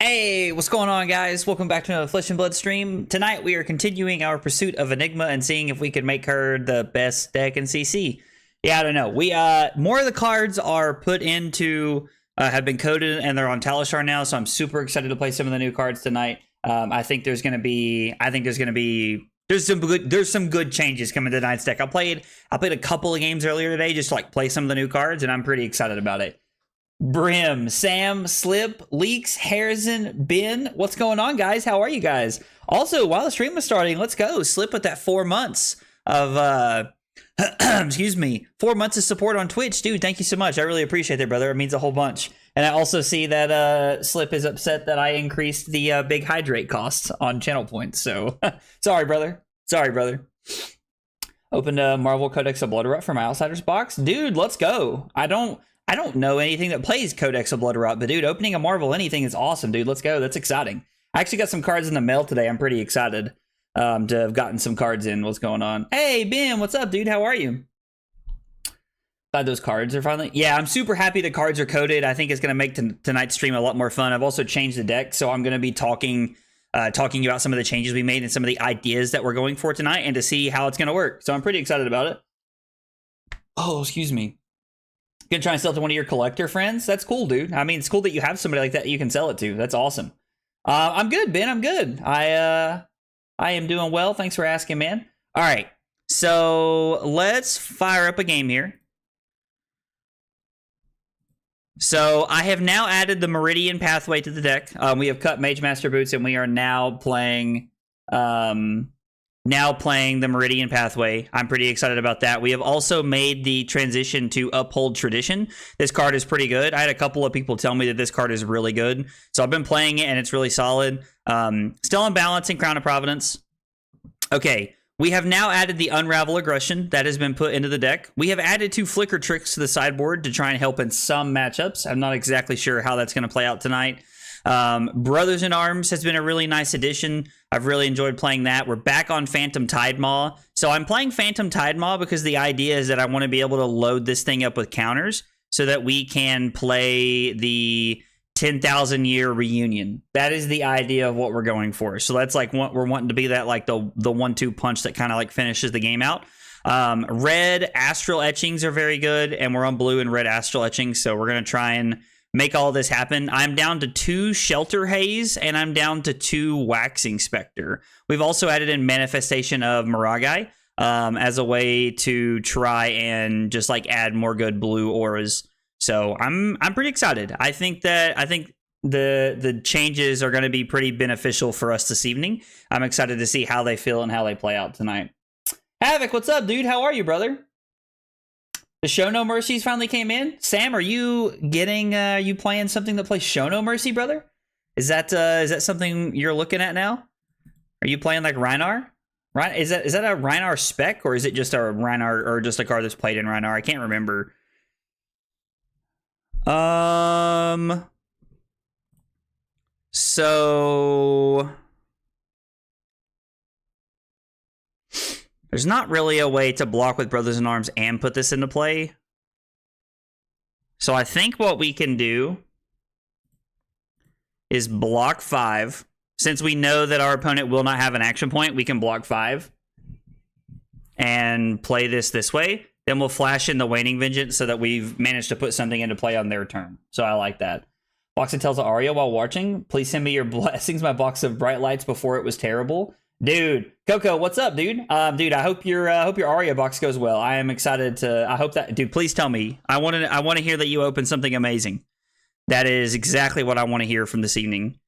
Hey, what's going on, guys? Welcome back to another Flesh and Blood stream. Tonight we are continuing our pursuit of Enigma and seeing if we can make her the best deck in CC. Yeah, I don't know. We more of the cards are put into have been coded and they're on Talishar now, so I'm super excited to play some of the new cards tonight. I think there's some good changes coming to tonight's deck. I played a couple of games earlier today just to like play some of the new cards, and I'm pretty excited about it. Brim, Sam, Slip, Leaks, Harrison, Ben. What's going on, guys? How are you guys? Also, while the stream was starting, let's go. Slip with that 4 months of, excuse me, 4 months of support on Twitch. Dude, thank you so much. I really appreciate it, brother. It means a whole bunch. And I also see that Slip is upset that I increased the big hydrate costs on channel points. So, sorry, brother. Sorry, brother. Opened a Marvel Codex of Blood Rot for my Outsiders box. Dude, let's go. I don't know anything that plays Codex of Blood Rot, but dude, opening a Marvel anything is awesome, dude. Let's go. That's exciting. I actually got some cards in the mail today. I'm pretty excited to have gotten some cards in. What's going on? Hey, Ben, what's up, dude? How are you? Glad those cards are finally... Yeah, I'm super happy the cards are coded. I think it's going to make tonight's stream a lot more fun. I've also changed the deck, so I'm going to be talking about some of the changes we made and some of the ideas that we're going for tonight and to see how it's going to work. So I'm pretty excited about it. Oh, excuse me. Gonna try and sell it to one of your collector friends? That's cool, dude. I mean, it's cool that you have somebody like that you can sell it to. That's awesome. I'm good, Ben. I'm good. I am doing well. Thanks for asking, man. All right. So let's fire up a game here. So I have now added the Meridian pathway to the deck. We have cut Mage Master Boots, and we are now playing the Meridian pathway. I'm pretty excited about that. We have also made the transition to Uphold Tradition. This card is pretty good. I had a couple of people tell me that this card is really good. So I've been playing it and it's really solid. Still Unbalancing Crown of Providence. Okay, we have now added the Unravel Aggression that has been put into the deck. We have added 2 Flicker Tricks to the sideboard to try and help in some matchups. I'm not exactly sure how that's going to play out tonight. Brothers in Arms has been a really nice addition. I've really enjoyed playing that. We're back on Phantom Tidemaw. So I'm playing Phantom Tidemaw because the idea is that I want to be able to load this thing up with counters so that we can play the 10,000 year reunion. That is the idea of what we're going for. So that's like what we're wanting to be, that like the 1-2 punch that kind of like finishes the game out. Red Astral Etchings are very good, and we're on blue and red Astral Etchings, so we're going to try and make all this happen. I'm down to 2 Shelter Haze, and I'm down to 2 Waxing Spectre. We've also added in Manifestation of Miragai as a way to try and just like add more good blue auras. So I'm pretty excited. I think the changes are going to be pretty beneficial for us this evening. I'm excited to see how they feel and how they play out tonight. Havoc, what's up, dude? How are you, brother? The Show No Mercies finally came in. Sam, are you getting you playing something that plays Show No Mercy, brother? Is that something you're looking at now? Are you playing like Rhinar? Right? Is that a Rhinar spec, or is it just a Rhinar, or just a card that's played in Rhinar? I can't remember. So there's not really a way to block with Brothers in Arms and put this into play. So I think what we can do is block 5. Since we know that our opponent will not have an action point, we can block 5 and play this way. Then we'll flash in the Waning Vengeance so that we've managed to put something into play on their turn. So I like that. Box of Tells of Aria while watching. Please send me your blessings. My box of Bright Lights before it was terrible. Dude, Coco, what's up, dude? Dude, I hope your Aria box goes well. I am excited to. I hope that, dude. Please tell me. I want to hear that you open something amazing. That is exactly what I want to hear from this evening.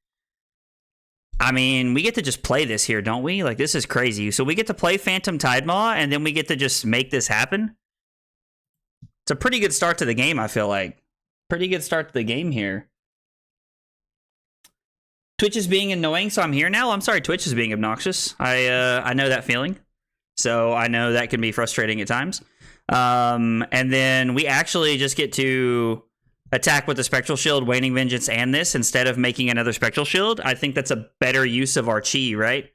I mean, we get to just play this here, don't we? Like, this is crazy. So we get to play Phantom Tidemaw, and then we get to just make this happen. It's a pretty good start to the game, I feel like. Pretty good start to the game here. Twitch is being annoying, so I'm here now. I'm sorry, Twitch is being obnoxious. I know that feeling. So I know that can be frustrating at times. And then we actually just get to attack with the Spectral Shield, Waning Vengeance, and this instead of making another Spectral Shield. I think that's a better use of our chi, right?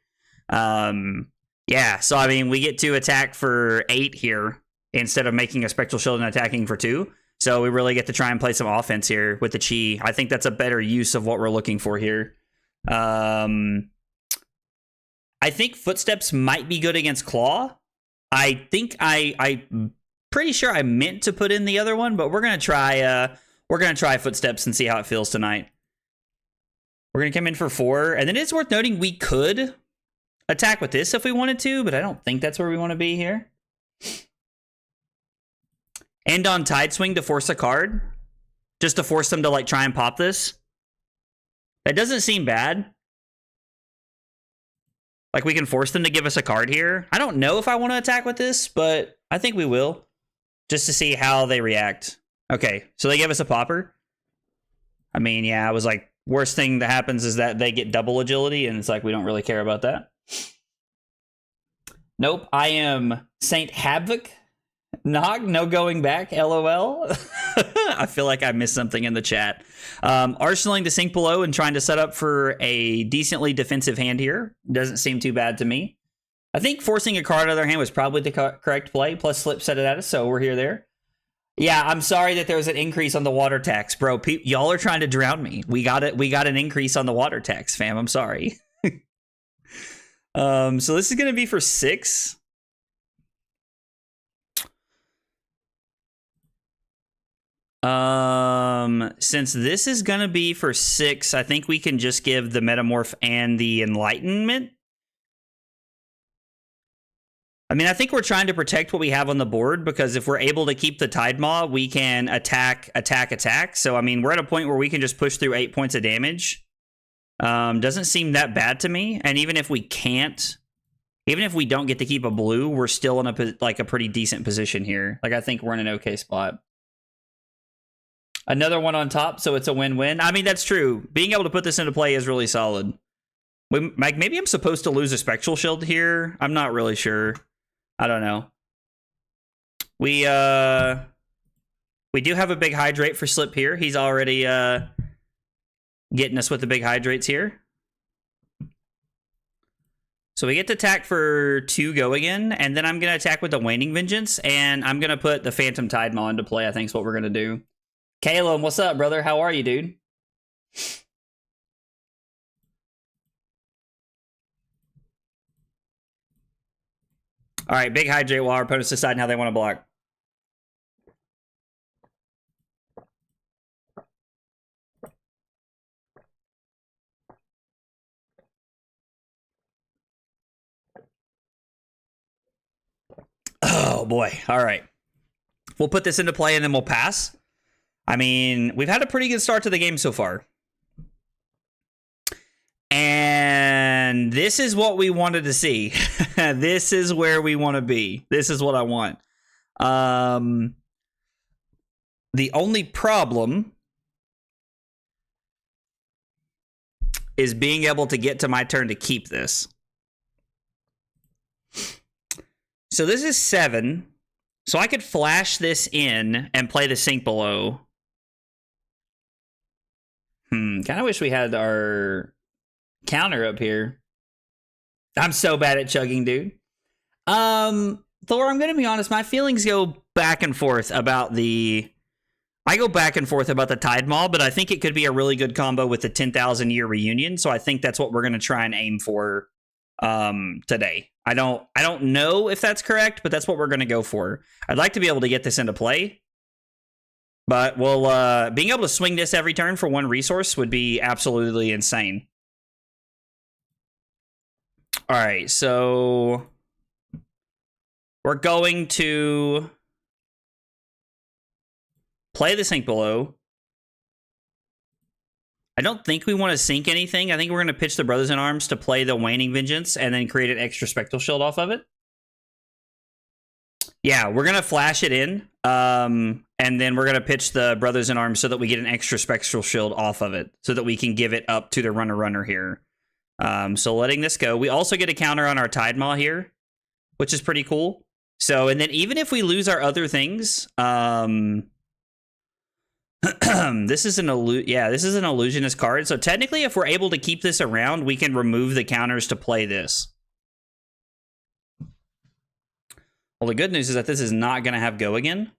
Yeah, so I mean, we get to attack for 8 here instead of making a Spectral Shield and attacking for 2. So we really get to try and play some offense here with the chi. I think that's a better use of what we're looking for here. I think Footsteps might be good against Claw. I think I'm pretty sure I meant to put in the other one, but we're gonna try Footsteps and see how it feels tonight. We're gonna come in for 4, and then it's worth noting we could attack with this if we wanted to, but I don't think that's where we want to be here. End on Tide Swing to force a card, just to force them to like try and pop this. That doesn't seem bad. Like we can force them to give us a card here. I don't know if I want to attack with this, but I think we will, just to see how they react. Okay, so they give us a popper. I mean, yeah, I was like, worst thing that happens is that they get double agility, and it's like we don't really care about that. Nope, I am Saint Havoc. Nog, no going back, LOL. I feel like I missed something in the chat. Arsenaling to sink below and trying to set up for a decently defensive hand here. Doesn't seem too bad to me. I think forcing a card out of their hand was probably the correct play. Plus Slip set it at us, so we're here there. Yeah, I'm sorry that there was an increase on the water tax, bro. Y'all are trying to drown me. We got it. We got an increase on the water tax, fam. I'm sorry. So this is going to be for 6. Since this is gonna be for 6, I think we can just give the Metamorph and the Enlightenment. I mean, I think we're trying to protect what we have on the board, because if we're able to keep the Tide Maw, we can attack. So, I mean, we're at a point where we can just push through 8 points of damage. Doesn't seem that bad to me. And even if we can't, even if we don't get to keep a blue, we're still in a pretty decent position here. Like, I think we're in an okay spot. Another one on top, so it's a win-win. I mean, that's true. Being able to put this into play is really solid. Mike, maybe I'm supposed to lose a Spectral Shield here. I'm not really sure. I don't know. We do have a big Hydrate for Slip here. He's already getting us with the big Hydrates here. So we get to attack for 2 go again, and then I'm going to attack with the Waning Vengeance, and I'm going to put the Phantom Tide Maw into play, I think is what we're going to do. Caleb, what's up, brother? How are you, dude? All right, big Hydrate while our opponents decide how they want to block. Oh, boy. All right. We'll put this into play and then we'll pass. I mean, we've had a pretty good start to the game so far. And this is what we wanted to see. This is where we want to be. This is what I want. The only problem is being able to get to my turn to keep this. So this is 7. So I could flash this in and play the sink below. Kind of wish we had our counter up here. I'm so bad at chugging, dude. Thor, I'm going to be honest. My feelings go back and forth about the... I go back and forth about the Tide Maw, but I think it could be a really good combo with the 10,000 year reunion. So I think that's what we're going to try and aim for today. I don't know if that's correct, but that's what we're going to go for. I'd like to be able to get this into play. But we'll being able to swing this every turn for 1 resource would be absolutely insane. All right, so we're going to play the sink below. I don't think we want to sink anything. I think we're going to pitch the Brothers in Arms to play the Waning Vengeance and then create an extra Spectral Shield off of it. Yeah, we're going to flash it in. And then we're going to pitch the Brothers in Arms so that we get an extra Spectral Shield off of it, so that we can give it up to the runner here. So letting this go. We also get a counter on our Tide Maw here, which is pretty cool. So, and then even if we lose our other things, this is an illusionist card. So technically, if we're able to keep this around, we can remove the counters to play this. Well, the good news is that this is not going to have go again.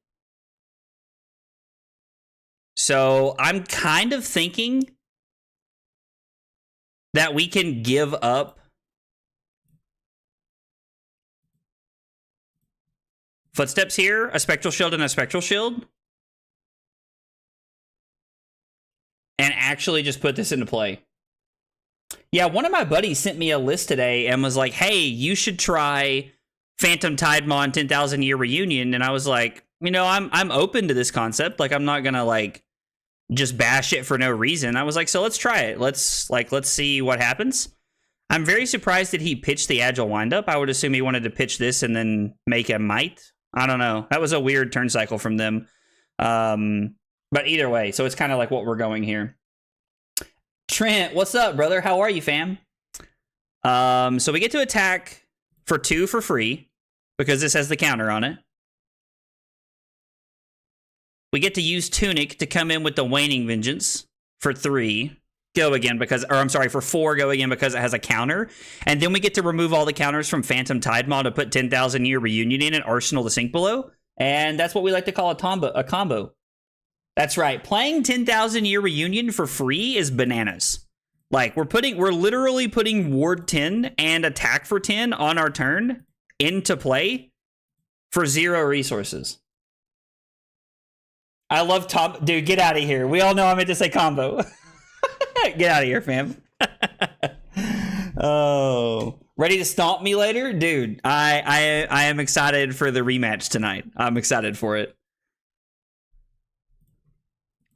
So I'm kind of thinking that we can give up Footsteps here, a Spectral Shield and a Spectral Shield, and actually just put this into play. Yeah, one of my buddies sent me a list today and was like, hey, you should try Phantom Tidemon 10,000 Year Reunion. And I was like, you know, I'm open to this concept. Like, I'm not gonna like just bash it for no reason. I was like, so let's try it. Let's see what happens. I'm very surprised that he pitched the Agile Windup. I would assume he wanted to pitch this and then make a Might. I don't know. That was a weird turn cycle from them. But either way, so it's kind of like what we're going here. Trent, what's up, brother? How are you, fam? So we get to attack for 2 for free because this has the counter on it. We get to use Tunic to come in with the Waning Vengeance for 3. Go again because, or I'm sorry, for 4, go again because it has a counter. And then we get to remove all the counters from Phantom Tidemon to put 10,000 Year Reunion in and Arsenal to Sink Below. And that's what we like to call a combo. That's right. Playing 10,000 Year Reunion for free is bananas. Like, we're literally putting Ward 10 and Attack for 10 on our turn into play for 0 resources. I love Tom. Dude, get out of here. We all know I meant to say combo. Get out of here, fam. Oh, ready to stomp me later? Dude, I am excited for the rematch tonight. I'm excited for it.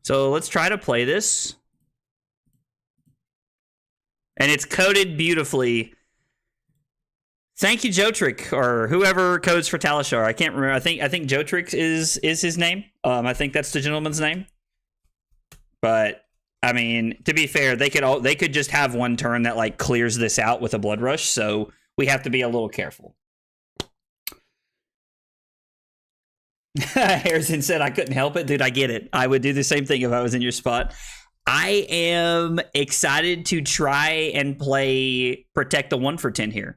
So let's try to play this. And it's coded beautifully. Thank you, Jotrick, or whoever codes for Talishar. I can't remember. I think Jotrick is his name. I think that's the gentleman's name. But I mean, to be fair, they could just have one turn that like clears this out with a Blood Rush, so we have to be a little careful. Harrison said I couldn't help it. Dude, I get it. I would do the same thing if I was in your spot. I am excited to try and play Protect the 1 for 10 here.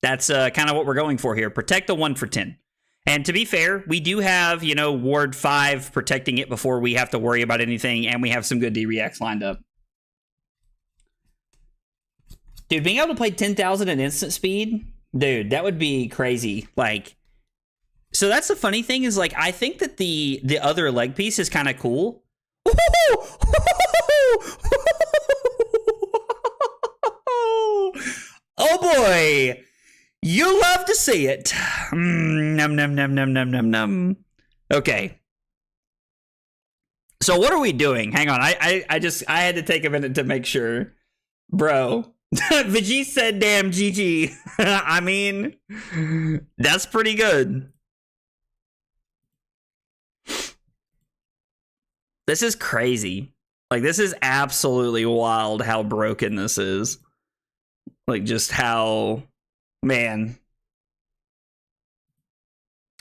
That's kind of what we're going for here. Protect the 1 for 10. And to be fair, we do have, you know, Ward 5 protecting it before we have to worry about anything, and we have some good D-Reacts lined up. Dude, being able to play 10,000 at instant speed, dude, that would be crazy. Like, so that's the funny thing is, like, I think that the other leg piece is kind of cool. Oh boy! You love to see it. Num, num, num, num, num, num, num. Okay. So what are we doing? Hang on. I had to take a minute to make sure. Bro. Vijay said, damn, GG. I mean, that's pretty good. This is crazy. Like, this is absolutely wild how broken this is. Like, just how... Man.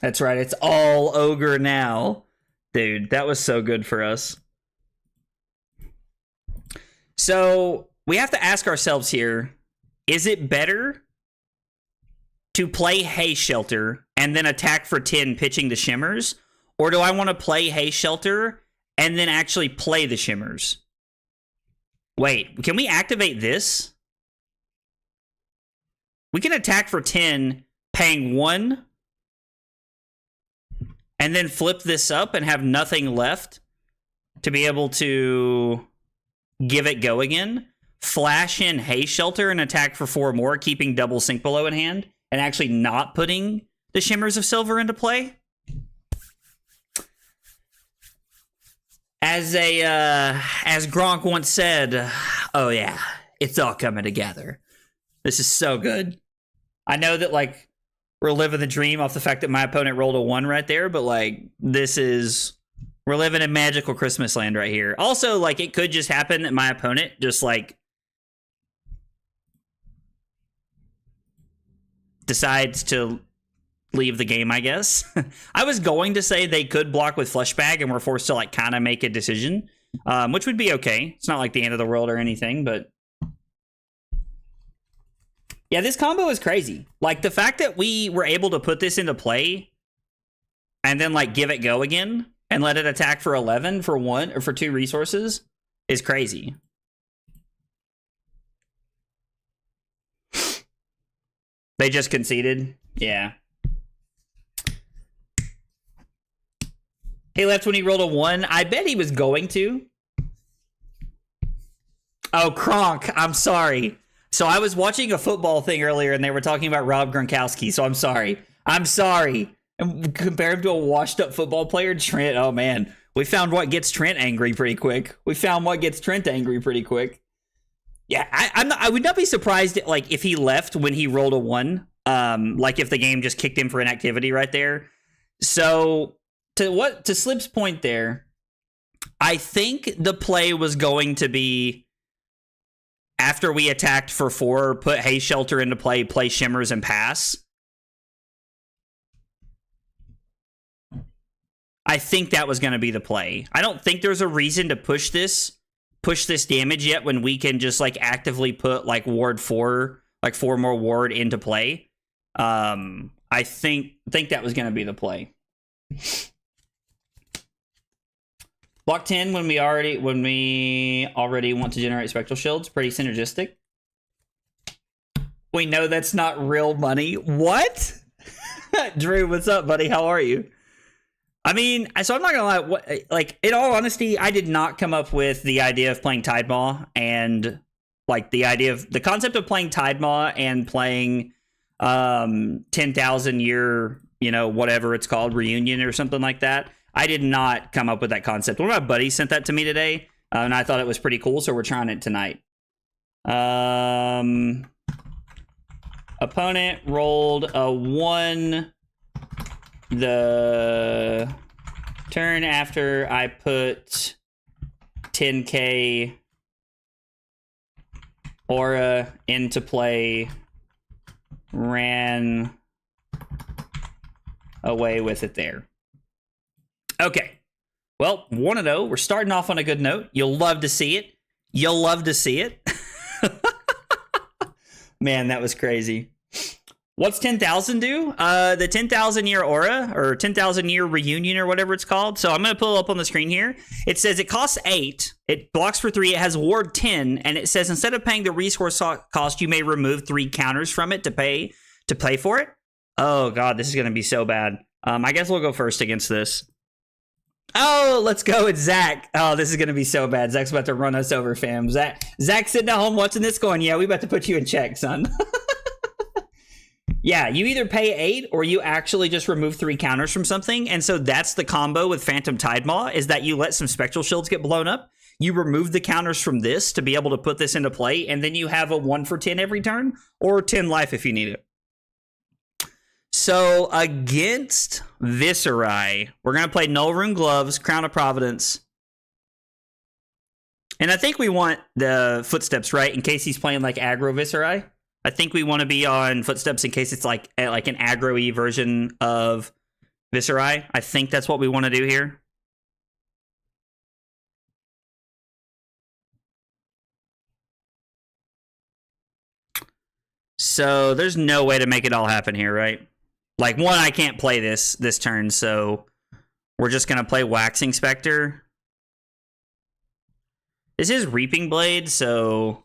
That's right. It's all ogre now. Dude, that was so good for us. So, we have to ask ourselves here, is it better to play Hay Shelter and then attack for 10 pitching the Shimmers? Or do I want to play Hay Shelter and then actually play the Shimmers? Wait, can we activate this? We can attack for 10, paying 1, and then flip this up and have nothing left to be able to give it go again. Flash in Hay Shelter and attack for 4 more, keeping double Sink Below in hand, and actually not putting the Shimmers of Silver into play. As Gronk once said, oh yeah, it's all coming together. This is so good. I know that, like, we're living the dream off the fact that my opponent rolled a 1 right there, but, like, we're living in magical Christmas land right here. Also, like, it could just happen that my opponent just, like, decides to leave the game, I guess. I was going to say they could block with Flush Bag and we're forced to, like, kind of make a decision, which would be okay. It's not like the end of the world or anything, but... Yeah, this combo is crazy. Like, the fact that we were able to put this into play and then, like, give it go again and let it attack for 11 for 1 or for 2 resources is crazy. They just conceded. Yeah. He left when he rolled a 1. I bet he was going to. Oh, Kronk. I'm sorry. So I was watching a football thing earlier and they were talking about Rob Gronkowski. So I'm sorry. I'm sorry. And compare him to a washed up football player, Trent. Oh, man. We found what gets Trent angry pretty quick. Yeah, I would not be surprised like if he left when he rolled a 1. Like if the game just kicked him for inactivity right there. So to Slip's point there, I think the play was going to be after we attacked for 4, put Haze Shelter into play Shimmers and pass. I think that was going to be the play. I don't think there's a reason to push this damage yet when we can just like actively put like ward 4, like 4 more ward into play. I think that was going to be the play. Block 10 when we already want to generate spectral shields, pretty synergistic. We know that's not real money. What? Drew, what's up, buddy? How are you? I mean, so I'm not gonna lie. Like, in all honesty, I did not come up with the idea of playing Tide Maw and like the concept of playing Tide Maw and playing 10,000 year, whatever it's called, reunion or something like that. I did not come up with that concept. One of my buddies sent that to me today, and I thought it was pretty cool, so we're trying it tonight. Opponent rolled a 1 the turn after I put 10k aura into play, ran away with it there. Okay. Well, 1-0. We're starting off on a good note. You'll love to see it. Man, that was crazy. What's 10,000 do? The 10,000 year aura or 10,000 year reunion or whatever it's called. So I'm going to pull it up on the screen here. It says it costs 8. It blocks for 3. It has ward 10. And it says instead of paying the resource cost, you may remove 3 counters from it to pay for it. Oh, God, this is going to be so bad. I guess we'll go first against this. Oh, let's go with Zach. Oh, this is going to be so bad. Zach's about to run us over, fam. Zach's sitting at home watching this going, yeah, we about to put you in check, son. Yeah, you either pay 8 or you actually just remove 3 counters from something. And so that's the combo with Phantom Tide Maw, is that you let some Spectral Shields get blown up. You remove the counters from this to be able to put this into play. And then you have a 1 for 10 every turn or 10 life if you need it. So against Viscerai, we're going to play Null Rune Gloves, Crown of Providence. And I think we want the Footsteps, right? In case he's playing like aggro Viscerai. I think we want to be on Footsteps in case it's like an aggro-y version of Viscerai. I think that's what we want to do here. So there's no way to make it all happen here, right? Like, one, I can't play this turn, so we're just going to play Waxing Spectre. This is Reaping Blade, so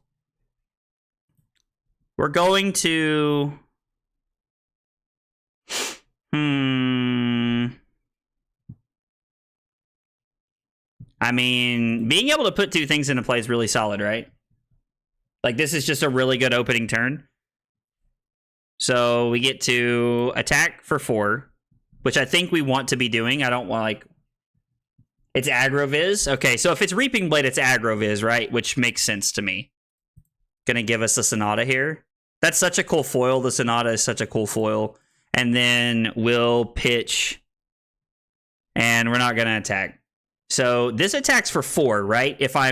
we're going to... I mean, being able to put 2 things into play is really solid, right? Like, this is just a really good opening turn. So we get to attack for 4, which I think we want to be doing. I don't want, like... It's aggro-viz? Okay, so if it's Reaping Blade, it's aggro-viz, right? Which makes sense to me. Gonna give us a Sonata here. That's such a cool foil. The Sonata is such a cool foil. And then we'll pitch. And we're not gonna attack. So this attacks for 4, right? If I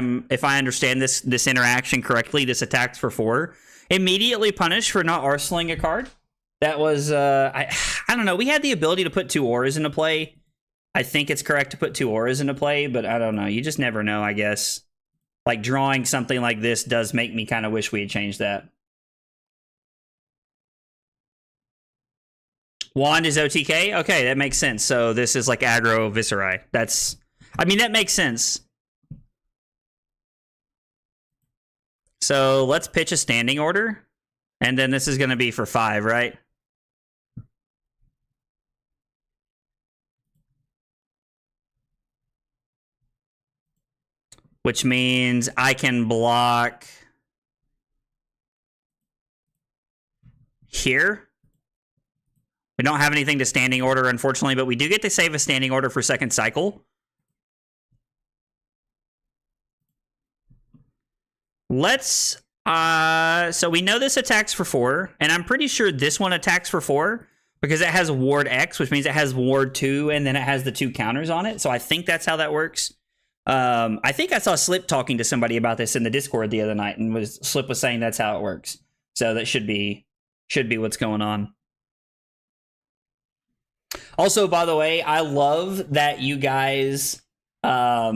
understand this interaction correctly, this attacks for 4. Immediately punished for not arsenaling a card. That was I don't know. We had the ability to put 2 auras into play. I think it's correct to put 2 auras into play, but I don't know. You just never know, I guess. Like, drawing something like this does make me kind of wish we had changed that. Wand is OTK? Okay, that makes sense. So this is like aggro Viscerai. That's, I mean, that makes sense. So let's pitch a standing order. And then this is going to be for 5, right? Which means I can block here. We don't have anything to standing order, unfortunately, but we do get to save a standing order for second cycle. Let's, so we know this attacks for 4, and I'm pretty sure this one attacks for 4 because it has Ward X, which means it has Ward 2, and then it has the 2 counters on it. So I think that's how that works. I think I saw Slip talking to somebody about this in the Discord the other night, and Slip was saying that's how it works. So that should be what's going on. Also, by the way, I love that you guys are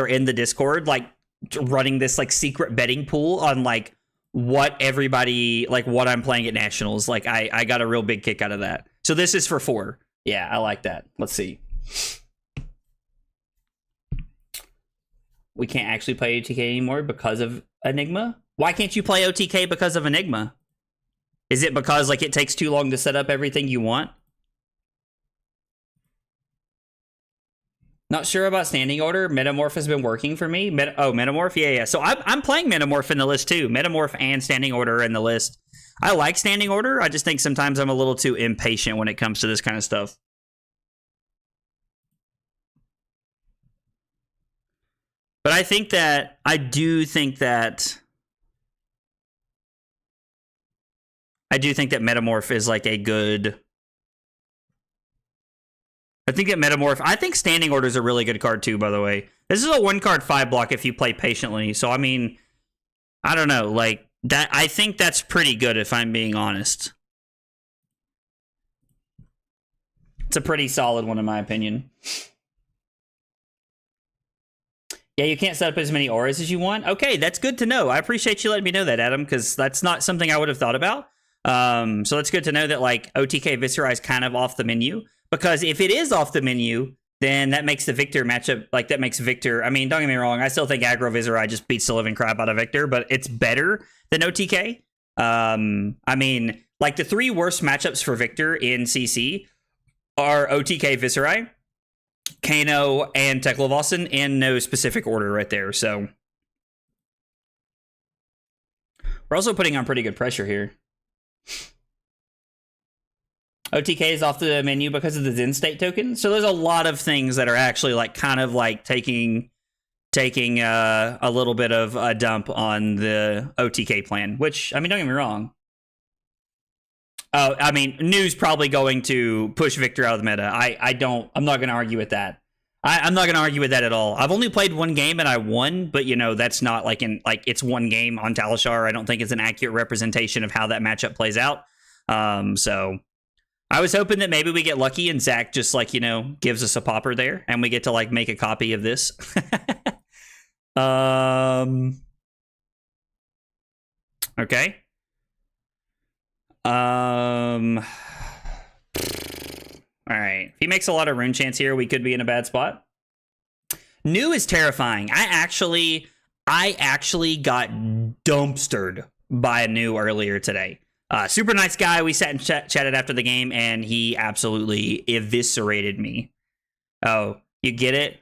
in the Discord, like running this like secret betting pool on like what everybody, like what I'm playing at Nationals. Like I got a real big kick out of that. So this is for 4. Yeah, I like that. Let's see. We can't actually play OTK anymore because of Enigma. Why can't you play OTK because of Enigma? Is it because like it takes too long to set up everything you want? Not sure about standing order. Metamorph has been working for me. Metamorph? Yeah. So I'm playing Metamorph in the list too. Metamorph and standing order in the list. I like standing order. I just think sometimes I'm a little too impatient when it comes to this kind of stuff. But I do think that Metamorph is like a good... I think standing order is a really good card too, by the way. This is a 1-card 5 block if you play patiently. So, I mean, I don't know. Like, that. I think that's pretty good if I'm being honest. It's a pretty solid one in my opinion. Yeah, you can't set up as many auras as you want. Okay, that's good to know. I appreciate you letting me know that, Adam, because that's not something I would have thought about. So it's good to know that, like, OTK Viscerai is kind of off the menu. Because if it is off the menu, then that makes the Victor matchup, like, that makes Victor... I mean, don't get me wrong, I still think aggro Viscerai just beats the living crap out of Victor, but it's better than OTK. I mean, like, the 3 worst matchups for Victor in CC are OTK Viscerai, Kano, and Teklevossen in no specific order right there, so... We're also putting on pretty good pressure here. OTK is off the menu because of the Zen State token, so there's a lot of things that are actually, like, kind of, like, taking a little bit of a dump on the OTK plan, which, I mean, don't get me wrong. Oh, I mean, New's probably going to push Victor out of the meta. I'm not going to argue with that. I'm not going to argue with that at all. I've only played 1 game and I won, but, you know, that's not like it's 1 game on Talishar. I don't think it's an accurate representation of how that matchup plays out. So I was hoping that maybe we get lucky and Zach just, like, you know, gives us a popper there and we get to, like, make a copy of this. Okay. All right. If he makes a lot of rune chance here, we could be in a bad spot. New is terrifying. I actually got dumpstered by a New earlier today. Super nice guy. We sat and chatted after the game, and he absolutely eviscerated me. Oh, you get it?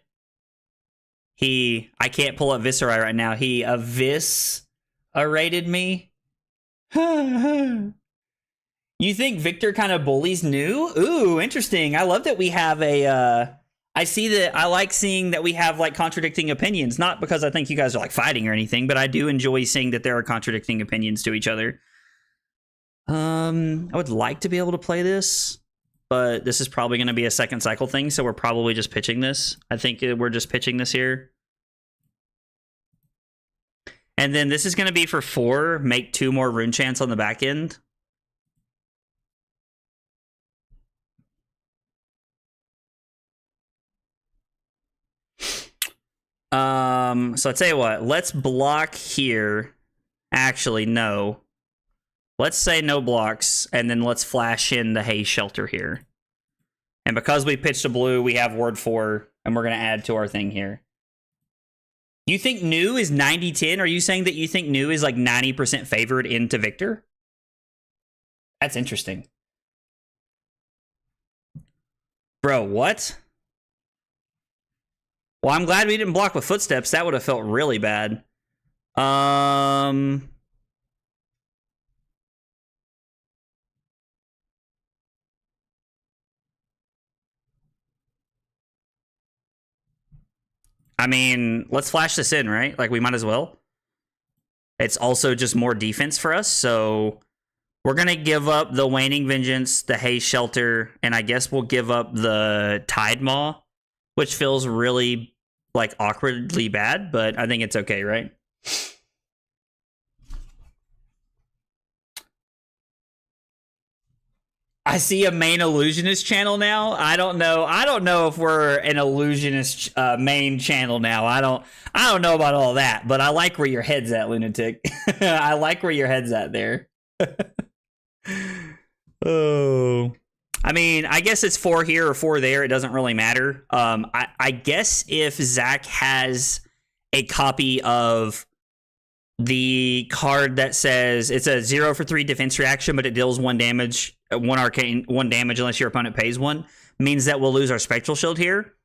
I can't pull up Viscerai right now. He eviscerated me. You think Victor kind of bullies New? Ooh, interesting. I love that we have a... I like seeing that we have, like, contradicting opinions. Not because I think you guys are, like, fighting or anything, but I do enjoy seeing that there are contradicting opinions to each other. I would like to be able to play this, but this is probably going to be a second cycle thing, so we're probably just pitching this. I think we're just pitching this here. And then this is going to be for 4, make 2 more rune chants on the back end. So I'll tell you what, let's block here. Actually, no. let's say no blocks, and then let's flash in the Haze Shelter here. And because we pitched a blue, we have word 4, and we're going to add to our thing here. You think new is 90-10? Are you saying that you think new is like 90% favored into Victor? That's interesting. Bro, what? Well, I'm glad we didn't block with footsteps. That would have felt really bad. I mean, let's flash this in, right? Like, we might as well. It's also just more defense for us, so we're going to give up the Waning Vengeance, the Haze Shelter, and I guess we'll give up the Tide Maw, which feels really, like, awkwardly bad, but I think it's okay, right? I see a main illusionist channel now. I don't know if we're an illusionist main channel now. I don't know about all that, but I like where your head's at, lunatic. I like where your head's at there. Oh, I mean, I guess it's 4 here or 4 there. It doesn't really matter. I guess if Zach has a copy of the card that says it's a 0 for 3 defense reaction, but it deals 1 damage, 1 arcane, 1 damage unless your opponent pays 1, means that we'll lose our Spectral Shield here,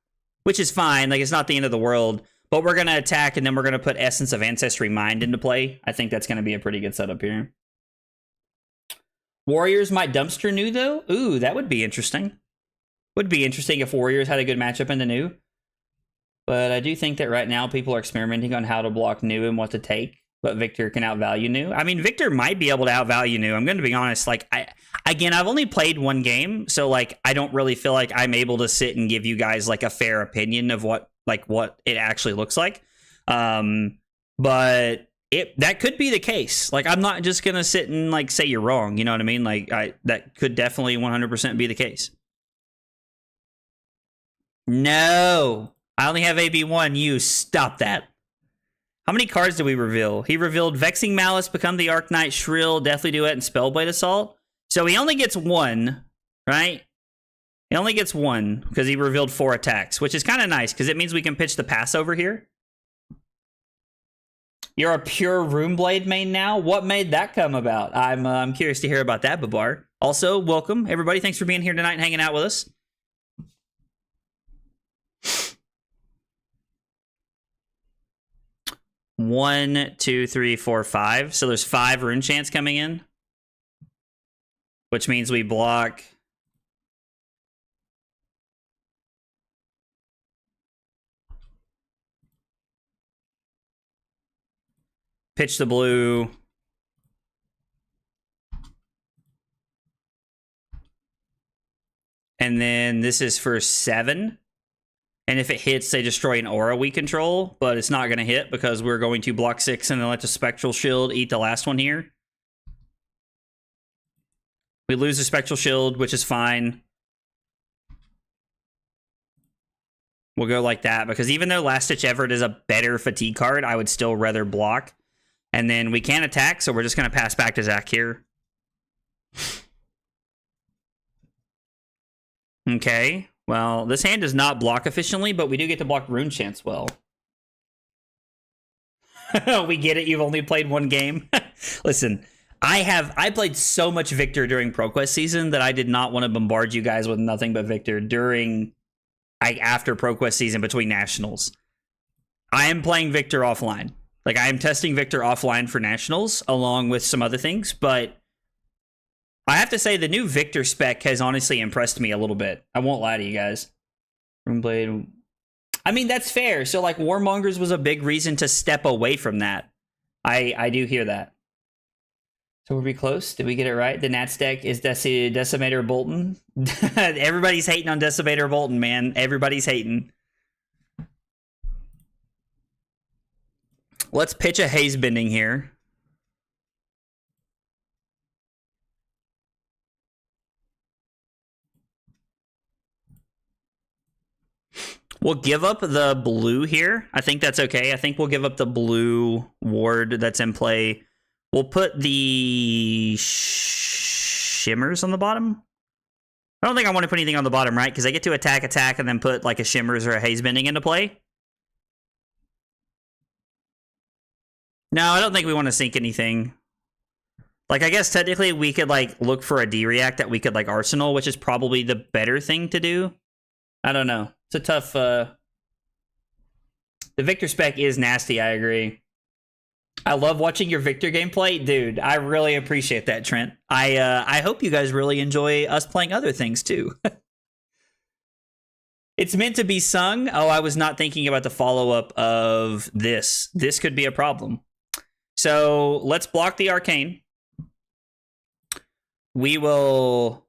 which is fine. Like, it's not the end of the world, but we're going to attack, and then we're going to put Essence of Ancestry Mind into play. I think that's going to be a pretty good setup here. Warriors might dumpster new, though. Ooh, that would be interesting. Would be interesting if Warriors had a good matchup in the new. But I do think that right now people are experimenting on how to block new and what to take. But Victor can outvalue new. I mean, Victor might be able to outvalue new. I'm going to be honest. Like, I've only played 1 game, so like I don't really feel like I'm able to sit and give you guys like a fair opinion of what it actually looks like. But that could be the case. Like, I'm not just going to sit and like say you're wrong. You know what I mean? Like, that could definitely 100% be the case. No, I only have AB1. You stop that. How many cards did we reveal? He revealed Vexing Malice, Become the Arcanite, Shrill, Deathly Duet, and Spellblade Assault. So he only gets 1, right? He only gets 1 because he revealed 4 attacks, which is kind of nice because it means we can pitch the pass over here. You're a pure Runeblade main now? What made that come about? I'm curious to hear about that, Babar. Also, welcome, everybody. Thanks for being here tonight and hanging out with us. One, 2, 3, 4, 5. So there's 5 rune chants coming in, which means we block. Pitch the blue. And then this is for 7. And if it hits, they destroy an aura we control, but it's not going to hit because we're going to block 6 and then let the Spectral Shield eat the last one here. We lose the Spectral Shield, which is fine. We'll go like that because even though Last Ditch Effort is a better fatigue card, I would still rather block. And then we can't attack, so we're just going to pass back to Zach here. Okay. Well, this hand does not block efficiently, but we do get to block rune chants well. We get it. You've only played 1 game. Listen, I played so much Victor during ProQuest season that I did not want to bombard you guys with nothing but Victor after ProQuest season between nationals. I am playing Victor offline. Like, I am testing Victor offline for nationals along with some other things, but I have to say the new Victor spec has honestly impressed me a little bit. I won't lie to you guys. Runeblade. I mean, that's fair. So, like, Warmongers was a big reason to step away from that. I do hear that. So, were we close? Did we get it right? The Nats deck is Decimator Bolton. Everybody's hating on Decimator Bolton, man. Everybody's hating. Let's pitch a Haze Bending here. We'll give up the blue here. I think that's okay. I think we'll give up the blue ward that's in play We'll put the shimmers on the bottom. I don't think I want to put anything on the bottom, right? Because I get to attack, and then put like a shimmers or a haze bending into play. No, I don't think we want to sink anything. Like, I guess technically we could like look for a D-react that we could like arsenal, which is probably the better thing to do. I don't know. It's a tough... The Victor spec is nasty, I agree. I love watching your Victor gameplay. Dude, I really appreciate that, Trent. I hope you guys really enjoy us playing other things, too. It's meant to be sung. Oh, I was not thinking about the follow-up of this. This could be a problem. So, let's block the Arcane. We will...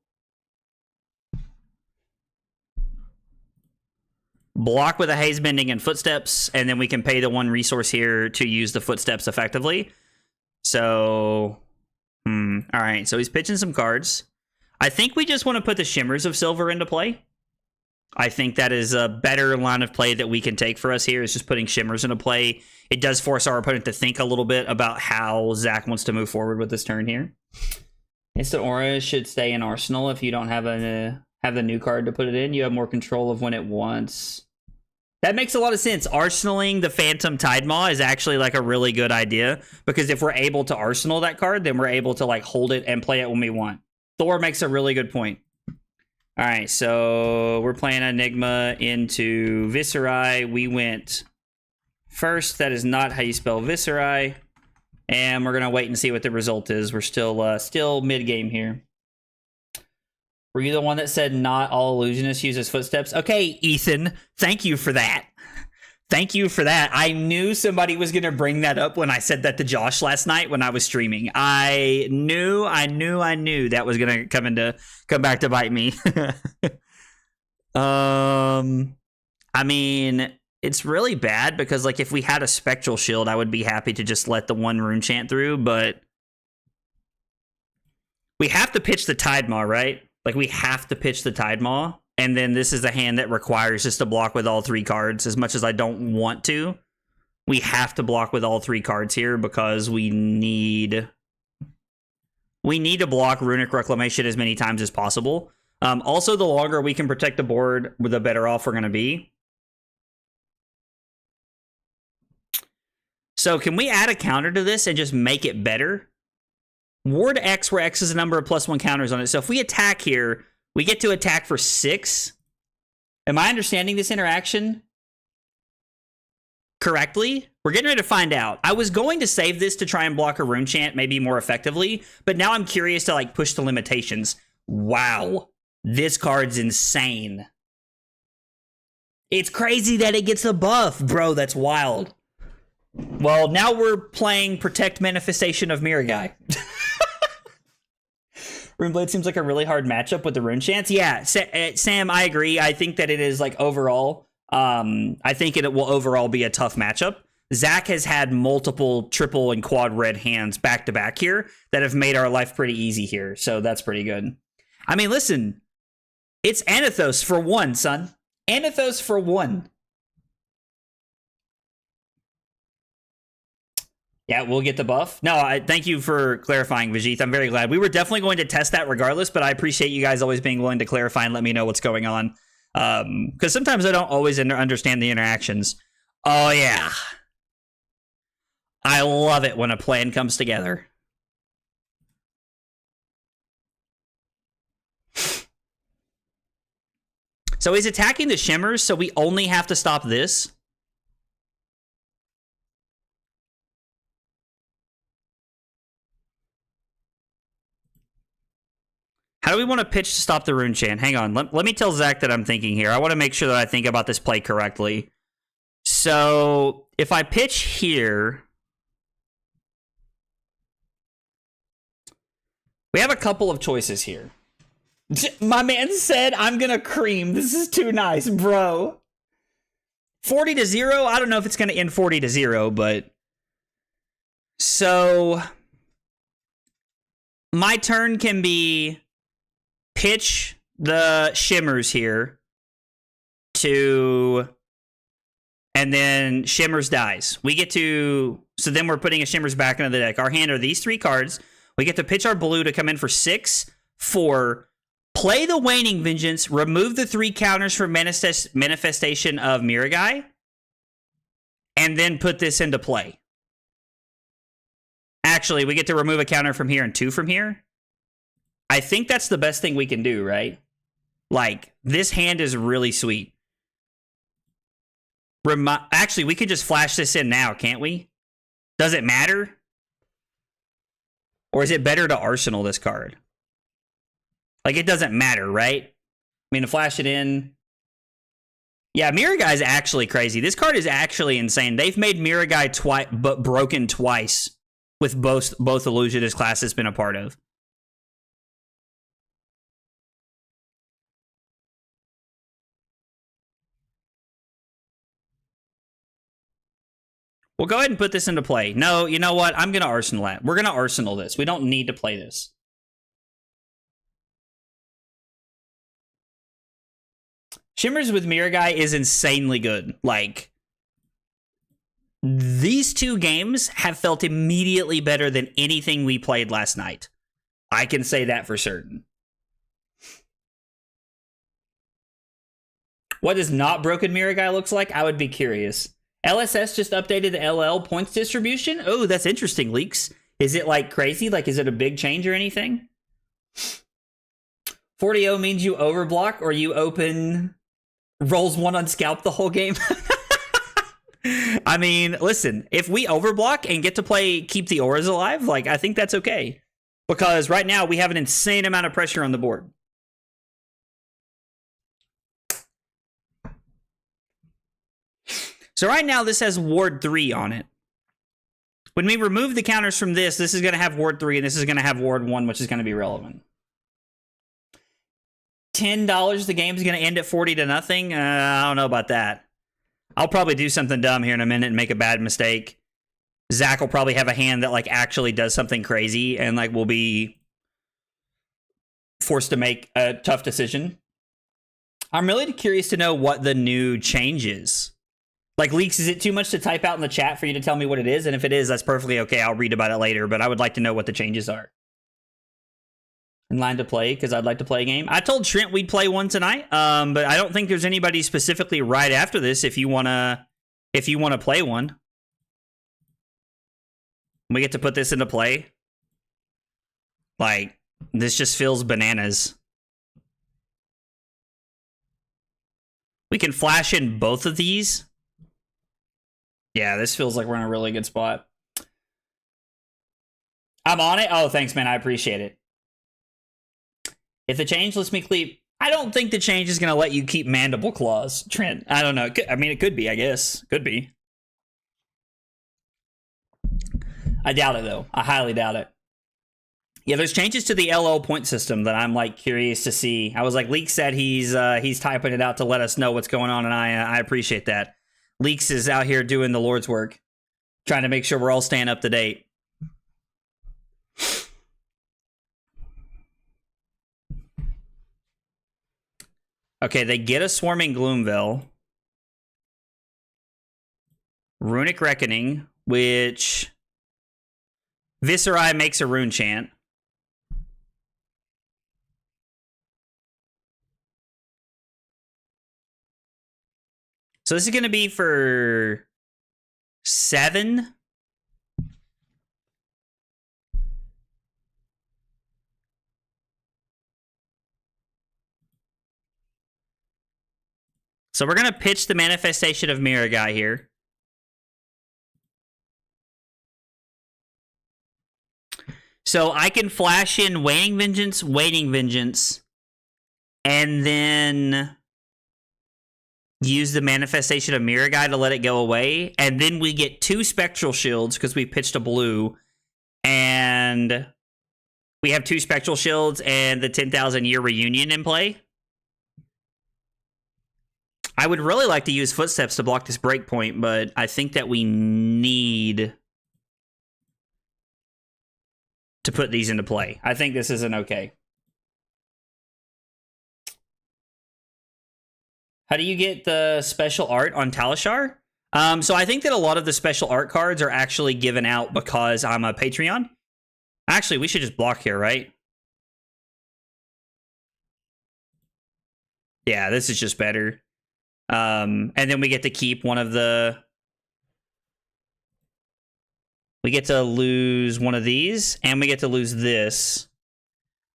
block with a haze bending and footsteps, and then we can pay the one resource here to use the footsteps effectively. So, all right. So he's pitching some cards. I think we just want to put the shimmers of silver into play. I think that is a better line of play that we can take for us here, is just putting shimmers into play. It does force our opponent to think a little bit about how Zach wants to move forward with this turn here. Instant Aura should stay in Arsenal if you don't have the new card to put it in. You have more control of when it wants. That makes a lot of sense. Arsenaling the Phantom Tidemaw is actually like a really good idea, because if we're able to arsenal that card, then we're able to like hold it and play it when we want. Thor makes a really good point. All right, so we're playing Enigma into Viscerai. We went first. That is not how you spell Viscerai. And we're going to wait and see what the result is. We're still mid-game here. Were you the one that said not all illusionists uses footsteps? Okay, Ethan, thank you for that. Thank you for that. I knew somebody was going to bring that up when I said that to Josh last night when I was streaming. I knew that was going to come back to bite me. I mean, it's really bad because like if we had a Spectral Shield, I would be happy to just let the one rune chant through, but we have to pitch the Tidemaw, right? Like, we have to pitch the Tidemaw, and then this is a hand that requires us to block with all three cards. As much as I don't want to, we have to block with all three cards here because we need to block Runic Reclamation as many times as possible. Also, the longer we can protect the board, the better off we're going to be. So, can we add a counter to this and just make it better? Ward X, where X is a number of +1 counters on it. So if we attack here, we get to attack for 6. Am I understanding this interaction correctly? We're getting ready to find out. I was going to save this to try and block a rune chant maybe more effectively, but now I'm curious to like push the limitations. Wow, this card's insane. It's crazy that it gets a buff, bro. That's wild. Well, now we're playing Protect Manifestation of Mirror Guy. Runeblade seems like a really hard matchup with the rune chants. Yeah, Sam, I agree. I think that it is like overall, I think it will overall be a tough matchup. Zach has had multiple triple and quad red hands back to back here that have made our life pretty easy here. So that's pretty good. I mean, listen, it's Anethos for 1, son. Anethos for 1. Yeah, we'll get the buff. No, thank you for clarifying, Vijith. I'm very glad. We were definitely going to test that regardless, but I appreciate you guys always being willing to clarify and let me know what's going on. Because sometimes I don't always understand the interactions. Oh, yeah. I love it when a plan comes together. So he's attacking the shimmers, so we only have to stop this. How do we want to pitch to stop the rune chant? Hang on. Let me tell Zach that I'm thinking here. I want to make sure that I think about this play correctly. So if I pitch here, we have a couple of choices here. My man said, I'm going to cream. This is too nice, bro. 40-0. I don't know if it's going to end 40-0, but... So... my turn can be... pitch the shimmers here to And then Shimmers dies. We get to... So then we're putting a Shimmers back into the deck. Our hand are these 3 cards. We get to pitch our blue to come in for 6, 4, play the Waning Vengeance, remove the 3 counters for Manifestation of Miragai, and then put this into play. Actually, we get to remove a counter from here and 2 from here. I think that's the best thing we can do, right? Like, this hand is really sweet. Actually, we could just flash this in now, can't we? Does it matter? Or is it better to arsenal this card? Like, it doesn't matter, right? I mean, to flash it in... Yeah, Miragai is actually crazy. This card is actually insane. They've made Miragai broken twice with both illusionist class has been a part of. We'll go ahead and put this into play. No, you know what? I'm going to arsenal it. We're going to arsenal this. We don't need to play this. Shimmers with Miragai is insanely good. Like, these 2 games have felt immediately better than anything we played last night. I can say that for certain. What does not broken Miragai looks like? I would be curious. LSS just updated the LL points distribution. Oh, that's interesting, Leaks. Is it like crazy? Like, is it a big change or anything? 40-0 means you overblock or you open rolls 1 on scalp the whole game. I mean, listen, if we overblock and get to play keep the auras alive, like, I think that's okay. Because right now we have an insane amount of pressure on the board. So right now, this has Ward 3 on it. When we remove the counters from this, this is going to have Ward 3, and this is going to have Ward 1, which is going to be relevant. $10, the game's going to end at 40-0. I don't know about that. I'll probably do something dumb here in a minute and make a bad mistake. Zach will probably have a hand that, like, actually does something crazy, and, like, will be forced to make a tough decision. I'm really curious to know what the new change is. Like, Leaks, is it too much to type out in the chat for you to tell me what it is? And if it is, that's perfectly okay. I'll read about it later, but I would like to know what the changes are. In line to play, because I'd like to play a game. I told Trent we'd play one tonight, but I don't think there's anybody specifically right after this if you want to play one. We get to put this into play. Like, this just feels bananas. We can flash in both of these. Yeah, this feels like we're in a really good spot. I'm on it. Oh, thanks, man. I appreciate it. If the change lets me keep... I don't think the change is going to let you keep Mandible Claws, Trent. I don't know. I mean, it could be, I guess. Could be. I doubt it, though. I highly doubt it. Yeah, there's changes to the LO point system that I'm, like, curious to see. I was like, Leaks said he's typing it out to let us know what's going on, and I appreciate that. Leaks is out here doing the Lord's work, trying to make sure we're all staying up to date. Okay, they get a Swarming Gloomveil. Runic Reckoning, which Viscerai makes a rune chant. So this is going to be for 7. So we're going to pitch the Manifestation of Miragai here. So I can flash in Waning Vengeance, and then use the Manifestation of Miragai to let it go away. And then we get 2 Spectral Shields because we pitched a blue. And we have 2 Spectral Shields and the 10,000 Year Reunion in play. I would really like to use Footsteps to block this breakpoint, but I think that we need to put these into play. I think this isn't okay. How do you get the special art on Talishar? So I think that a lot of the special art cards are actually given out because I'm a Patreon. Actually, we should just block here, right? Yeah, this is just better. And then we get to keep one of the... We get to lose one of these, and we get to lose this.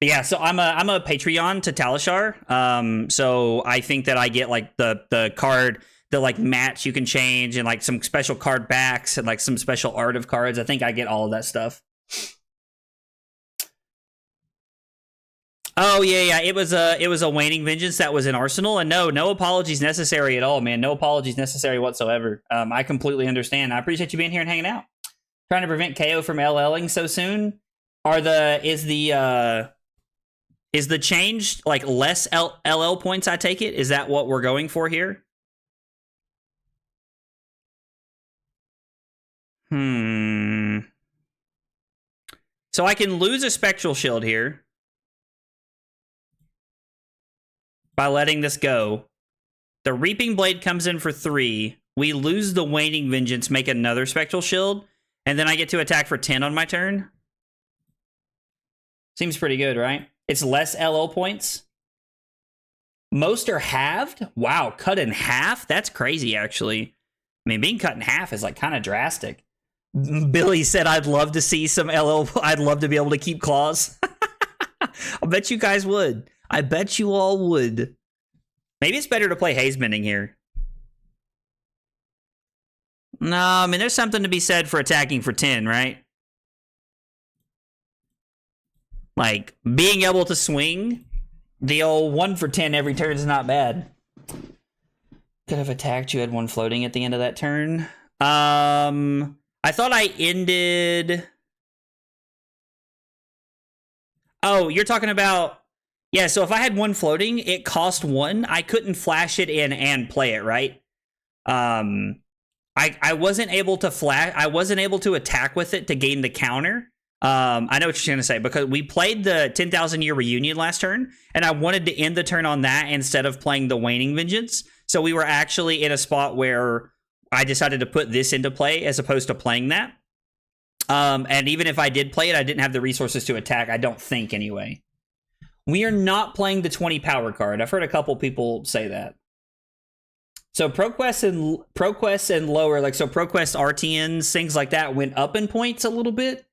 But yeah, so I'm a Patreon to Talishar. So I think that I get like the card, the like match you can change, and like some special card backs and like some special art of cards. I think I get all of that stuff. Oh yeah. It was a Waning Vengeance that was in Arsenal, and no apologies necessary at all, man. No apologies necessary whatsoever. I completely understand. I appreciate you being here and hanging out. Trying to prevent KO from LLing so soon. Is the change like less LL points? I take it. Is that what we're going for here? So I can lose a Spectral Shield here by letting this go. The Reaping Blade comes in for 3. We lose the Waning Vengeance, make another Spectral Shield, and then I get to attack for 10 on my turn. Seems pretty good, right? It's less LL points. Most are halved. Wow, cut in half? That's crazy, actually. I mean, being cut in half is like kind of drastic. Billy said, I'd love to see some LL. I'd love to be able to keep claws. I bet you guys would. I bet you all would. Maybe it's better to play Haze Bending here. No, I mean, there's something to be said for attacking for 10, right? Like, being able to swing the old 1 for 10 every turn is not bad. Could have attacked. You had 1 floating at the end of that turn. I thought I ended... Oh, you're talking about... Yeah, so if I had 1 floating, it cost 1. I couldn't flash it in and play it, right? I wasn't able to flash. I wasn't able to attack with it to gain the counter. I know what you're going to say, because we played the 10,000 Year Reunion last turn, and I wanted to end the turn on that instead of playing the Waning Vengeance. So we were actually in a spot where I decided to put this into play as opposed to playing that. And even if I did play it, I didn't have the resources to attack. I don't think, anyway. We are not playing the 20 power card. I've heard a couple people say that. So ProQuest and lower, like, so ProQuest RTNs, things like that went up in points a little bit,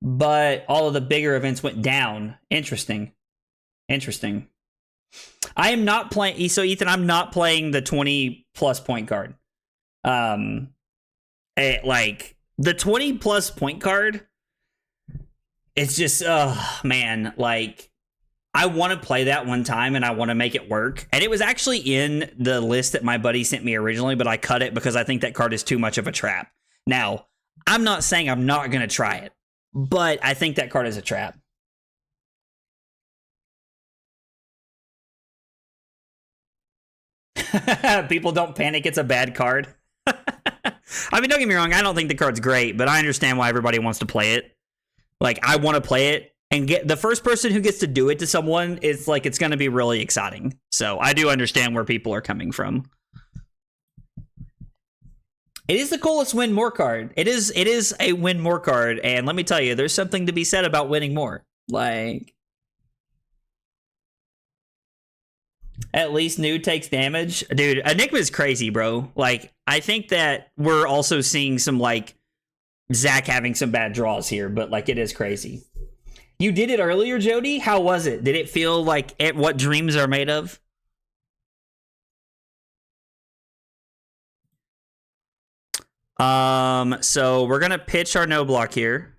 but all of the bigger events went down. Interesting. I am not playing, so Ethan, I'm not playing the 20 plus point card. Like, the 20 plus point card, it's just, man, like, I want to play that one time and I want to make it work. And it was actually in the list that my buddy sent me originally, but I cut it because I think that card is too much of a trap. Now, I'm not saying I'm not going to try it, but I think that card is a trap. People don't panic. It's a bad card. I mean, don't get me wrong. I don't think the card's great, but I understand why everybody wants to play it. Like, I want to play it. And get the first person who gets to do it to someone, is like, it's going to be really exciting. So I do understand where people are coming from. It is the coolest win more card. It is a win more card, and let me tell you, there's something to be said about winning more. Like, at least Nude takes damage. Dude, Enigma is crazy, bro. Like, I think that we're also seeing some, like, Zach having some bad draws here, but, like, it is crazy. You did it earlier, Jody? How was it? Did it feel like what dreams are made of? So we're going to pitch our no block here.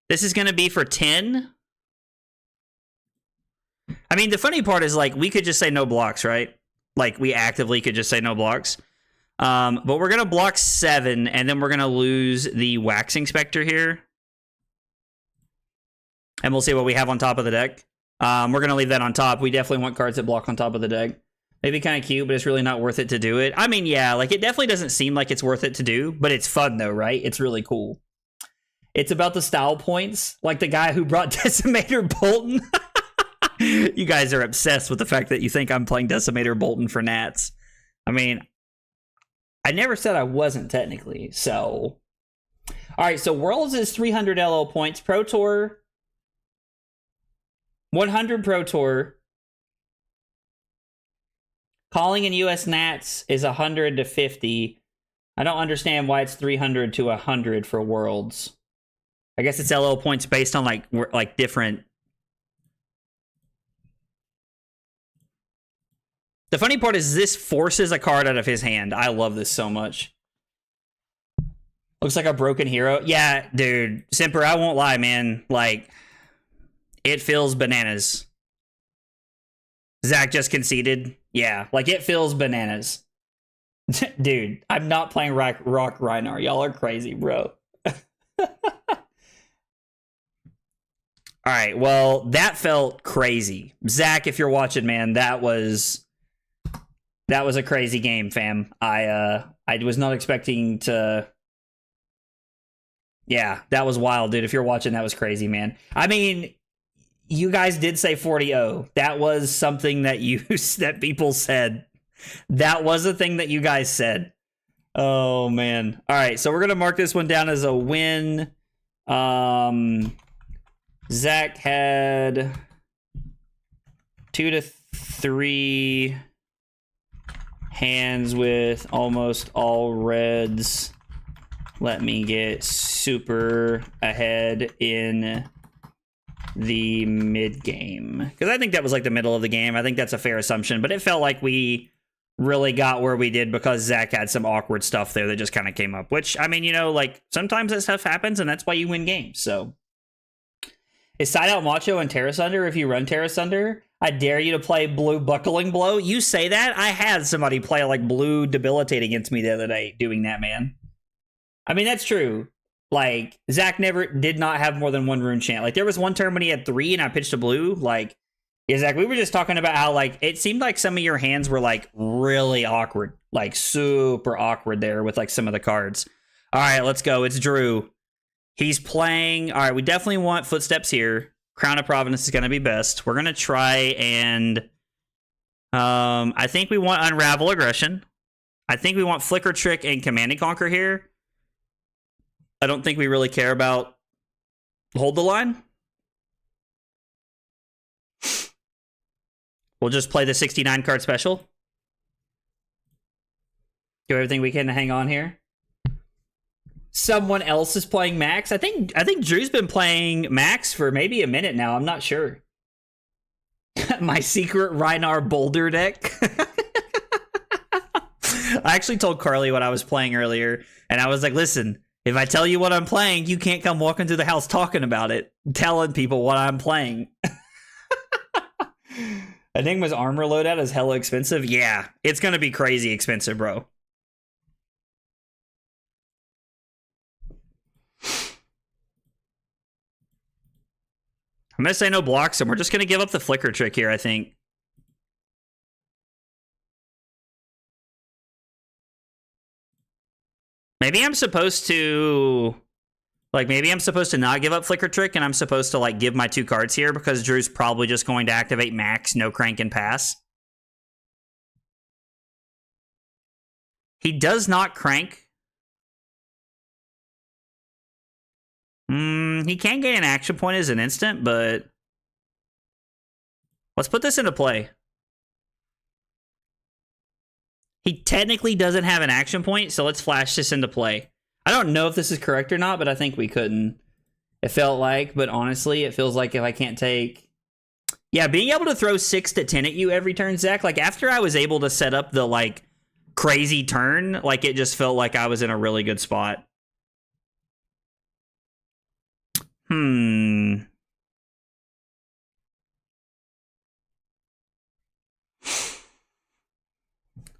This is going to be for 10. I mean, the funny part is, like, we could just say no blocks, right? Like, we actively could just say no blocks. But we're going to block 7, and then we're going to lose the Waxing Spectre here. And we'll see what we have on top of the deck. We're going to leave that on top. We definitely want cards that block on top of the deck. Maybe kind of cute, but it's really not worth it to do it. I mean, yeah, like, it definitely doesn't seem like it's worth it to do, but it's fun, though, right? It's really cool. It's about the style points, like the guy who brought Decimator Bolton. You guys are obsessed with the fact that you think I'm playing Decimator Bolton for Nats. I mean, I never said I wasn't technically, so. All right, so Worlds is 300 LO points. Pro Tour, 100 Pro Tour. Calling in US Nats is 100 to 50. I don't understand why it's 300 to 100 for Worlds. I guess it's LO points based on like different. The funny part is this forces a card out of his hand. I love this so much. Looks like a broken hero. Yeah, dude. Simper, I won't lie, man. Like, it feels bananas. Zach just conceded. Yeah, like it feels bananas. Dude, I'm not playing Rock Rhinar. Y'all are crazy, bro. All right, well, that felt crazy. Zach, if you're watching, man, that was a crazy game, fam. I was not expecting to. Yeah, that was wild, dude. If you're watching, that was crazy, man. I mean, you guys did say 40-0. That was something that that people said. That was a thing that you guys said. Oh, man. All right, so we're going to mark this one down as a win. Zach had 2 to 3 hands with almost all reds. Let me get super ahead in the mid game, because I think that was like the middle of the game. I think that's a fair assumption, but it felt like we really got where we did because Zach had some awkward stuff there that just kind of came up, which, I mean, you know, like sometimes that stuff happens and that's why you win games. So is side out macho and Terra Sunder if you run Terra Sunder? I dare you to play blue buckling blow. You say that? I had somebody play like blue debilitate against me the other day doing that, man. I mean, that's true. Like, Zach did not have more than one rune chant. Like, there was one turn when he had 3 and I pitched a blue. Like, yeah, Zach, we were just talking about how, like, it seemed like some of your hands were, like, really awkward. Like, super awkward there with, like, some of the cards. All right, let's go. It's Drew. He's playing. All right, we definitely want Footsteps here. Crown of Providence is going to be best. We're going to try and... I think we want Unravel Aggression. I think we want Flicker Trick and Command and Conquer here. I don't think we really care about Hold the Line. We'll just play the 69 card special. Do everything we can to hang on here. Someone else is playing Maxx. I think Drew's been playing Maxx for maybe a minute now. I'm not sure. My secret Rhinar Boulder deck. I actually told Carly what I was playing earlier, and I was like, listen, if I tell you what I'm playing, you can't come walking through the house talking about it, telling people what I'm playing. Enigma's armor loadout is hella expensive. Yeah, it's going to be crazy expensive, bro. I'm going to say no blocks, and we're just going to give up the Flicker Trick here, I think. Maybe I'm supposed to... Like, maybe I'm supposed to not give up Flicker Trick, and I'm supposed to, like, give my 2 cards here, because Drew's probably just going to activate Maxx, no crank, and pass. He does not crank. He can gain an action point as an instant, but... Let's put this into play. He technically doesn't have an action point, so let's flash this into play. I don't know if this is correct or not, but I think we couldn't. It felt like, but honestly, it feels like if I can't take... Yeah, being able to throw 6 to 10 at you every turn, Zach, like after I was able to set up the like crazy turn, like it just felt like I was in a really good spot.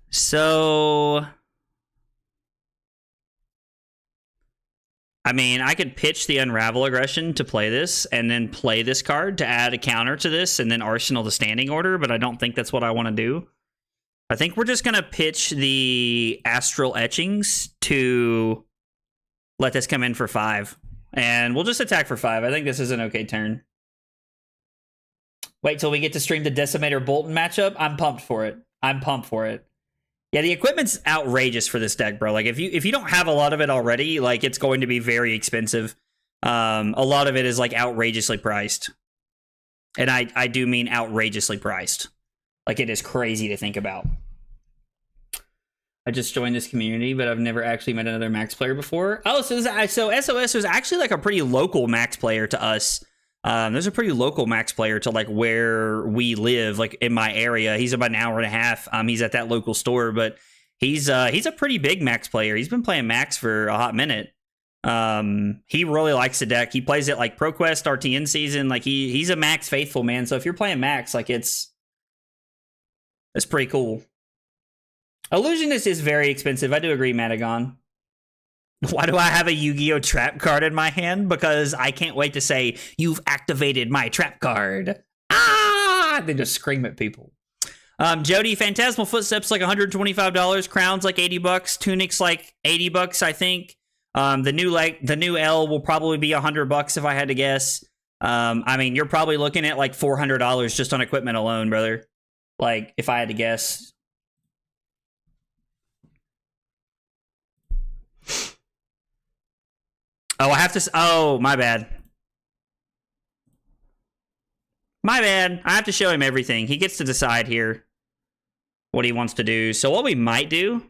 So, I mean, I could pitch the Unravel Aggression to play this and then play this card to add a counter to this and then Arsenal the standing order, but I don't think that's what I want to do. I think we're just going to pitch the Astral Etchings to let this come in for 5. And we'll just attack for 5. I think this is an okay turn. Wait till we get to stream the Decimator Bolton matchup. I'm pumped for it. I'm pumped for it. Yeah, the equipment's outrageous for this deck, bro. Like if you don't have a lot of it already, like it's going to be very expensive. A lot of it is like outrageously priced. And I do mean outrageously priced. Like it is crazy to think about. I just joined this community, but I've never actually met another Maxx player before. Oh, so SOS was actually like a pretty local Maxx player to us. There's a pretty local Maxx player to like where we live, like in my area. He's about an hour and a half. He's at that local store, but he's a pretty big Maxx player. He's been playing Maxx for a hot minute. He really likes the deck. He plays it like ProQuest, RTN season. Like he's a Maxx faithful, man. So if you're playing Maxx, like it's pretty cool. Illusionist is very expensive. I do agree, Matagon. Why do I have a Yu-Gi-Oh! Trap card in my hand? Because I can't wait to say, you've activated my trap card. Ah! They just scream at people. Jody, Phantasmal Footsteps like $125. Crown's like $80. Tunic's like $80, I think. The new L will probably be $100 if I had to guess. I mean, you're probably looking at like $400 just on equipment alone, brother. Like, if I had to guess. Oh, I have to... Oh, my bad. My bad. I have to show him everything. He gets to decide here what he wants to do. So what we might do...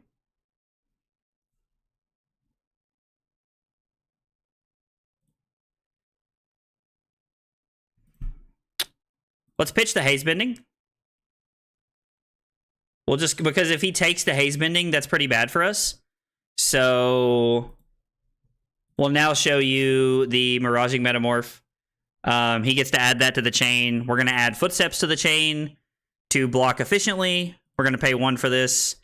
Let's pitch the haze bending. We'll just... Because if he takes the haze bending, that's pretty bad for us. So... We'll now show you the Miraging Metamorph. He gets to add that to the chain. We're going to add Footsteps to the chain to block efficiently. We're going to pay 1 for this.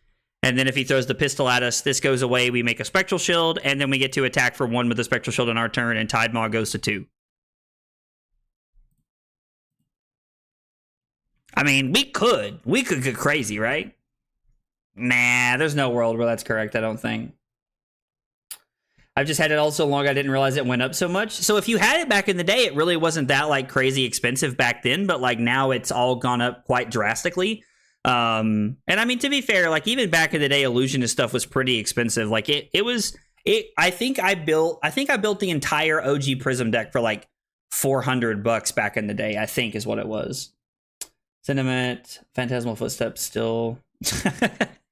And then if he throws the pistol at us, this goes away. We make a Spectral Shield, and then we get to attack for 1 with the Spectral Shield on our turn, and Tide Maw goes to 2. I mean, we could get crazy, right? Nah, there's no world where that's correct, I don't think. I've just had it all so long, I didn't realize it went up so much. So if you had it back in the day, it really wasn't that like crazy expensive back then, but like now it's all gone up quite drastically. And I mean, to be fair, like even back in the day, Illusionist stuff was pretty expensive. Like I think I built the entire OG Prism deck for like $400 back in the day, I think is what it was. Sentiment, Phantasmal Footsteps still.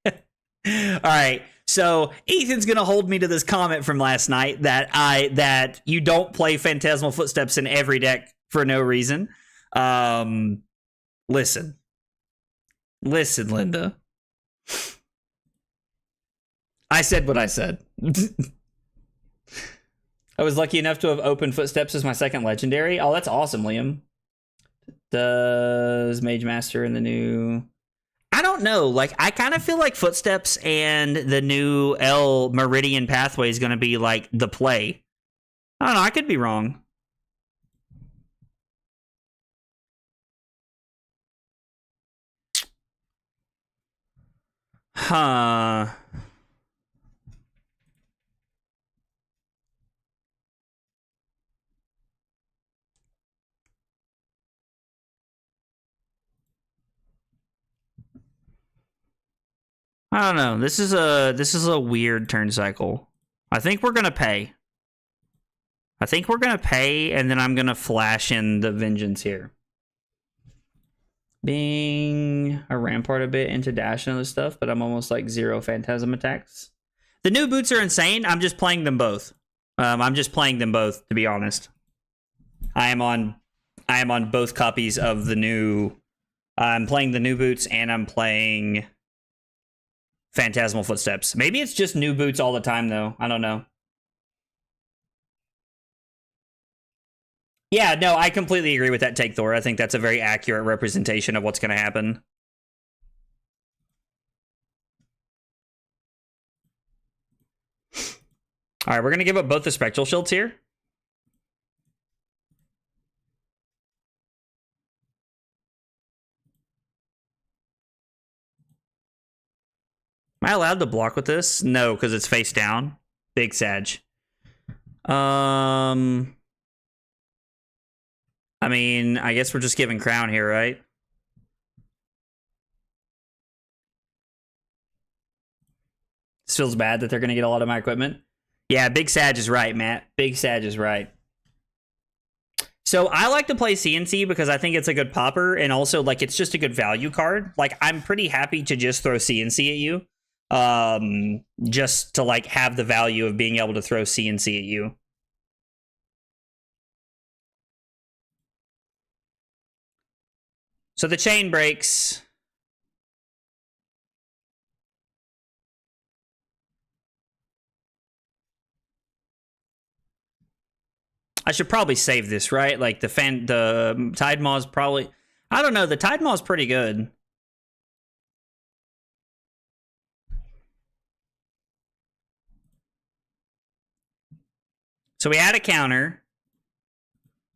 All right. So Ethan's gonna hold me to this comment from last night that you don't play Phantasmal Footsteps in every deck for no reason. Listen, Linda. I said what I said. I was lucky enough to have opened Footsteps as my second legendary. Oh, that's awesome, Liam. Does Mage Master in the new... I don't know. Like, I kind of feel like Footsteps and the new L Meridian Pathway is going to be, like, the play. I don't know. I could be wrong. Huh. I don't know. This is a weird turn cycle. I think we're gonna pay. And then I'm gonna flash in the Vengeance here. Being a Rampart a bit into dash and other stuff, but I'm almost like 0 Phantasm attacks. The new boots are insane. I'm just playing them both. To be honest. I am on both copies of the new. I'm playing the new boots and I'm playing Phantasmal Footsteps. Maybe it's just new boots all the time, though. I don't know. Yeah, no, I completely agree with that take, Thor. I think that's a very accurate representation of what's going to happen. All right, we're going to give up both the Spectral Shields here. Am I allowed to block with this? No, because it's face down. Big Sag. I mean, I guess we're just giving Crown here, right? This feels bad that they're going to get a lot of my equipment. Yeah, Big Sag is right, Matt. Big Sag is right. So I like to play CNC because I think it's a good popper, and also like it's just a good value card. Like I'm pretty happy to just throw CNC at you, just to like have the value of being able to throw CNC at you. So the chain breaks. I should probably save this, right? Like the Tide Maw's probably, I don't know, the Tide Maw's pretty good. So we add a counter.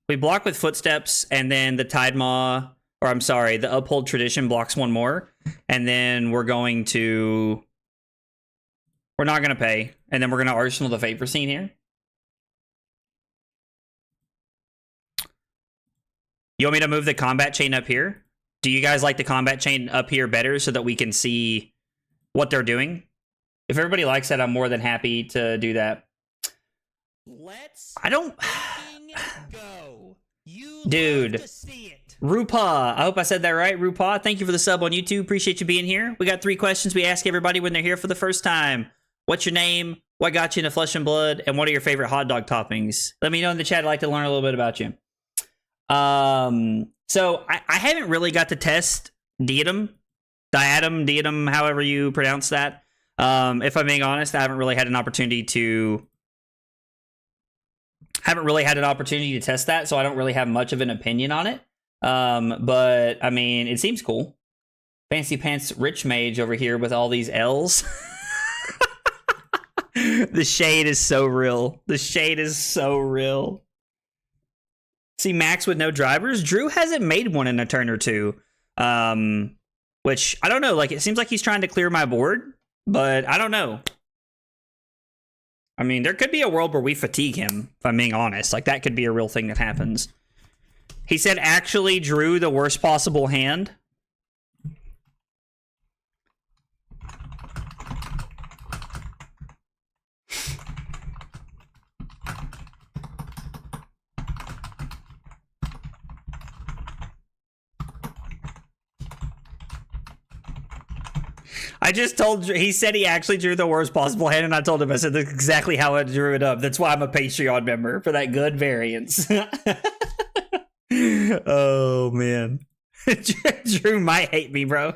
We block with Footsteps, and then the Tide Maw, or I'm sorry, the Uphold Tradition blocks one more. And then we're not going to pay. And then we're going to Arsenal the Fate for Scene here. You want me to move the combat chain up here? Do you guys like the combat chain up here better so that we can see what they're doing? If everybody likes that, I'm more than happy to do that. I don't... go. You Dude. to see it. Rupa, I hope I said that right. Rupa, thank you for the sub on YouTube. Appreciate you being here. We got 3 questions we ask everybody when they're here for the first time. What's your name? What got you into Flesh and Blood? And what are your favorite hot dog toppings? Let me know in the chat. I'd like to learn a little bit about you. So I haven't really got to test diadem, however you pronounce that. If I'm being honest, I haven't really had an opportunity to test that, so I don't really have much of an opinion on it. But I mean, it seems cool. Fancy Pants Rich Mage over here with all these L's. The shade is so real. The shade is so real. See, Maxx with no drivers. Drew hasn't made one in a turn or two. Which, I don't know. Like, it seems like he's trying to clear my board. But, I don't know. I mean, there could be a world where we fatigue him, if I'm being honest. Like, that could be a real thing that happens. He said, actually drew the worst possible hand. I just told, he said he actually drew the worst possible hand, and I told him, I said, that's exactly how I drew it up. That's why I'm a Patreon member, for that good variance. Oh, man. Drew might hate me, bro.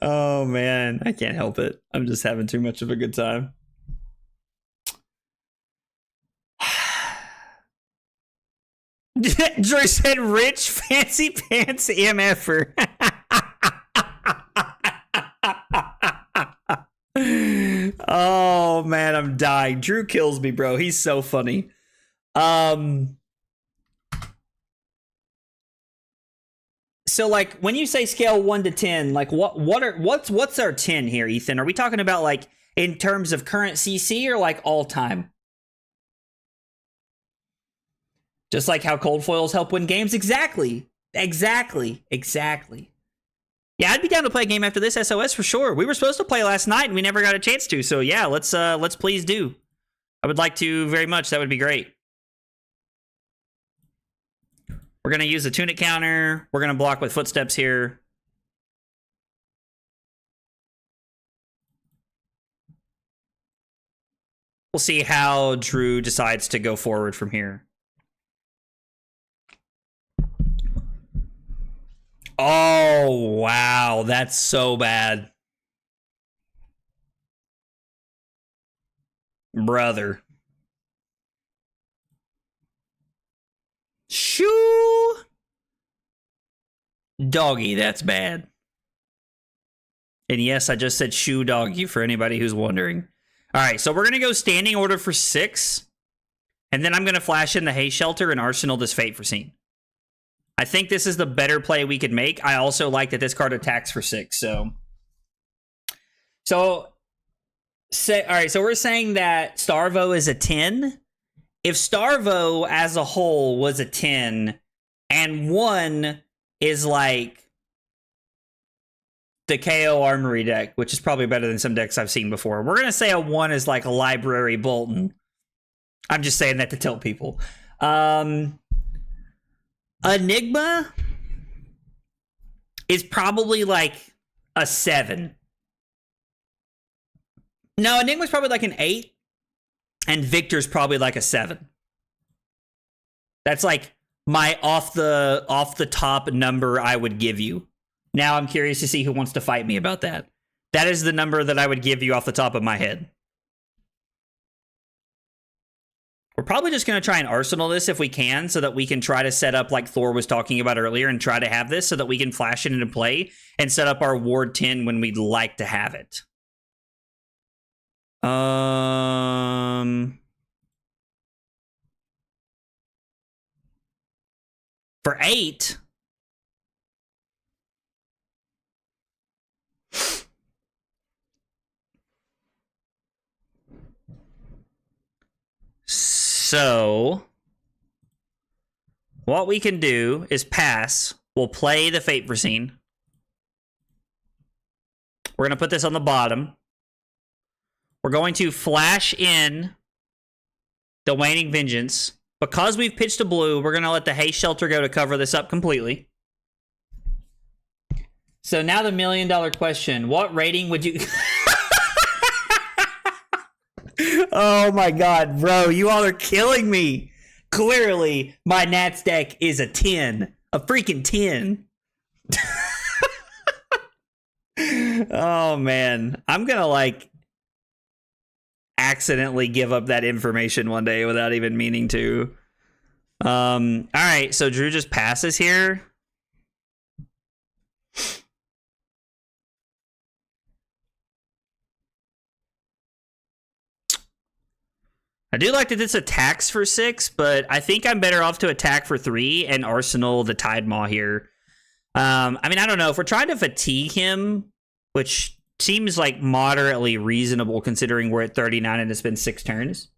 Oh, man. I can't help it. I'm just having too much of a good time. Drew said, rich, fancy pants MFer. Oh man, I'm dying. Drew kills me, bro. He's so funny. So like when you say scale 1 to 10, like what's our 10 here, Ethan? Are we talking about like in terms of current CC or like all time? Just like how cold foils help win games? Exactly. Yeah, I'd be down to play a game after this SOS for sure. We were supposed to play last night and we never got a chance to. So yeah, let's please do. I would like to very much. That would be great. We're going to use the tunic counter. We're going to block with Footsteps here. We'll see how Drew decides to go forward from here. Oh, wow. That's so bad. Brother. Shoo. Doggy, that's bad. And yes, I just said shoe doggy for anybody who's wondering. All right, so we're going to go standing order for 6. And then I'm going to flash in the hay shelter and arsenal this Fate for Scene. I think this is the better play we could make. I also like that this card attacks for 6. All right, so we're saying that Starvo is a 10. If Starvo as a whole was a 10 and 1 is like the KO Armory deck, which is probably better than some decks I've seen before. We're going to say a 1 is like a Library Bolton. I'm just saying that to tell people. Enigma is probably like a 7. No, Enigma's probably like an 8. And Victor's probably like a 7. That's like my off the top number I would give you. Now I'm curious to see who wants to fight me about that. That is the number that I would give you off the top of my head. We're probably just going to try and arsenal this if we can, so that we can try to set up like Thor was talking about earlier and try to have this so that we can flash it into play and set up our Ward 10 when we'd like to have it. For 8... So, what we can do is pass. We'll play the Fate Foreseen. We're going to put this on the bottom. We're going to flash in the Waning Vengeance. Because we've pitched a blue, we're going to let the Haste Shelter go to cover this up completely. So now the $1 million question. What rating would you... Oh my god, bro, you all are killing me. Clearly, my Nats deck is a 10. A freaking 10. Oh man, I'm gonna like accidentally give up that information one day without even meaning to. Alright, so Drew just passes here. I do like that this attacks for 6, but I think I'm better off to attack for 3 and arsenal the Tide Maw here. I mean, I don't know. If we're trying to fatigue him, which seems like moderately reasonable considering we're at 39 and it's been 6 turns.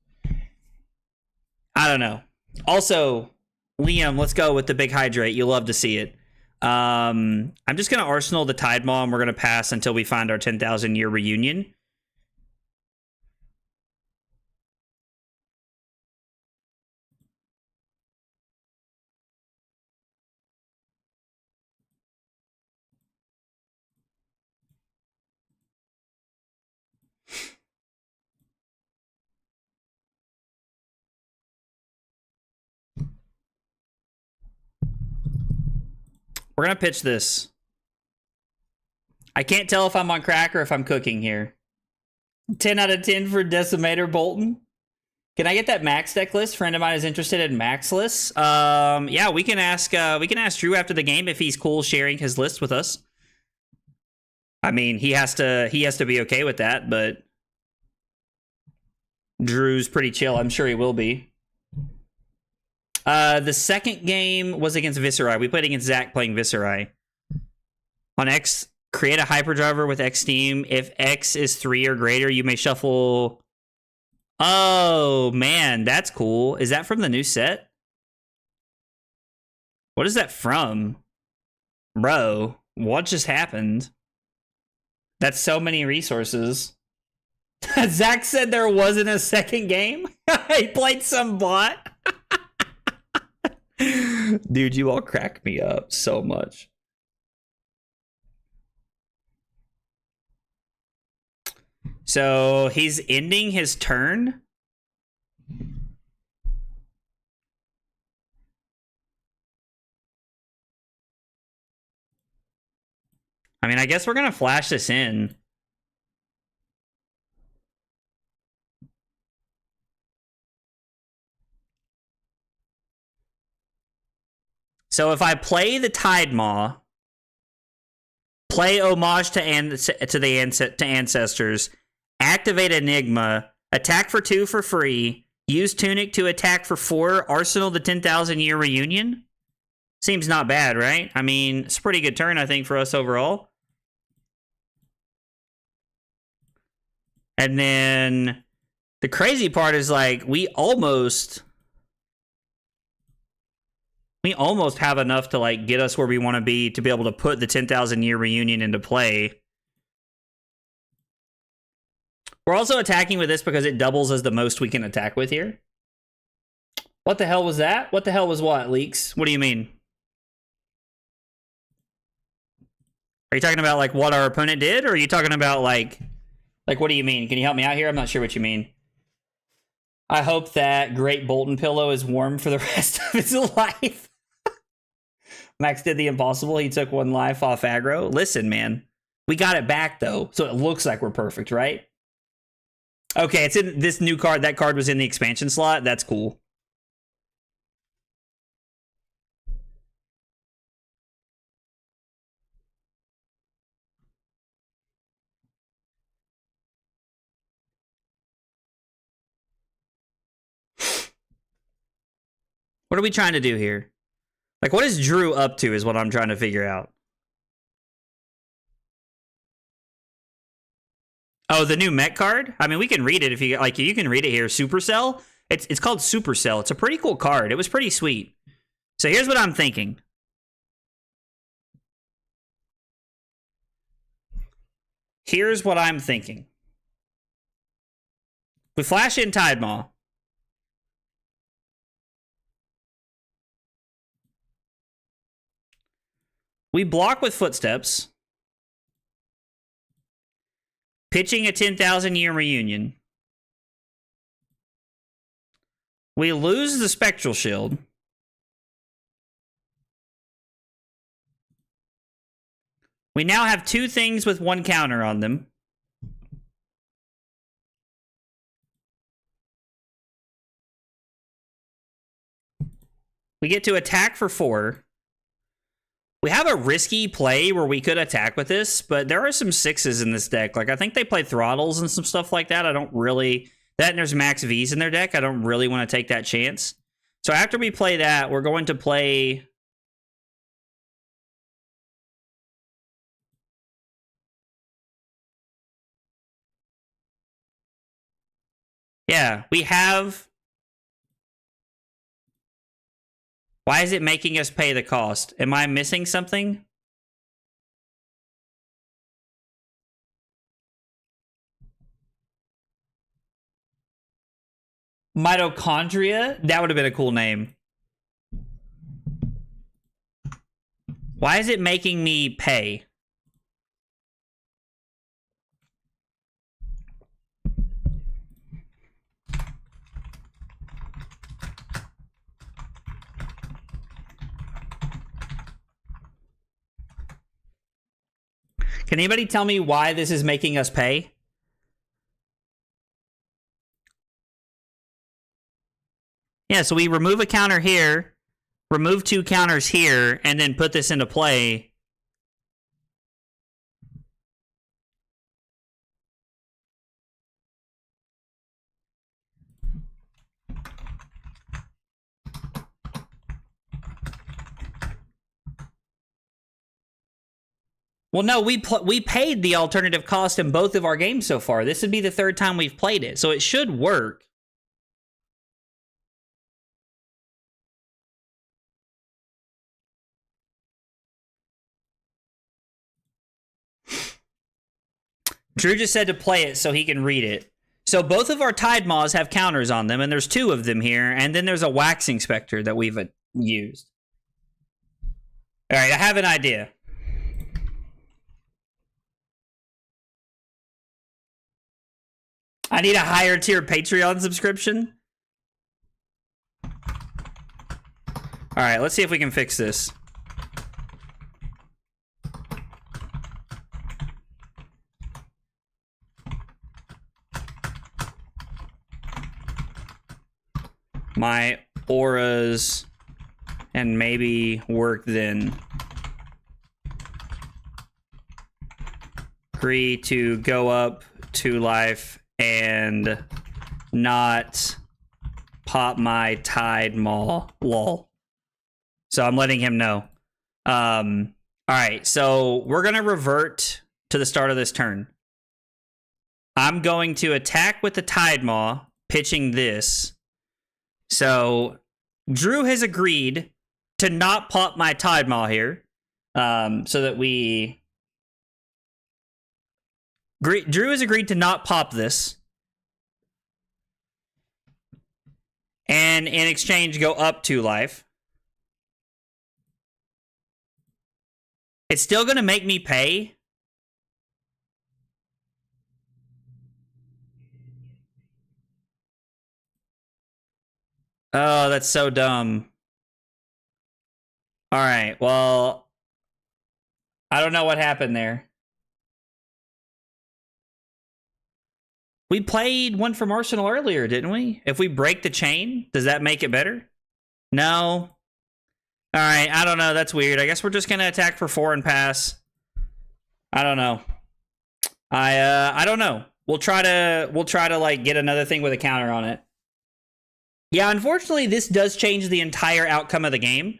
I don't know. Also, Liam, let's go with the big hydrate. You'll love to see it. I'm just going to arsenal the Tide Maw and we're going to pass until we find our 10,000 year reunion. We're going to pitch this. I can't tell if I'm on crack or if I'm cooking here. 10 out of 10 for Decimator Bolton. Can I get that Maxx deck list? Friend of mine is interested in Maxx lists. Yeah, we can ask Drew after the game if he's cool sharing his list with us. I mean, he has to be okay with that, but Drew's pretty chill. I'm sure he will be. The second game was against Viscerai. We played against Zach playing Viscerai. On X, create a hyperdriver with X Steam. If X is 3 or greater, you may shuffle. Oh, man, that's cool. Is that from the new set? What is that from? Bro, what just happened? That's so many resources. Zach said there wasn't a second game? He played some bot? Dude, you all crack me up so much. So he's ending his turn. I mean, I guess we're going to flash this in. So if I play the Tide Maw, play Homage to Ancestors, activate Enigma, attack for 2 for free, use Tunic to attack for 4, arsenal the 10,000 year reunion. Seems not bad, right? I mean, it's a pretty good turn, I think, for us overall. And then the crazy part is, like, we almost have enough to, like, get us where we want to be able to put the 10,000 year reunion into play. We're also attacking with this because it doubles as the most we can attack with here. What the hell was that? What the hell was what, Leaks? What do you mean? Are you talking about, like, what our opponent did? Or are you talking about, like, what do you mean? Can you help me out here? I'm not sure what you mean. I hope that Great Bolton Pillow is warm for the rest of his life. Maxx did the impossible. He took 1 life off aggro. Listen, man. We got it back, though, so it looks like we're perfect, right? Okay, it's in this new card. That card was in the expansion slot. That's cool. What are we trying to do here? Like, what is Drew up to is what I'm trying to figure out. Oh, the new mech card? I mean, we can read it if you like. You can read it here. Supercell. It's called Supercell. It's a pretty cool card. It was pretty sweet. So here's what I'm thinking. Here's what I'm thinking. We flash in Tidemaw. We block with Footsteps. Pitching a 10,000 year reunion. We lose the Spectral Shield. We now have 2 things with 1 counter on them. We get to attack for 4. We have a risky play where we could attack with this, but there are some 6s in this deck. Like, I think they play Throttles and some stuff like that. I don't really... That and there's Maxx Vs in their deck. I don't really want to take that chance. So after we play that, we're going to play... Yeah, we have... Why is it making us pay the cost? Am I missing something? Mitochondria? That would have been a cool name. Why is it making me pay? Can anybody tell me why this is making us pay? Yeah, so we remove a counter here, remove 2 counters here, and then put this into play. Well, no, we paid the alternative cost in both of our games so far. This would be the 3rd time we've played it, so it should work. Drew just said to play it so he can read it. So both of our Tidemaws have counters on them, and there's 2 of them here, and then there's a Waxing Spectre that we've used. All right, I have an idea. I need a higher tier Patreon subscription. All right, let's see if we can fix this. My auras and maybe work then. Agree to go up 2 life and not pop my Tidemaw. Lol. So I'm letting him know. All right, so we're going to revert to the start of this turn. I'm going to attack with the Tidemaw, pitching this. So Drew has agreed to not pop my Tidemaw here, so that we Drew has agreed to not pop this. And in exchange, go up 2 life. It's still going to make me pay. Oh, that's so dumb. All right, well, I don't know what happened there. We played one from Arsenal earlier, didn't we? If we break the chain, does that make it better? No. All right, I don't know. That's weird. I guess we're just gonna attack for 4 and pass. I don't know. I don't know. We'll try to like get another thing with a counter on it. Yeah, unfortunately, this does change the entire outcome of the game.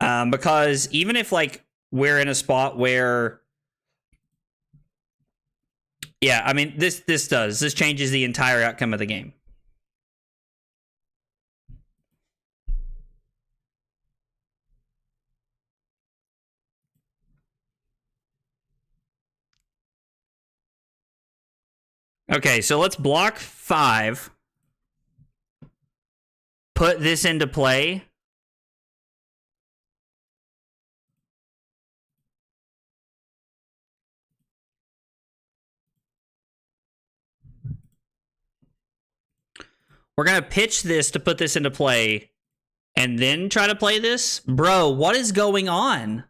Because even if like we're in a spot where, yeah, I mean this changes the entire outcome of the game. Okay, so let's block 5. Put this into play. We're going to pitch this to put this into play and then try to play this. Bro, what is going on?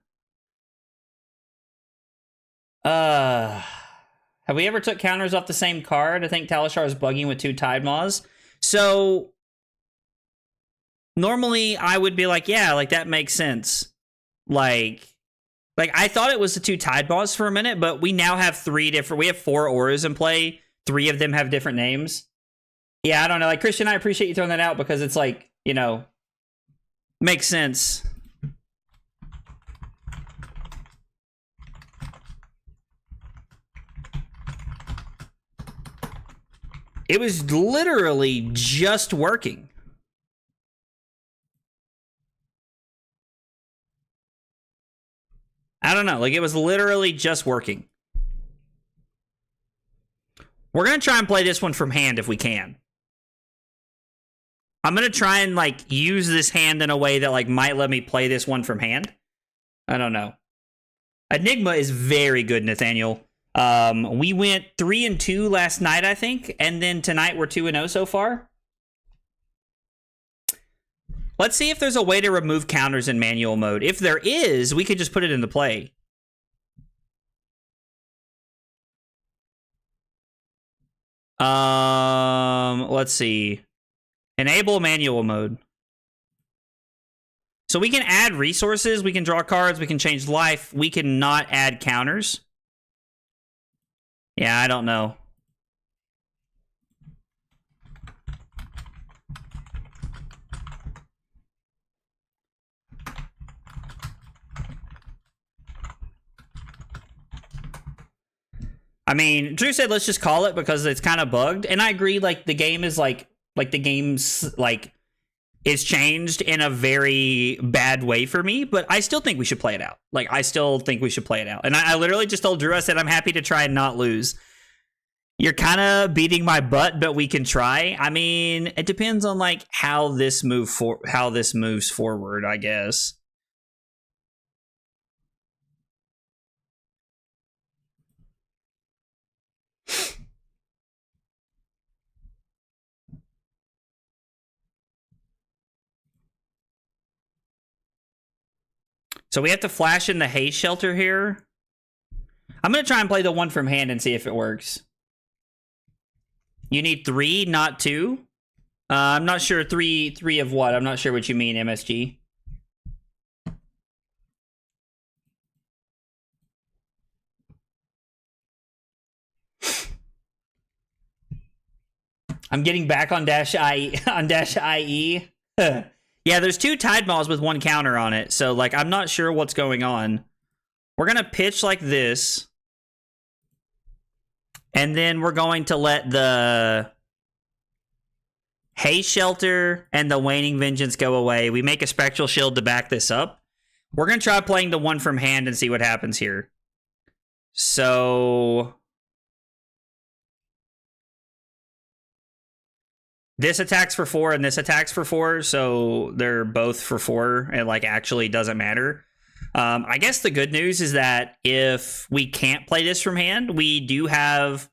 Have we ever took counters off the same card? I think Talishar is bugging with 2 Tide Maws. So normally I would be like, yeah, like that makes sense. Like I thought it was the 2 Tide Maws for a minute, but we now have 3 different, we have 4 auras in play. 3 of them have different names. Yeah, I don't know. Like, Christian, I appreciate you throwing that out because it's like, you know, makes sense. It was literally just working. I don't know. Like, it was literally just working. We're going to try and play this one from hand if we can. I'm going to try and, like, use this hand in a way that, like, might let me play this one from hand. I don't know. Enigma is very good, Nathaniel. We went 3-2 last night, I think. And then tonight we're 2-0 so far. Let's see if there's a way to remove counters in manual mode. If there is, we could just put it into play. Let's see. Enable manual mode. So we can add resources, we can draw cards, we can change life, we can not add counters. Yeah, I don't know. I mean, Drew said let's just call it because it's kind of bugged. And I agree, like, the game is like the game's, like, it's changed in a very bad way for me, but I still think we should play it out. Like, I still think we should play it out. And I literally just told Drew, I said, I'm happy to try and not lose. You're kind of beating my butt, but we can try. I mean, it depends on, like, how this moves forward, I guess. So we have to flash in the haze shelter here. I'm going to try and play the one from hand and see if it works. You need 3, not 2. I'm not sure 3 of what. I'm not sure what you mean, MSG. I'm getting back on -IE. Yeah, there's 2 Tide Maws with 1 counter on it. So, like, I'm not sure what's going on. We're going to pitch like this. And then we're going to let the Haze Shelter and the Waning Vengeance go away. We make a Spectral Shield to back this up. We're going to try playing the one from hand and see what happens here. So this attacks for 4 and this attacks for 4, so they're both for 4. It like actually doesn't matter. I guess the good news is that if we can't play this from hand, we do have...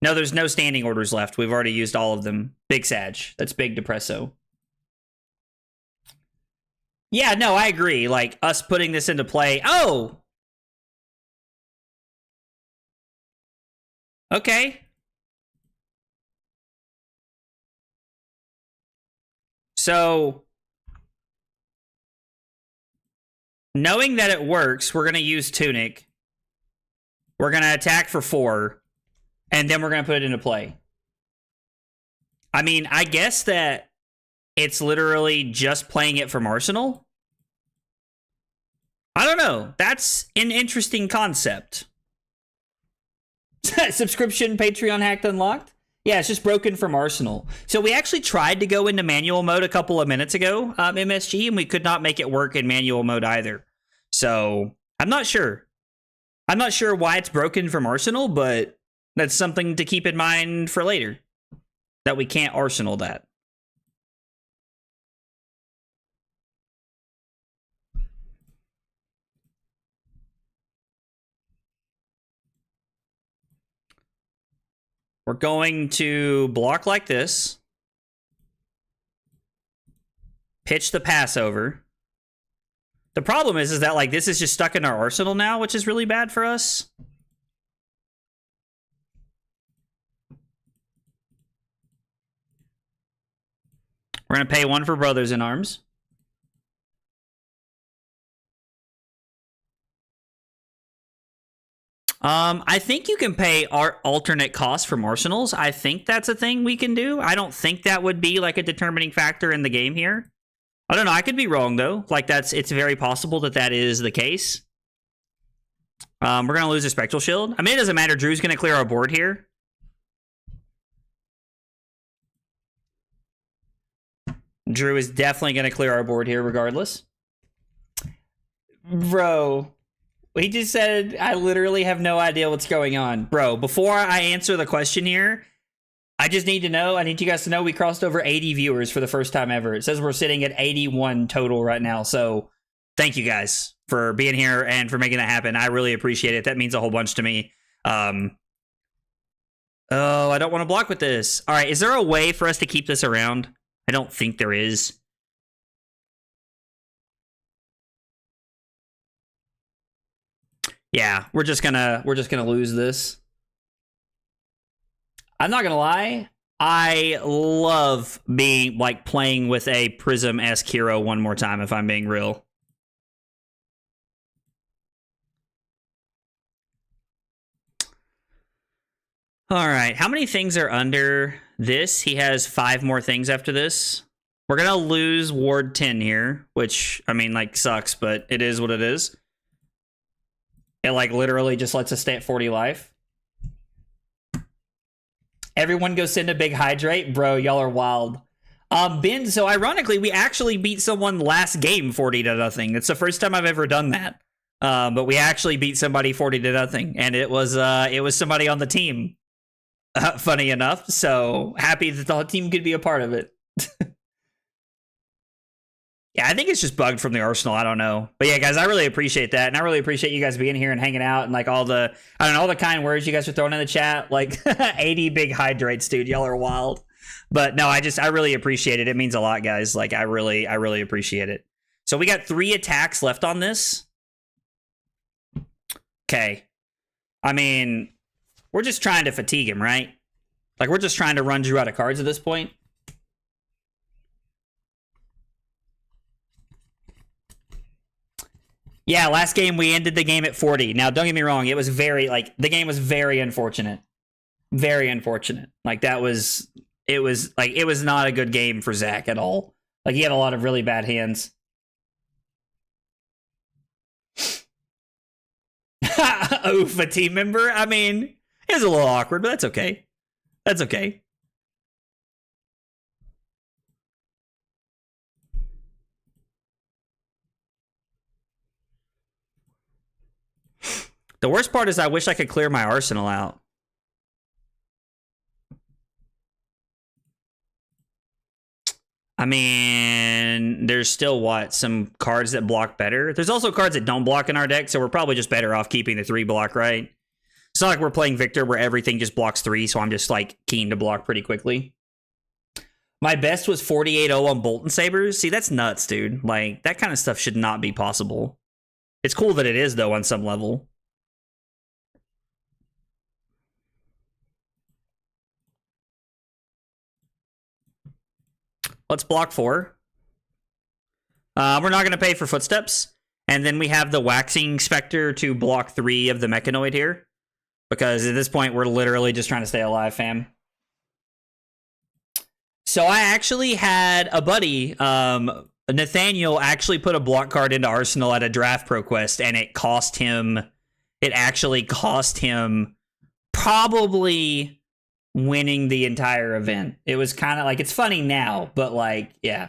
No, there's no standing orders left. We've already used all of them. Big Sag. That's big depresso. Yeah, no, I agree. Like, us putting this into play... Oh! Okay. So... knowing that it works, we're going to use Tunic. We're going to attack for 4. And then we're going to put it into play. I mean, I guess that it's literally just playing it from Arsenal. I don't know. That's an interesting concept. Subscription Patreon hacked unlocked? Yeah, it's just broken from Arsenal. So we actually tried to go into manual mode a couple of minutes ago, MSG, and we could not make it work in manual mode either. So I'm not sure. I'm not sure why it's broken from Arsenal, but that's something to keep in mind for later. That we can't Arsenal that. We're going to block like this. Pitch the pass over. The problem is that like this is just stuck in our arsenal now, which is really bad for us. We're going to pay 1 for Brothers in Arms. I think you can pay our alternate costs from arsenals. I think that's a thing we can do. I don't think that would be like a determining factor in the game here. I don't know. I could be wrong though. Like it's very possible that that is the case. We're going to lose a Spectral Shield. I mean, it doesn't matter. Drew's going to clear our board here. Drew is definitely going to clear our board here regardless. Bro, he just said, I literally have no idea what's going on. Bro, before I answer the question here, I just need to know, I need you guys to know we crossed over 80 viewers for the first time ever. It says we're sitting at 81 total right now. So thank you guys for being here and for making that happen. I really appreciate it. That means a whole bunch to me. Oh, I don't want to block with this. All right, is there a way for us to keep this around? I don't think there is. Yeah, we're just gonna lose this. I'm not gonna lie. I love being like playing with a Prism-esque hero one more time, if I'm being real. All right, how many things are under this? He has 5 more things after this. We're gonna lose Ward 10 here, which, I mean, like, sucks, but it is what it is. It, like, literally just lets us stay at 40 life. Everyone go send a big hydrate. Bro, y'all are wild. Ben, so ironically, we actually beat someone last game 40-0. It's the first time I've ever done that. But we actually beat somebody 40-0, and it was somebody on the team. Funny enough, so happy that the whole team could be a part of it. Yeah, I think it's just bugged from the arsenal. I don't know, but yeah, guys, I really appreciate that, and I really appreciate you guys being here and hanging out, and like all the all the kind words you guys are throwing in the chat. Like 80 big hydrates, dude. Y'all are wild. But no, I really appreciate it. It means a lot, guys. Like I really appreciate it. So we got 3 attacks left on this. Okay, I mean, we're just trying to fatigue him, right? Like, we're just trying to run Drew out of cards at this point. Yeah, last game we ended the game at 40. Now, don't get me wrong. It was very, like, the game was very unfortunate. Very unfortunate. Like, it was not a good game for Zach at all. Like, he had a lot of really bad hands. Oof, a team member? I mean, it was a little awkward, but that's okay. That's okay. The worst part is I wish I could clear my arsenal out. I mean, there's still what? Some cards that block better. There's also cards that don't block in our deck, so we're probably just better off keeping the 3 block, right? It's not like we're playing Victor where everything just blocks 3, so I'm just like keen to block pretty quickly. My best was 48-0 on Bolt and Sabers. See, that's nuts, dude. Like, that kind of stuff should not be possible. It's cool that it is, though, on some level. Let's block 4. We're not going to pay for Footsteps. And then we have the Waxing Spectre to block 3 of the Mechanoid here. Because at this point, we're literally just trying to stay alive, fam. So I actually had a buddy, Nathaniel, actually put a block card into Arsenal at a draft pro quest, and it actually cost him probably winning the entire event. It was kind of like, it's funny now, but like, yeah.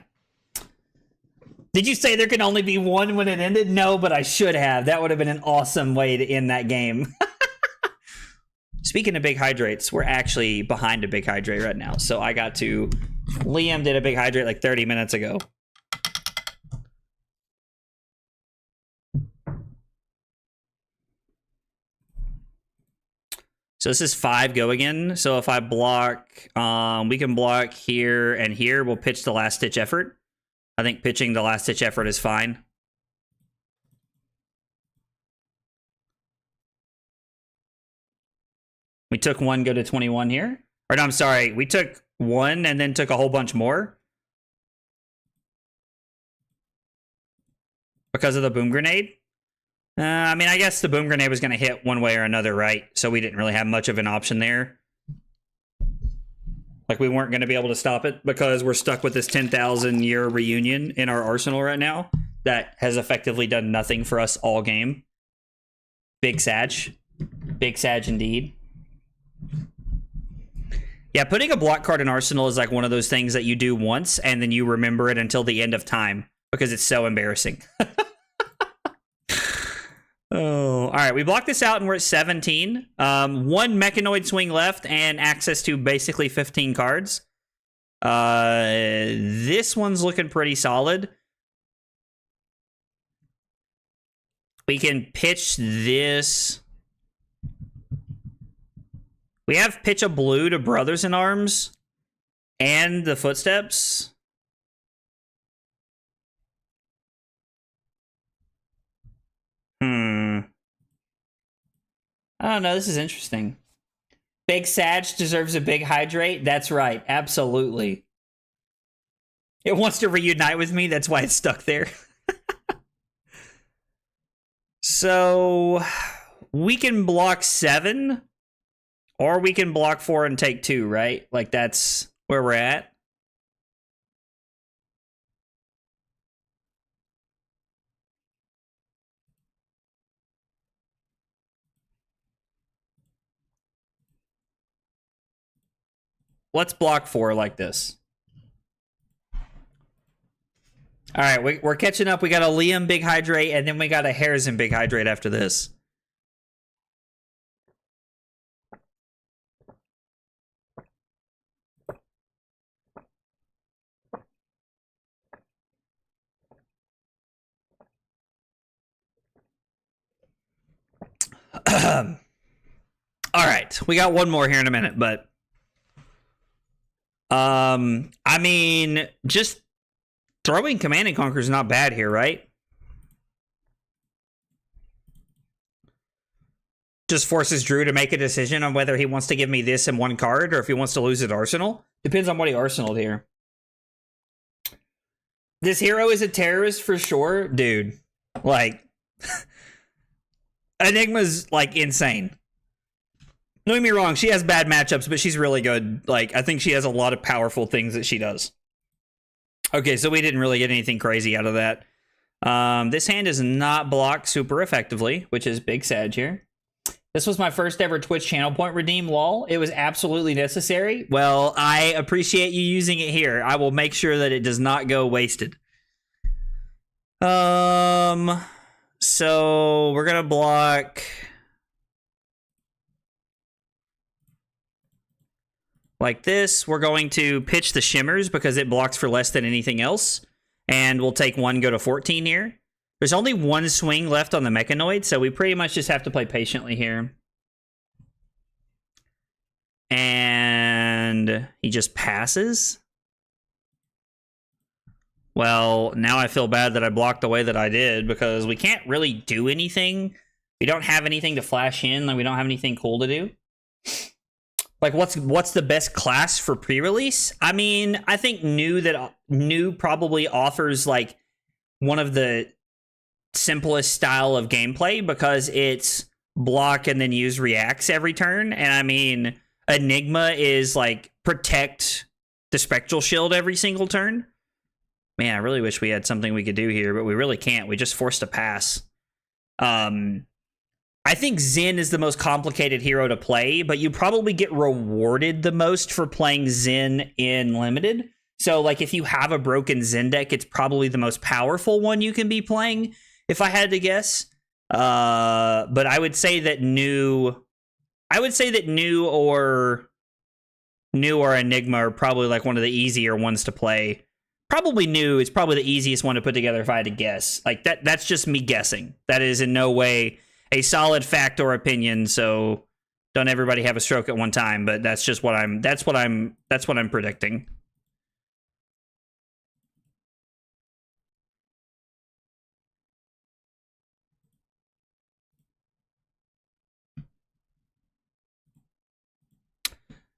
Did you say there can only be one when it ended? No, but I should have. That would have been an awesome way to end that game. Speaking of big hydrates, we're actually behind a big hydrate right now. So I got to... Liam did a big hydrate like 30 minutes ago. So this is 5 go again. So if I block, we can block here and here. We'll pitch the last ditch effort. I think pitching the last ditch effort is fine. We took 1, go to 21 here. Or no, I'm sorry. We took 1 and then took a whole bunch more. Because of the boom grenade. I mean, I guess the boom grenade was going to hit one way or another, right? So we didn't really have much of an option there. Like, we weren't going to be able to stop it because we're stuck with this 10,000 year reunion in our arsenal right now that has effectively done nothing for us all game. Big Sag. Big Sag indeed. Yeah, putting a block card in Arsenal is like one of those things that you do once and then you remember it until the end of time because it's so embarrassing. Oh, all right. We blocked this out and we're at 17. 1 Mechanoid swing left and access to basically 15 cards. This one's looking pretty solid. We can pitch this. We have pitch a blue to Brothers in Arms and the Footsteps. I don't know. This is interesting. Big Sag deserves a big hydrate. That's right. Absolutely. It wants to reunite with me. That's why it's stuck there. So we can block 7 or we can block 4 and take 2, right? Like that's where we're at. Let's block 4 like this. All right, we're catching up. We got a Liam big hydrate, and then we got a Harrison big hydrate after this. All right, we got one more here in a minute, but I mean, just throwing Command and Conquer is not bad here, right? Just forces Drew to make a decision on whether he wants to give me this in 1 card or if he wants to lose his arsenal. Depends on what he arsenaled here. This hero is a terrorist for sure. Dude, like, Enigma's, like, insane. Don't get me wrong, she has bad matchups, but she's really good. Like, I think she has a lot of powerful things that she does. Okay, so we didn't really get anything crazy out of that. This hand is not blocked super effectively, which is Big Sag here. This was my first ever Twitch channel point redeem, lol. It was absolutely necessary. Well, I appreciate you using it here. I will make sure that it does not go wasted. So we're gonna block... like this. We're going to pitch the Shimmers because it blocks for less than anything else. And we'll take 1, go to 14 here. There's only 1 swing left on the Mechanoid, so we pretty much just have to play patiently here. And he just passes. Well, now I feel bad that I blocked the way that I did because we can't really do anything. We don't have anything to flash in. Like, we don't have anything cool to do. Like, what's the best class for pre-release? I mean, I think new probably offers like one of the simplest style of gameplay because it's block and then use reacts every turn. And I mean, Enigma is like protect the Spectral Shield every single turn. Man, I really wish we had something we could do here, but we really can't. We just forced a pass. I think Zen is the most complicated hero to play, but you probably get rewarded the most for playing Zen in Limited. So, like, if you have a broken Zen deck, it's probably the most powerful one you can be playing, if I had to guess. But I would say that new or Enigma are probably like one of the easier ones to play. Probably new is probably the easiest one to put together if I had to guess. Like that's just me guessing. That is in no way a solid fact or opinion, so don't everybody have a stroke at one time, but that's just what I'm predicting.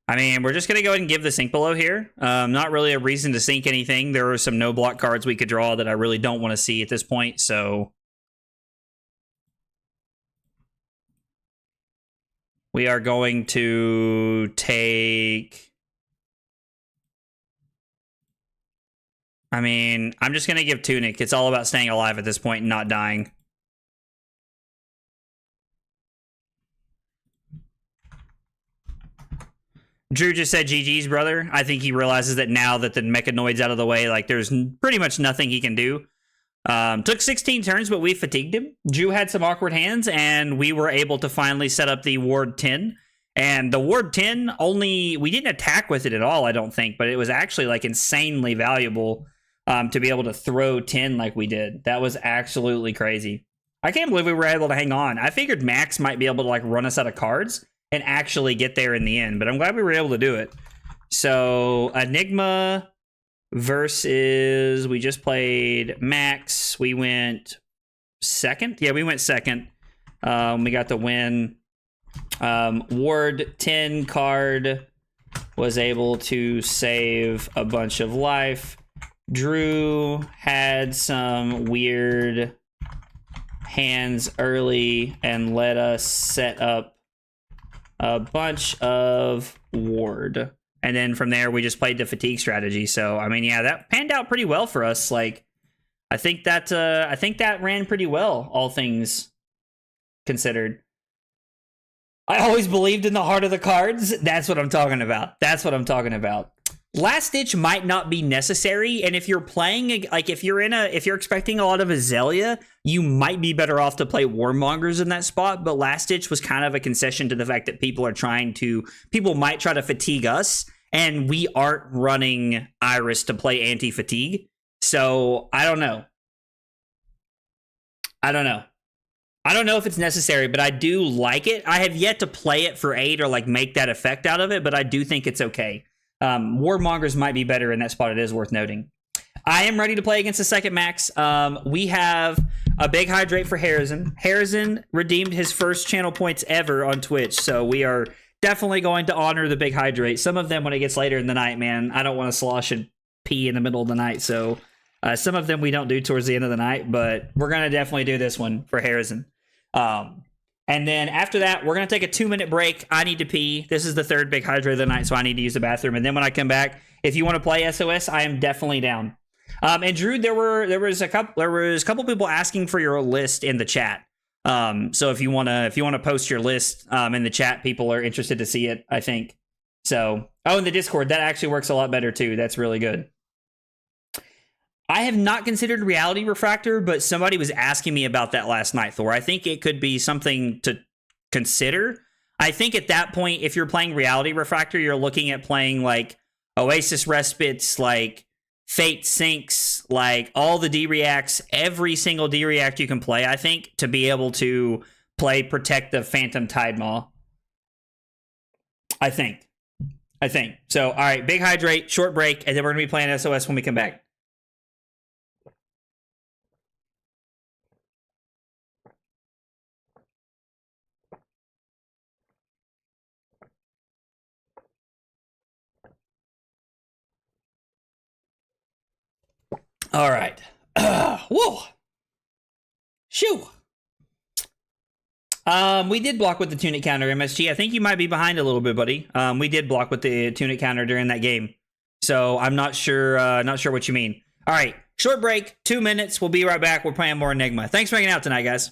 I mean, we're just going to go ahead and give the sink below here. Not really a reason to sink anything. There are some no block cards we could draw that I really don't want to see at this point, so we are going to take... I mean, I'm just going to give Tunic. It's all about staying alive at this point and not dying. Drew just said GG's, brother. I think he realizes that now that the Mechanoid's out of the way, like, there's pretty much nothing he can do. Took 16 turns, but we fatigued him. Drew had some awkward hands, and we were able to finally set up the Ward 10. And the Ward 10 we didn't attack with it at all, I don't think, but it was actually, like, insanely valuable to be able to throw 10 like we did. That was absolutely crazy. I can't believe we were able to hang on. I figured Maxx might be able to, like, run us out of cards and actually get there in the end, but I'm glad we were able to do it. So, Enigma versus, we just played Maxx. We went second? Yeah, we went second. We got the win. Ward 10 card was able to save a bunch of life. Drew had some weird hands early and let us set up a bunch of Ward. And then from there, we just played the fatigue strategy. So, I mean, yeah, that panned out pretty well for us. Like, I think that ran pretty well, all things considered. I always believed in the heart of the cards. That's what I'm talking about. That's what I'm talking about. Last Ditch might not be necessary, and if you're playing, like, if you're expecting a lot of Azalea, you might be better off to play Warmongers in that spot, but Last Ditch was kind of a concession to the fact that people might try to fatigue us, and we aren't running Iris to play anti-fatigue, so I don't know. I don't know if it's necessary, but I do like it. I have yet to play it for 8 or, like, make that effect out of it, but I do think it's okay. Warmongers might be better in that spot. It is worth noting. I am ready to play against the second Maxx. We have a big hydrate for Harrison. Harrison redeemed his first channel points ever on Twitch, so we are definitely going to honor the big hydrate. Some of them when it gets later in the night, man, I don't want to slosh and pee in the middle of the night, so some of them we don't do towards the end of the night, but we're going to definitely do this one for Harrison. And then after that, we're going to take a 2-minute break. I need to pee. This is the third big hydrate of the night, so I need to use the bathroom. And then when I come back, if you want to play SOS, I am definitely down. And Drew, there was a couple people asking for your list in the chat. So if you want to post your list in the chat, people are interested to see it, I think. So, in the Discord, that actually works a lot better too. That's really good. I have not considered Reality Refractor, but somebody was asking me about that last night, Thor. I think it could be something to consider. I think at that point, if you're playing Reality Refractor, you're looking at playing like Oasis Respites, like Fate Sinks, like all the D-Reacts, every single D-React you can play, I think, to be able to play Protect the Phantom Tidemaw. I think. So, all right, big hydrate, short break, and then we're going to be playing SOS when we come back. All right. Whoa. Shoo. We did block with the tunic counter, MSG. I think you might be behind a little bit, buddy. We did block with the tunic counter during that game. So I'm not sure what you mean. All right, short break, 2 minutes. We'll be right back. We're playing more Enigma. Thanks for hanging out tonight, guys.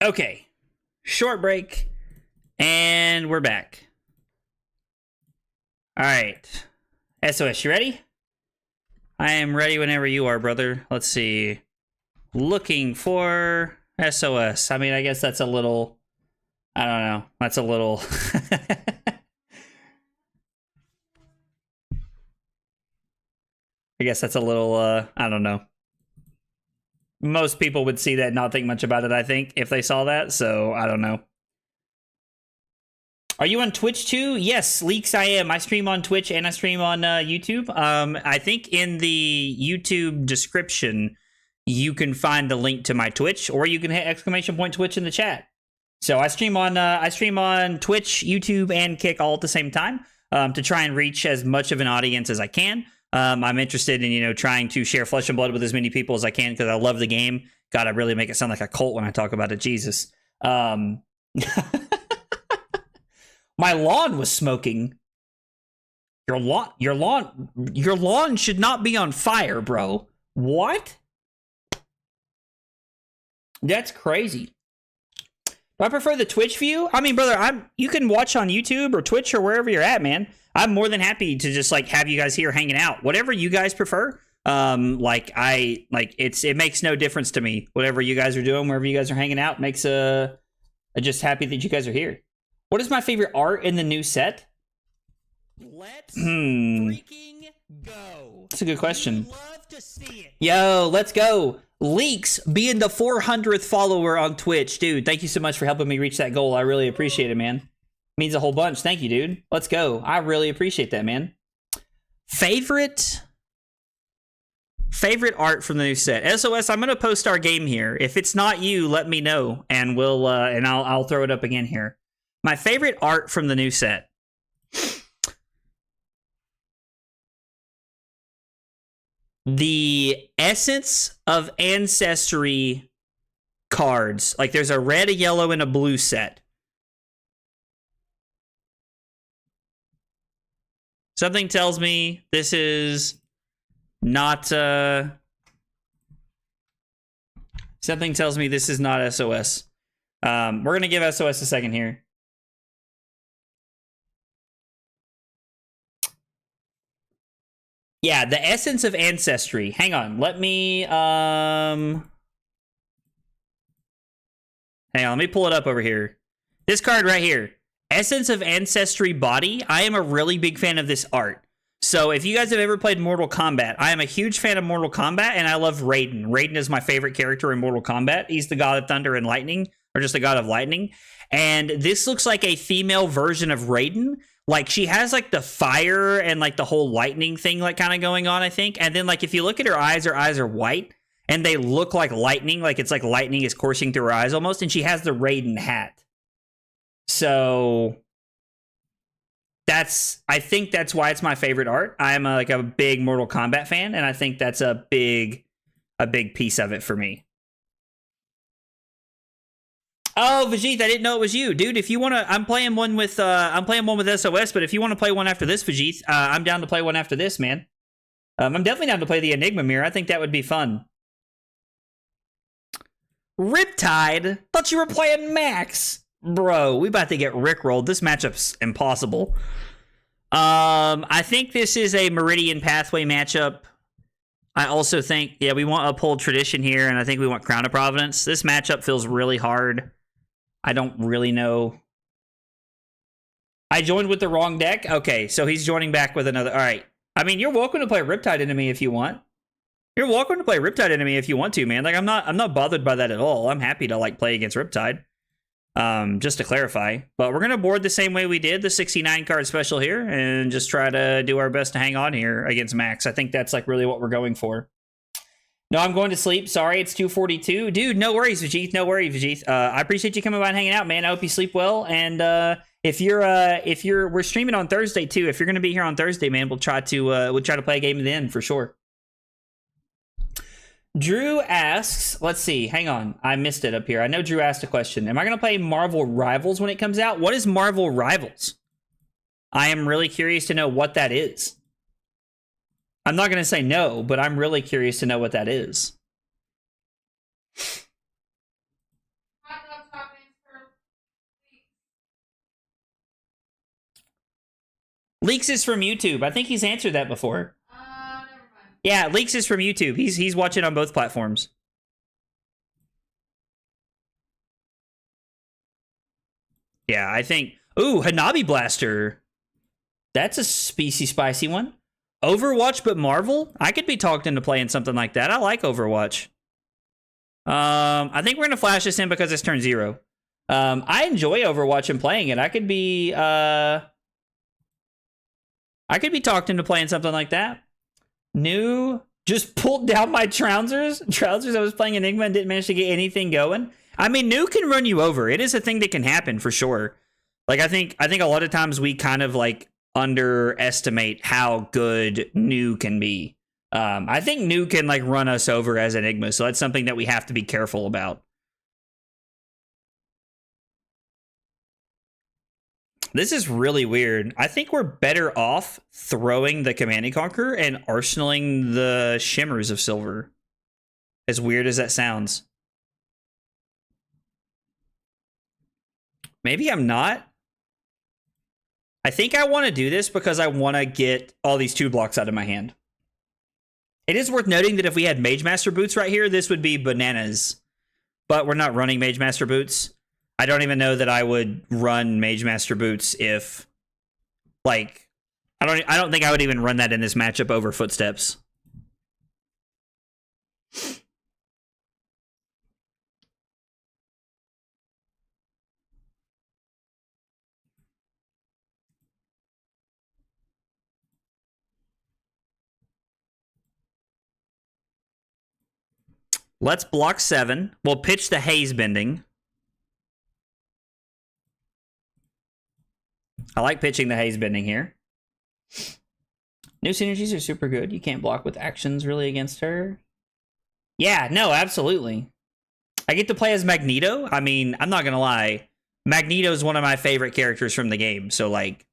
Okay, short break, and we're back. All right, SOS, you ready? I am ready whenever you are, brother. Let's see. Looking for SOS. I mean, I guess that's a little... I don't know. That's a little... I guess that's a little, I don't know. Most people would see that and not think much about it, I think, if they saw that, so I don't know. Are you on Twitch too? Yes, Leaks, I am. I stream on Twitch and I stream on YouTube. I think in the YouTube description, you can find the link to my Twitch, or you can hit !Twitch in the chat. So I stream on Twitch, YouTube, and Kick all at the same time to try and reach as much of an audience as I can. I'm interested in, trying to share Flesh and Blood with as many people as I can because I love the game. God, I really make it sound like a cult when I talk about it. Jesus. My lawn was smoking. Your lawn should not be on fire, bro. What? That's crazy. Do I prefer the Twitch view? I mean, brother, you can watch on YouTube or Twitch or wherever you're at, man. I'm more than happy to just like have you guys here hanging out. Whatever you guys prefer. It makes no difference to me. Whatever you guys are doing, wherever you guys are hanging out, makes I'm just happy that you guys are here. What is my favorite art in the new set? Let's freaking go. That's a good question. Love to see it. Yo, let's go. Leaks being the 400th follower on Twitch. Dude, thank you so much for helping me reach that goal. I really appreciate it, man. Means a whole bunch. Thank you, dude. Let's go. I really appreciate that, man. Favorite art from the new set. SOS, I'm going to post our game here. If it's not you, let me know, and I'll throw it up again here. My favorite art from the new set. The Essence of Ancestry cards. Like there's a red, a yellow, and a blue set. Something tells me this is not something tells me this is not SOS. We're gonna give SOS a second here. Yeah, the Essence of Ancestry. Hang on, let me let me pull it up over here. This card right here. Essence of Ancestry Body. I am a really big fan of this art. So if you guys have ever played Mortal Kombat, I am a huge fan of Mortal Kombat, and I love Raiden. Raiden is my favorite character in Mortal Kombat. He's the god of thunder and lightning, or just the god of lightning. And this looks like a female version of Raiden. Like, she has, like, the fire and, like, the whole lightning thing, like, kind of going on, I think. And then, like, if you look at her eyes are white, and they look like lightning. Like, it's like lightning is coursing through her eyes almost. And she has the Raiden hat. So I think that's why it's my favorite art. I'm a big Mortal Kombat fan, and I think that's a big piece of it for me. Oh, Vajith, I didn't know it was you, dude. If you want to, I'm playing one with SOS, but if you want to play one after this, Vajith, I'm down to play one after this, man. I'm definitely down to play the Enigma mirror. I think that would be fun. Riptide? Thought you were playing Maxx. Bro, we about to get rickrolled. This matchup's impossible. I think this is a Meridian Pathway matchup. I also think, yeah, we want Uphold Tradition here, and I think we want Crown of Providence. This matchup feels really hard. I don't really know. I joined with the wrong deck? Okay, so he's joining back with another. All right. I mean, you're welcome to play Riptide Enemy if you want. You're welcome to play Riptide Enemy if you want to, man. Like, I'm not bothered by that at all. I'm happy to, like, play against Riptide. Just to clarify. But we're going to board the same way we did the 69 card special here and just try to do our best to hang on here against Maxx. I think that's like really what we're going for. No, I'm going to sleep. Sorry, it's 2:42. Dude, no worries, Vajith. No worries, Vajith. I appreciate you coming by and hanging out, man. I hope you sleep well. And we're streaming on Thursday too. If you're going to be here on Thursday, man, we'll try to play a game then for sure. Drew asks, let's see, hang on, I missed it up here. I know Drew asked a question. Am I going to play Marvel Rivals when it comes out? What is Marvel Rivals? I am really curious to know what that is. I'm not going to say no, but I'm really curious to know what that is. Leaks is from YouTube. I think he's answered that before. Yeah, Leaks is from YouTube. He's watching on both platforms. Yeah, I think... Ooh, Hanabi Blaster. That's a spicy one. Overwatch, but Marvel? I could be talked into playing something like that. I like Overwatch. I think we're going to flash this in because it's turn 0. I enjoy Overwatch and playing it. I could be talked into playing something like that. New, just pulled down my trousers. I was playing Enigma and didn't manage to get anything going. I mean, New can run you over. It is a thing that can happen for sure. Like, I think a lot of times we kind of like underestimate how good New can be. I think New can like run us over as Enigma, so that's something that we have to be careful about. This is really weird. I think we're better off throwing the Command and Conquer and arsenaling the Shimmers of Silver. As weird as that sounds. maybe I'm not. I think I want to do this because I want to get all these 2 blocks out of my hand. It is worth noting that if we had Mage Master Boots right here, this would be bananas. But we're not running Mage Master Boots. I don't even know that I would run Mage Master Boots if, like, I don't think I would even run that in this matchup over Footsteps. Let's block 7. We'll pitch the Haze Bending. I like pitching the Haze Bending here. New synergies are super good. You can't block with actions really against her. Yeah, no, absolutely. I get to play as Magneto. I mean, I'm not going to lie. Magneto is one of my favorite characters from the game. So, like,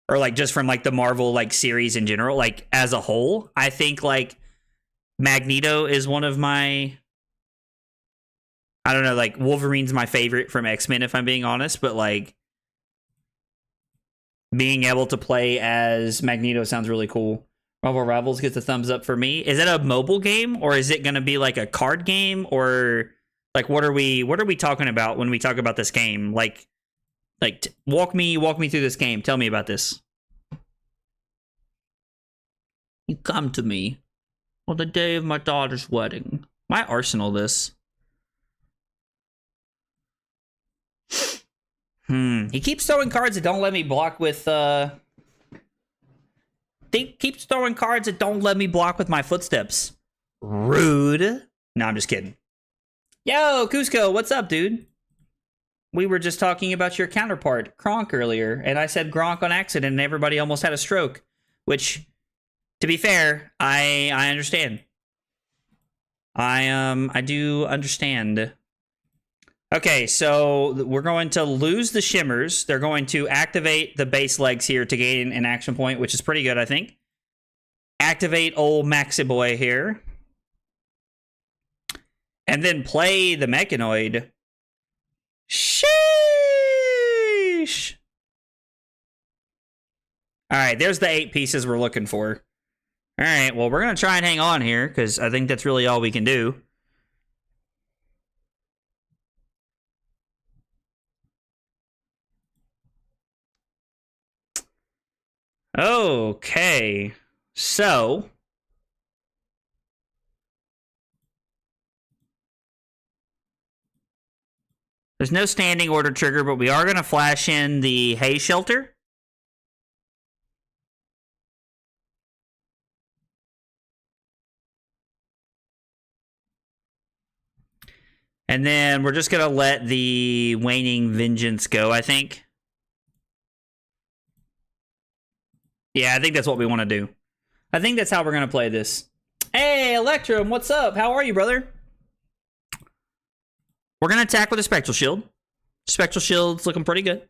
or like just from like the Marvel like series in general, like as a whole, I think like Magneto is one of my, I don't know, like Wolverine's my favorite from X-Men if I'm being honest, but like being able to play as Magneto sounds really cool. Marvel Rivals gets a thumbs up for me. Is it a mobile game or is it going to be like a card game, or like what are we talking about when we talk about this game? Like walk me through this game. Tell me about this. You come to me on the day of my daughter's wedding. My Arsenal this. He keeps throwing cards that don't let me block with keeps throwing cards that don't let me block with my Footsteps. Rude. No, I'm just kidding. Yo, Cusco, what's up, dude? We were just talking about your counterpart, Gronk, earlier, and I said Gronk on accident and everybody almost had a stroke, which, to be fair, I understand. I do understand. Okay, so we're going to lose the Shimmers. They're going to activate the base legs here to gain an action point, which is pretty good, I think. Activate old Maxi Boy here. And then play the Mechanoid. Sheesh! Alright, there's the 8 pieces we're looking for. Alright, well, we're going to try and hang on here, because I think that's really all we can do. Okay, so there's no standing order trigger, but we are going to flash in the Hay Shelter. And then we're just going to let the Waning Vengeance go, I think. Yeah, I think that's what we want to do. I think that's how we're going to play this. Hey, Electrum, what's up? How are you, brother? We're going to attack with a Spectral Shield. Spectral Shield's looking pretty good.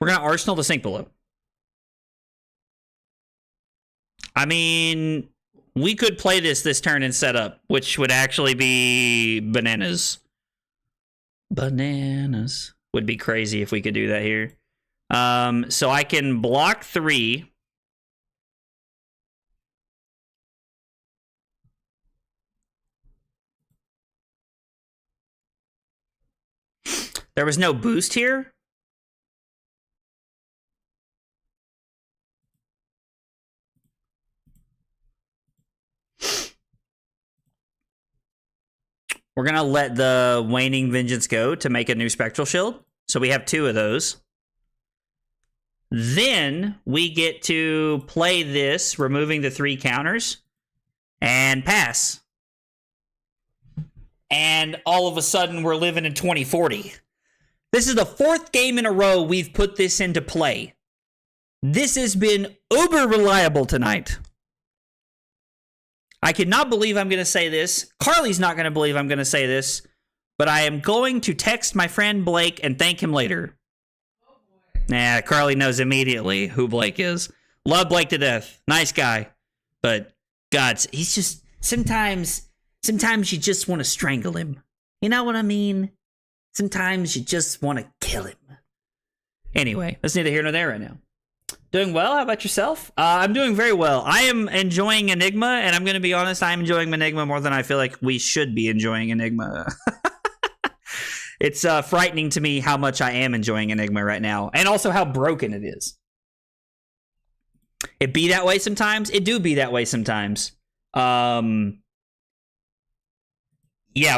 We're going to Arsenal the Sink Below. I mean, we could play this turn and set up, which would actually be bananas. Bananas. Would be crazy if we could do that here. So I can block 3. There was no boost here. We're going to let the Waning Vengeance go to make a new Spectral Shield. So we have 2 of those. Then we get to play this, removing the 3 counters, and pass. And all of a sudden, we're living in 2040. This is the 4th game in a row we've put this into play. This has been uber reliable tonight. I cannot believe I'm going to say this. Carly's not going to believe I'm going to say this. But I am going to text my friend Blake and thank him later. Nah, Carly knows immediately who Blake is. Love Blake to death. Nice guy. But, God, he's just... Sometimes you just want to strangle him. You know what I mean? Sometimes you just want to kill him. Anyway, that's neither here nor there right now. Doing well. How about yourself? I'm doing very well. I am enjoying Enigma, and I'm going to be honest, I'm enjoying Enigma more than I feel like we should be enjoying Enigma. It's frightening to me how much I am enjoying Enigma right now, and also how broken it is. It be that way sometimes. It do be that way sometimes. Yeah,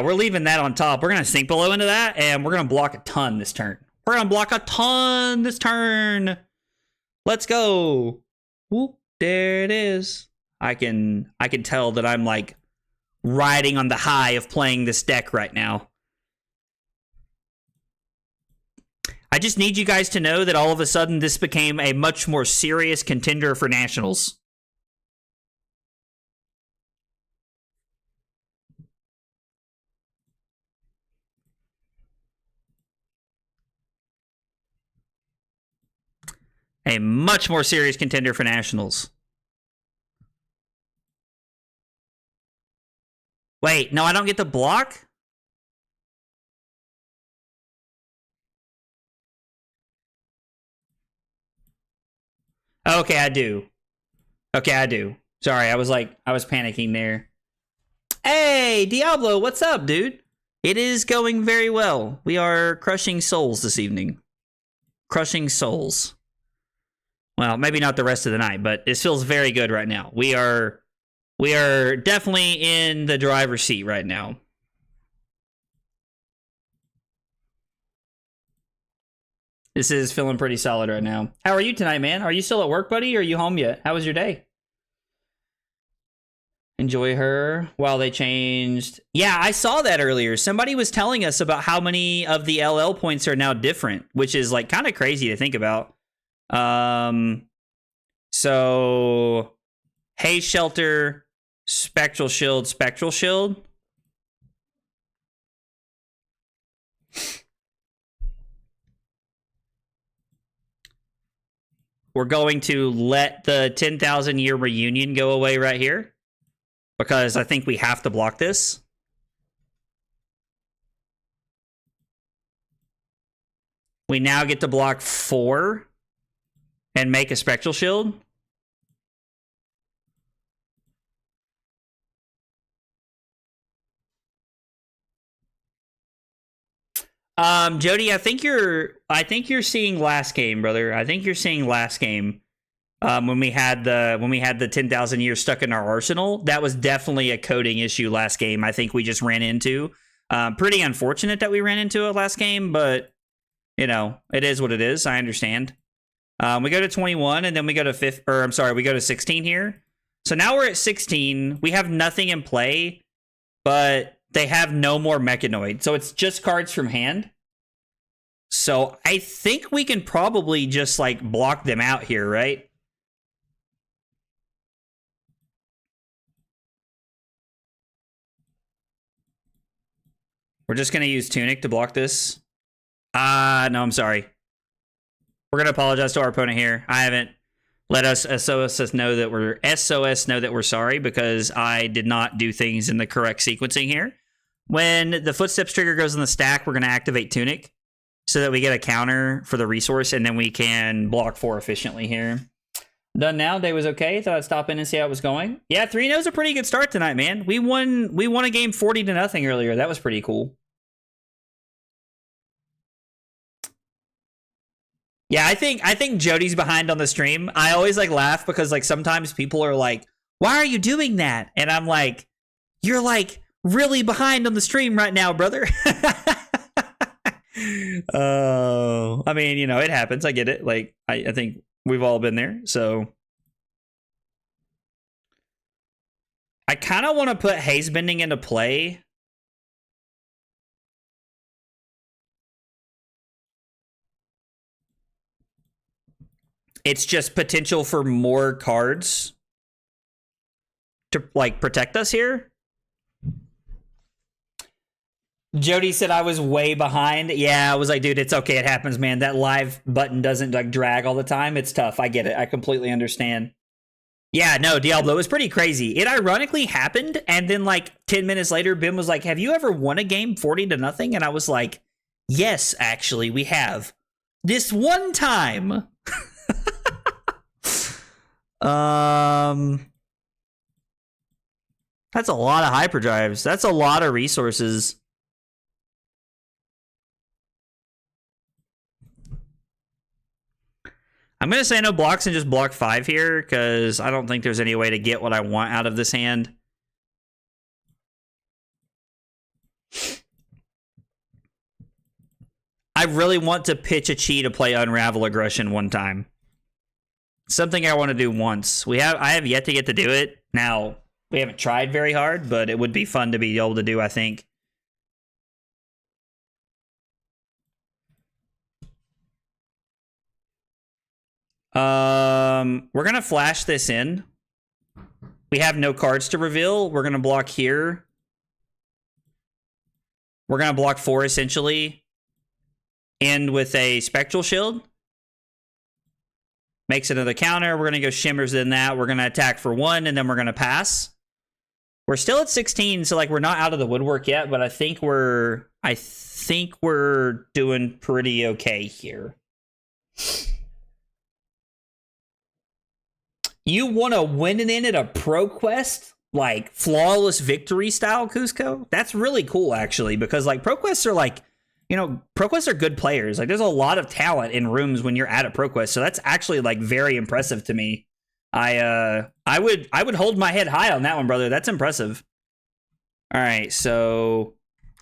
we're leaving that on top. We're going to sink below into that, and we're going to block a ton this turn. We're going to block a ton this turn. Let's go. Whoop, there it is. I can tell that I'm like riding on the high of playing this deck right now. I just need you guys to know that all of a sudden this became a much more serious contender for nationals. A much more serious contender for nationals. Wait, no, I don't get to block? Okay, I do. Okay, I do. Sorry, I was panicking there. Hey, Diablo, what's up, dude? It is going very well. We are crushing souls this evening. Crushing souls. Well, maybe not the rest of the night, but it feels very good right now. We are definitely in the driver's seat right now. This is feeling pretty solid right now. How are you tonight, man? Are you still at work, buddy, or are you home yet? How was your day? Enjoy her while they changed. Yeah, I saw that earlier. Somebody was telling us about how many of the LL points are now different, which is like kind of crazy to think about. So Haze Shelter, Spectral Shield, Spectral Shield. We're going to let the 10,000 year reunion go away right here because I think we have to block this. We now get to block 4 and make a Spectral Shield. Jody, I think you're seeing last game, brother. I think you're seeing last game. When we had the 10,000 years stuck in our arsenal, that was definitely a coding issue last game. I think we just ran into. Pretty unfortunate that we ran into it last game, but you know, it is what it is. I understand. We go to 21 and then we go to we go to 16 here. So now we're at 16. We have nothing in play, but they have no more Mechanoid. So it's just cards from hand. So I think we can probably just like block them out here, right? We're just going to use Tunic to block this. No, I'm sorry. We're going to apologize to our opponent here. I haven't let us SOS know that we're sorry because I did not do things in the correct sequencing here. When the Footsteps trigger goes in the stack, we're going to activate Tunic so that we get a counter for the resource, and then we can block 4 efficiently here. Done now. Day was okay. Thought I'd stop in and see how it was going. Yeah, 3-0 is a pretty good start tonight, man. We won a game 40-0 earlier. That was pretty cool. Yeah, I think Jody's behind on the stream. I always like laugh because like sometimes people are like, "Why are you doing that?" And I'm like, "You're like really behind on the stream right now, brother." Oh, I mean, you know, it happens. I get it. Like, I think we've all been there. So I kind of want to put Haze Bending into play. It's just potential for more cards to like protect us here. Jody said I was way behind. Yeah, I was like, dude, it's okay. It happens, man. That live button doesn't like drag all the time. It's tough. I get it. I completely understand. Yeah, no, Diablo was pretty crazy. It ironically happened, and then like 10 minutes later, Bim was like, "Have you ever won a game 40-0?" And I was like, Yes, actually, we have. This one time. That's a lot of hyperdrives. That's a lot of resources. I'm going to say no blocks and just block 5 here, because I don't think there's any way to get what I want out of this hand. I really want to pitch a Chi to play Unravel Aggression one time. Something I want to do once. I have yet to get to do it. Now, we haven't tried very hard, but it would be fun to be able to do, I think. We're going to flash this in. We have no cards to reveal. We're going to block here. We're going to block 4, essentially. End with a Spectral Shield. Makes another counter. We're going to go Shimmers in that. We're going to attack for 1, and then we're going to pass. We're still at 16, so like we're not out of the woodwork yet, but I think we're doing pretty okay here. You want to win it in at a pro quest? Like flawless victory style, Cusco? That's really cool, actually, because like pro quests are like, you know, pro quests are good players. Like there's a lot of talent in rooms when you're at a pro quest. So that's actually like very impressive to me. I would hold my head high on that one, brother. That's impressive. All right, so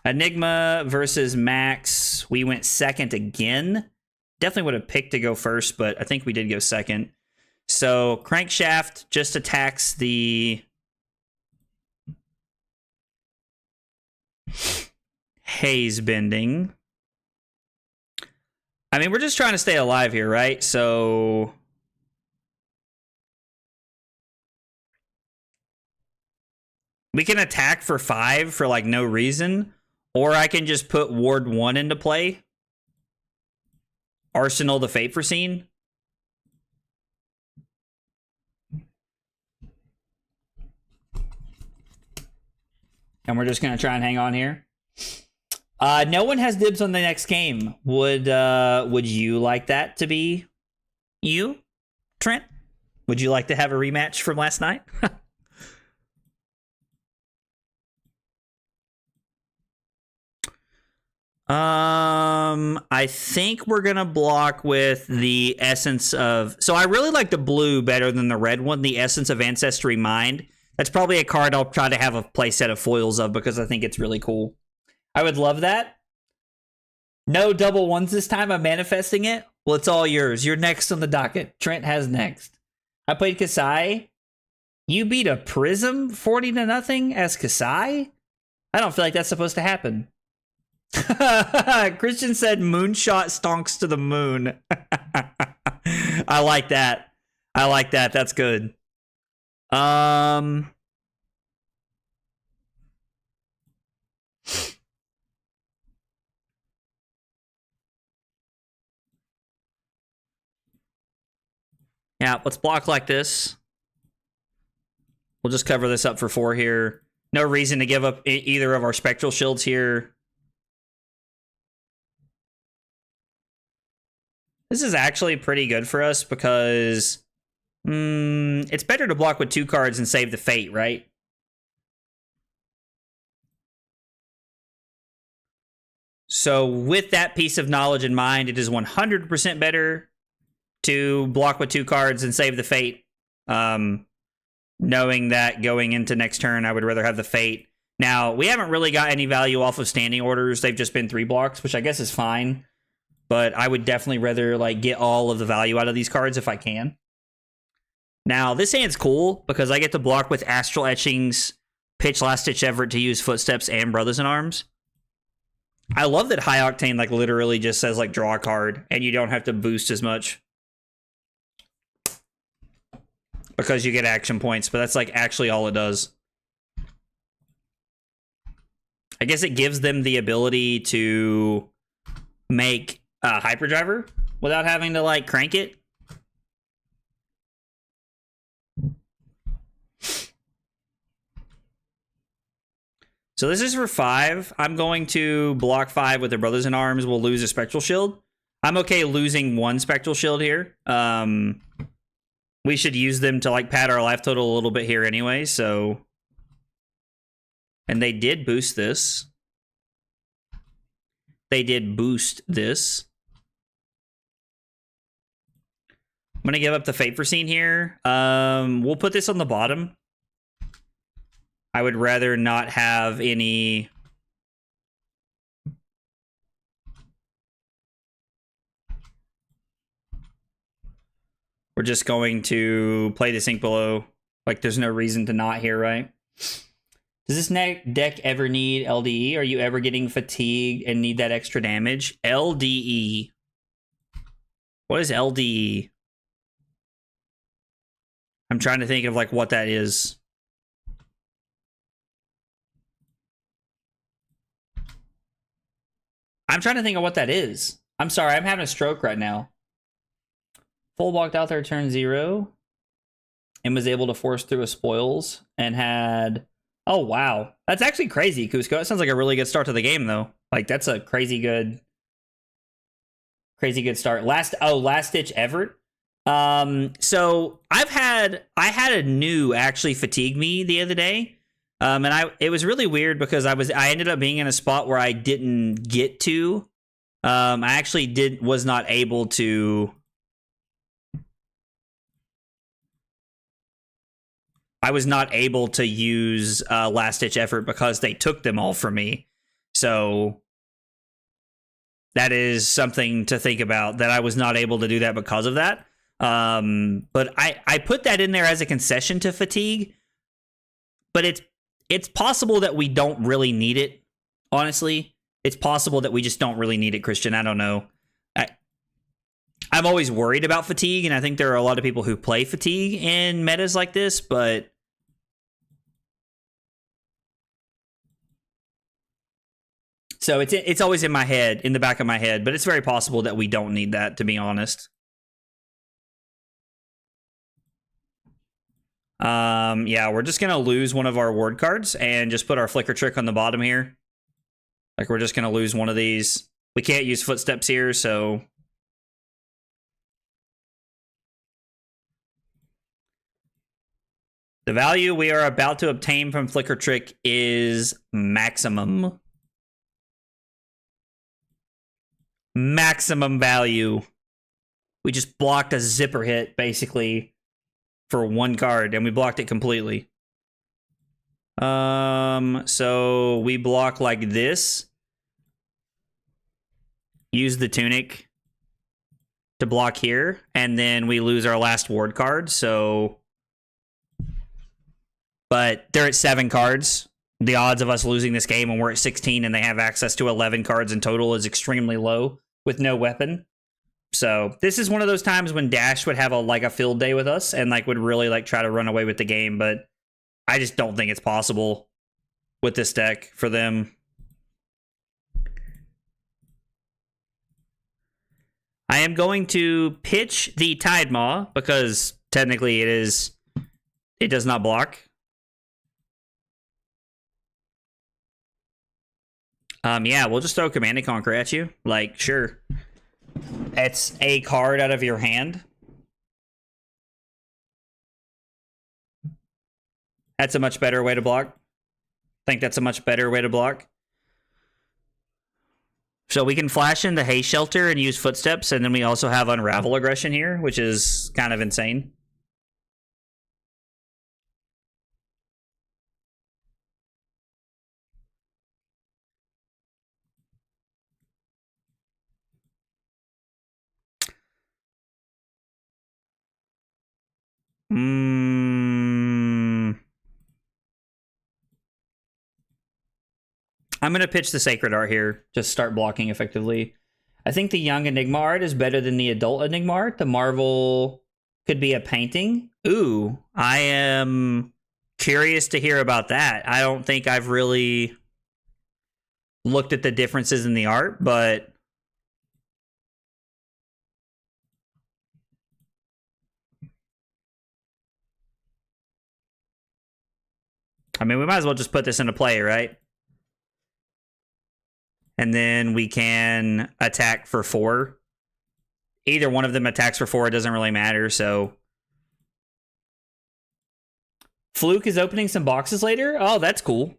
Enigma versus Maxx. We went second again. Definitely would have picked to go first, but I think we did go second. So Crankshaft just attacks the Haze Bending. I mean, we're just trying to stay alive here, right? So we can attack for 5 for like no reason, or I can just put Ward 1 into play. Arsenal the Fate Foreseen. And we're just going to try and hang on here. No one has dibs on the next game. Would you like that to be you, Trent? Would you like to have a rematch from last night? I think we're gonna block with the Essence of... So I really like the blue better than the red one, the Essence of Ancestry Mind. That's probably a card I'll try to have a playset of foils of because I think it's really cool. I would love that. No double ones this time. I'm manifesting it. Well, it's all yours. You're next on the docket. Trent has next. I played Kasai. You beat a Prism 40-0 as Kasai? I don't feel like that's supposed to happen. Christian said moonshot stonks to the moon. I like that. I like that. That's good. Yeah, let's block like this. We'll just cover this up for 4 here. No reason to give up either of our Spectral Shields here. This is actually pretty good for us because it's better to block with 2 cards and save the Fate, right? So with that piece of knowledge in mind, it is 100% better to block with 2 cards and save the Fate. Knowing that going into next turn, I would rather have the Fate. Now, we haven't really got any value off of standing orders. They've just been 3 blocks, which I guess is fine. But I would definitely rather like get all of the value out of these cards if I can. Now, this hand's cool because I get to block with Astral Etchings, pitch Last Ditch Effort to use Footsteps and Brothers in Arms. I love that High Octane like literally just says like draw a card and you don't have to boost as much. Because you get action points, but that's like actually all it does. I guess it gives them the ability to make a Hyperdriver without having to like crank it. So this is for 5. I'm going to block 5 with the Brothers in Arms. We'll lose a Spectral Shield. I'm okay losing 1 Spectral Shield here. We should use them to like pad our life total a little bit here anyway, so... And they did boost this. They did boost this. I'm going to give up the Fate Foreseen here. We'll put this on the bottom. I would rather not have any... We're just going to play the Sink Below. Like, there's no reason to not here, right? Does this deck ever need LDE? Are you ever getting fatigued and need that extra damage? LDE. What is LDE? I'm trying to think of, like, what that is. I'm trying to think of what that is. I'm sorry, I'm having a stroke right now. Full walked out there turn 0 and was able to force through a spoils and had... Oh, wow. That's actually crazy, Cusco. That sounds like a really good start to the game, though. Like, that's a crazy good start. Last ditch effort. So I had a new actually fatigue me the other day. And it was really weird because I ended up being in a spot where I didn't get to. I actually was not able to. I was not able to use last ditch effort because they took them all from me. So that is something to think about, that I was not able to do that because of that. But I put that in there as a concession to fatigue. But it's possible that we don't really need it, honestly. It's possible that we just don't really need it, Christian. I don't know. I'm always worried about fatigue, and I think there are a lot of people who play fatigue in metas like this, but... So it's always in my head, in the back of my head, but it's very possible that we don't need that, to be honest. Yeah, we're just going to lose one of our ward cards and just put our Flicker Trick on the bottom here. Like, we're just going to lose one of these. We can't use Footsteps here, so... The value we are about to obtain from Flicker Trick is maximum. Maximum value. We just blocked a zipper hit, basically, for 1 card, and we blocked it completely. So we block like this. Use the Tunic to block here, and then we lose our last ward card, so... But they're at 7 cards. The odds of us losing this game when we're at 16 and they have access to 11 cards in total is extremely low with no weapon. So this is one of those times when Dash would have a field day with us and would really try to run away with the game, but I just don't think it's possible with this deck for them. I am going to pitch the Tide Maw because technically it does not block. Yeah, we'll just throw Command and Conquer at you. Sure. It's a card out of your hand. That's a much better way to block. I think that's a much better way to block. So we can flash in the Hay Shelter and use Footsteps, and then we also have Unravel Aggression here, which is kind of insane. I'm going to pitch the Sacred Art here. Just start blocking effectively. I think the young Enigma art is better than the adult Enigma art. The Marvel could be a painting. Ooh, I am curious to hear about that. I don't think I've really looked at the differences in the art, but... I mean, we might as well just put this into play, right? And then we can attack for 4. Either one of them attacks for 4. It doesn't really matter, so... Fluke is opening some boxes later? Oh, that's cool.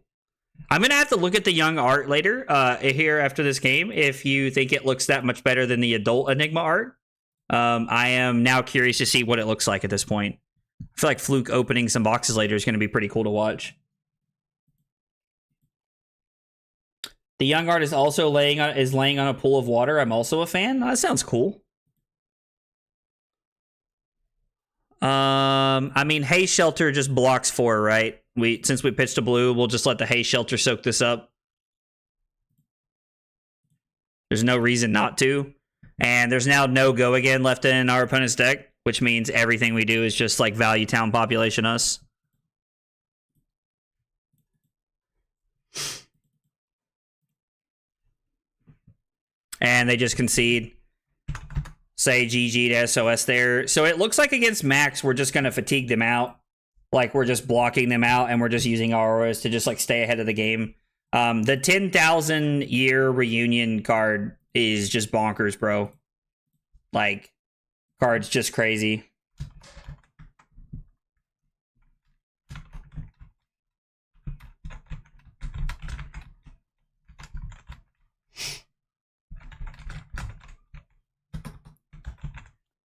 I'm going to have to look at the young art later here after this game if you think it looks that much better than the adult Enigma art. I am now curious to see what it looks like at this point. I feel like Fluke opening some boxes later is going to be pretty cool to watch. The young art is also laying on a pool of water. I'm also a fan. That sounds cool. I mean, Hay Shelter just blocks 4, right? Since we pitched a blue, we'll just let the Hay Shelter soak this up. There's no reason not to. And there's now no go again left in our opponent's deck, which means everything we do is just like value town population us. And they just concede. Say GG to SOS there. So it looks like against Maxx, we're just going to fatigue them out. Like, we're just blocking them out, and we're just using auras to just, like, stay ahead of the game. The 10,000 year reunion card is just bonkers, bro. Like, card's just crazy.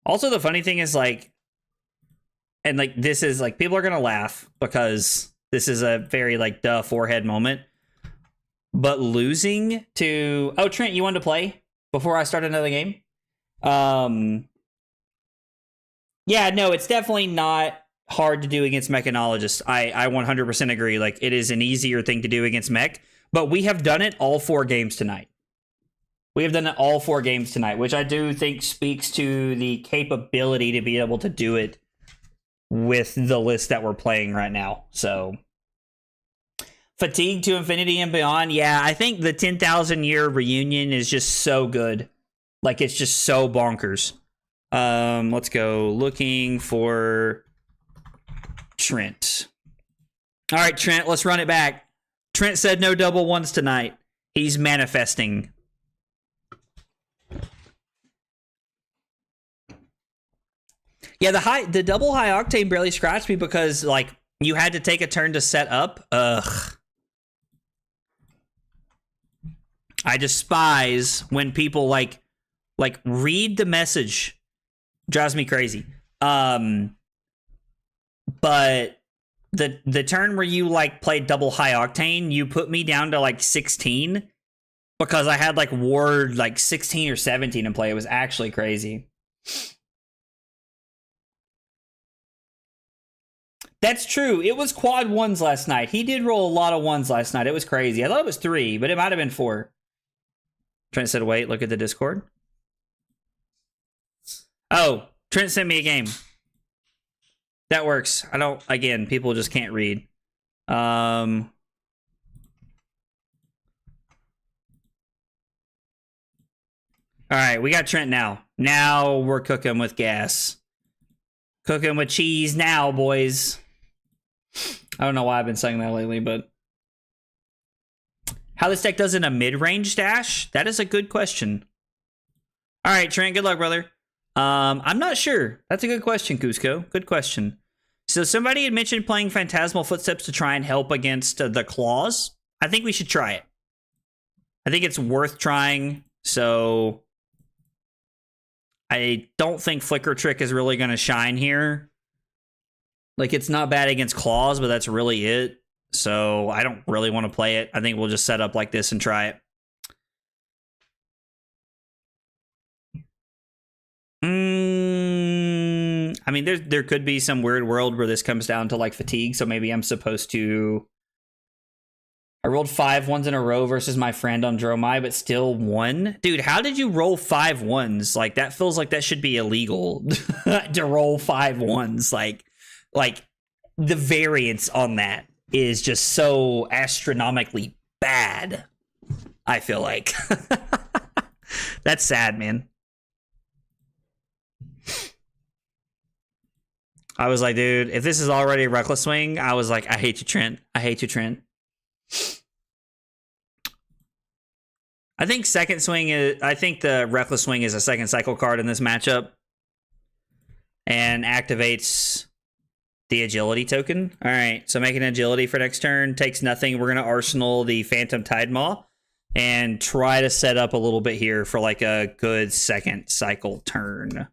Also, the funny thing is, like, and, like, this is, like, people are going to laugh because this is a very, like, duh forehead moment. But losing to... Oh, Trent, you wanted to play before I start another game? Yeah, no, it's definitely not hard to do against Mechanologists. I 100% agree. Like, it is an easier thing to do against Mech. But we have done it all 4 games tonight. We have done it all 4 games tonight, which I do think speaks to the capability to be able to do it with the list that we're playing right now. So, Fatigue to Infinity and Beyond. Yeah, I think the 10,000 year reunion is just so good. Like, it's just so bonkers. Let's go looking for Trent. All right, Trent, let's run it back. Trent said no double ones tonight. He's manifesting. Yeah, the double high octane barely scratched me because, like, you had to take a turn to set up. Ugh. I despise when people like read the message. Drives me crazy. But the turn where you like played double high octane, you put me down to like 16 because I had like ward like 16 or 17 in play. It was actually crazy. That's true. It was quad 1s last night. He did roll a lot of 1s last night. It was crazy. I thought it was 3, but it might have been 4. Trent said, wait, look at the Discord. Oh, Trent sent me a game. That works. I don't, again, people just can't read. All right, we got Trent now. Now we're cooking with gas. Cooking with cheese now, boys. I don't know why I've been saying that lately, but... How this deck does in a mid-range dash? That is a good question. All right, Trent, good luck, brother. I'm not sure. That's a good question, Cusco. Good question. So somebody had mentioned playing Phantasmal Footsteps to try and help against the claws. I think we should try it. I think it's worth trying, so... I don't think Flicker Trick is really going to shine here. Like, it's not bad against claws, but that's really it. So I don't really want to play it. I think we'll just set up like this and try it. I mean, there could be some weird world where this comes down to like fatigue. So maybe I'm supposed to... I rolled 5 1s in a row versus my friend on Dromai, but still won. Dude, how did you roll 5 1s? Like, that feels like that should be illegal to roll 5 1s. Like the variance on that is just so astronomically bad. I feel like that's sad, man. I was like, dude, if this is already a reckless swing, I was like, I hate you, Trent. I hate you, Trent. I think second swing is. I think the Reckless Swing is a second cycle card in this matchup, and activates the agility token. All right, so making agility for next turn takes nothing. We're gonna arsenal the Phantom Tide Maw and try to set up a little bit here for like a good second cycle turn,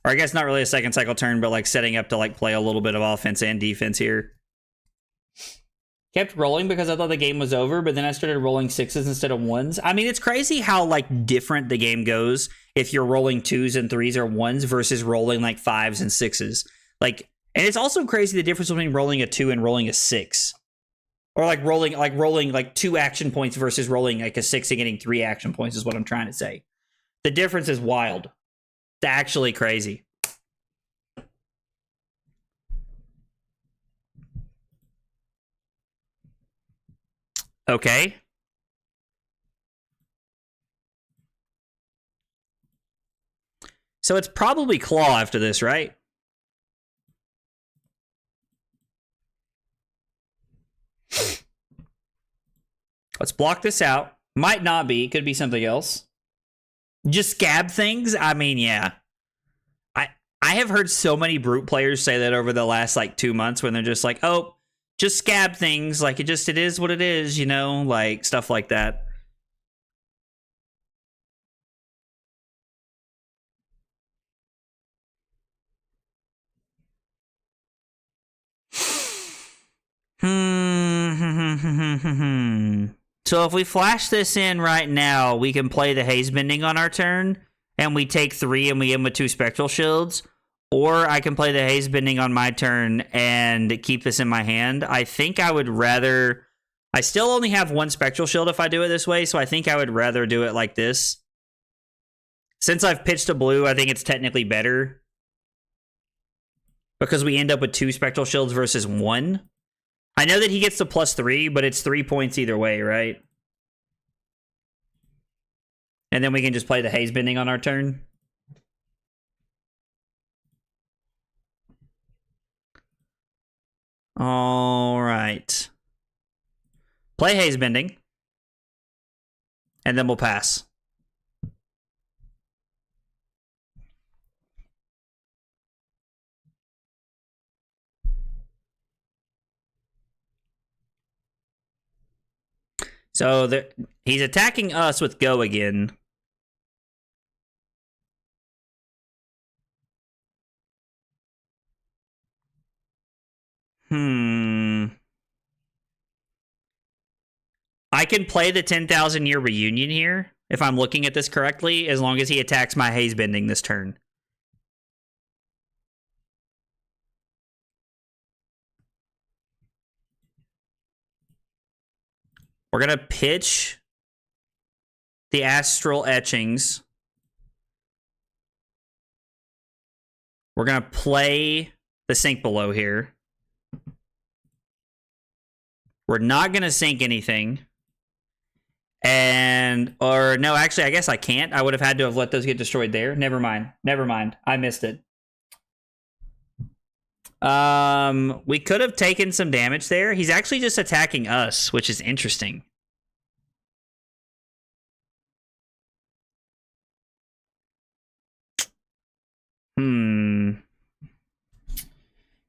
or I guess not really a second cycle turn, but like setting up to like play a little bit of offense and defense here. Kept rolling because I thought the game was over, but then I started rolling 6s instead of 1s. I mean, it's crazy how like different the game goes if you're rolling 2s and 3s or 1s versus rolling like 5s and 6s. Like, and it's also crazy the difference between rolling a 2 and rolling a 6. Or like rolling like 2 action points versus rolling like a 6 and getting 3 action points is what I'm trying to say. The difference is wild. It's actually crazy. Okay. So it's probably Claw after this, right? Let's block this out. Might not be. Could be something else. Just scab things? I mean, yeah. I have heard so many Brute players say that over the last like 2 months when they're just like, oh, just scab things. Like it is what it is, you know? Like stuff like that. So if we flash this in right now, we can play the Haze Bending on our turn, and we take 3 and we end with 2 Spectral Shields. Or I can play the Haze Bending on my turn and keep this in my hand. I think I would rather... I still only have 1 Spectral Shield if I do it this way, so I think I would rather do it like this. Since I've pitched a blue, I think it's technically better. Because we end up with 2 Spectral Shields versus 1. I know that he gets the +3, but it's 3 points either way, right? And then we can just play the Haze Bending on our turn. All right. Play Haze Bending. And then we'll pass. So he's attacking us with Go again. I can play the 10,000 year reunion here, if I'm looking at this correctly, as long as he attacks my Haze Bending this turn. We're going to pitch the Astral Etchings. We're going to play the Sink Below here. We're not going to sink anything. Or no, actually, I guess I can't. I would have had to have let those get destroyed there. Never mind. I missed it. We could have taken some damage there. He's actually just attacking us, which is interesting.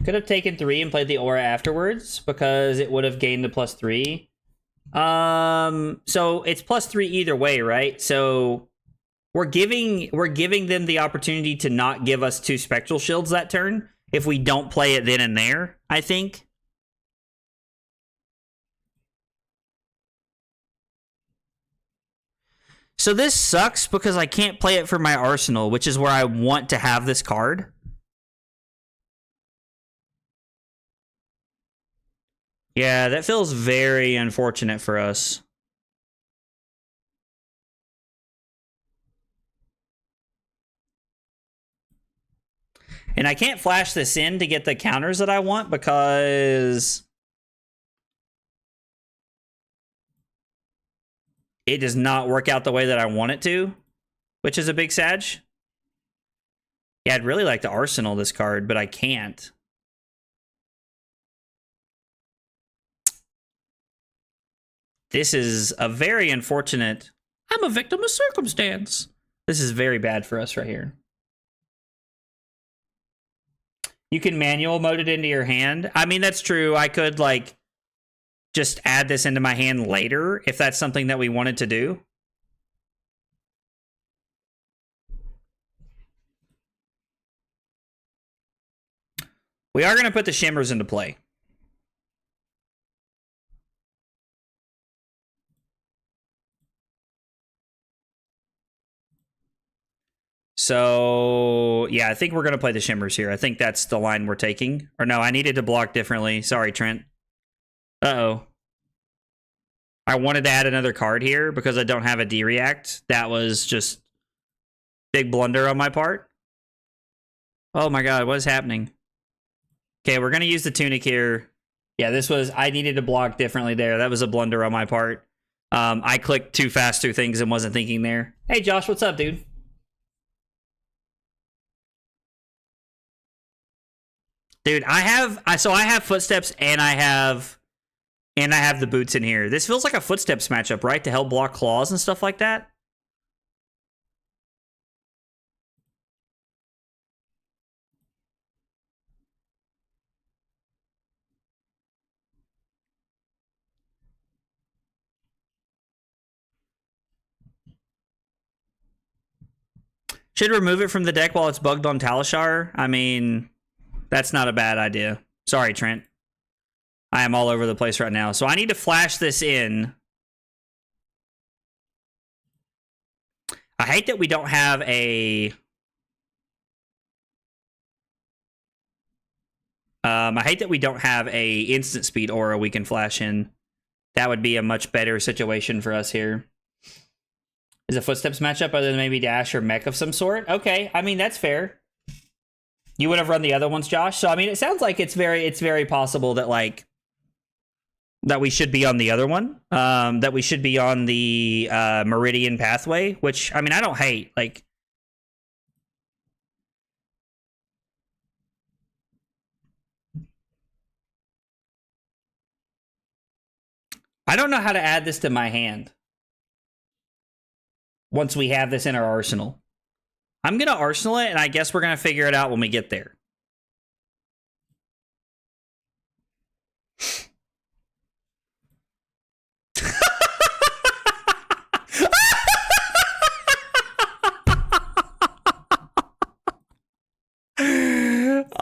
Could have taken 3 and played the aura afterwards because it would have gained the +3. So it's +3 either way, right? So we're giving them the opportunity to not give us 2 Spectral Shields that turn if we don't play it then and there, I think. So this sucks because I can't play it for my arsenal, which is where I want to have this card. Yeah, that feels very unfortunate for us. And I can't flash this in to get the counters that I want because it does not work out the way that I want it to, which is a big sag. Yeah, I'd really like to arsenal this card, but I can't. This is a very unfortunate... I'm a victim of circumstance. This is very bad for us right here. You can manual mode it into your hand. I mean, that's true. I could, like, just add this into my hand later if that's something that we wanted to do. We are going to put the shimmers into play. So, yeah, I think we're going to play the shimmers here. I think that's the line we're taking. Or no, I needed to block differently. Sorry, Trent. Uh-oh. I wanted to add another card here because I don't have a D-React. That was just big blunder on my part. Oh my god, what is happening? Okay, we're going to use the Tunic here. Yeah, this was... I needed to block differently there. That was a blunder on my part. I clicked too fast through things and wasn't thinking there. Hey, Josh, what's up, dude? Dude, I have footsteps and I have the boots in here. This feels like a footsteps matchup, right? To help block claws and stuff like that. Should remove it from the deck while it's bugged on Talishar. I mean, that's not a bad idea. Sorry, Trent. I am all over the place right now. So I need to flash this in. I hate that we don't have a... I hate that we don't have a instant speed aura we can flash in. That would be a much better situation for us here. Is a footsteps matchup other than maybe dash or mech of some sort? Okay, I mean, that's fair. You would have run the other ones, Josh. So I mean, it sounds like it's very possible that, like, that we should be on the other one. That we should be on the Meridian pathway, which, I mean, I don't hate. Like, I don't know how to add this to my hand once we have this in our arsenal. I'm going to arsenal it, and I guess we're going to figure it out when we get there.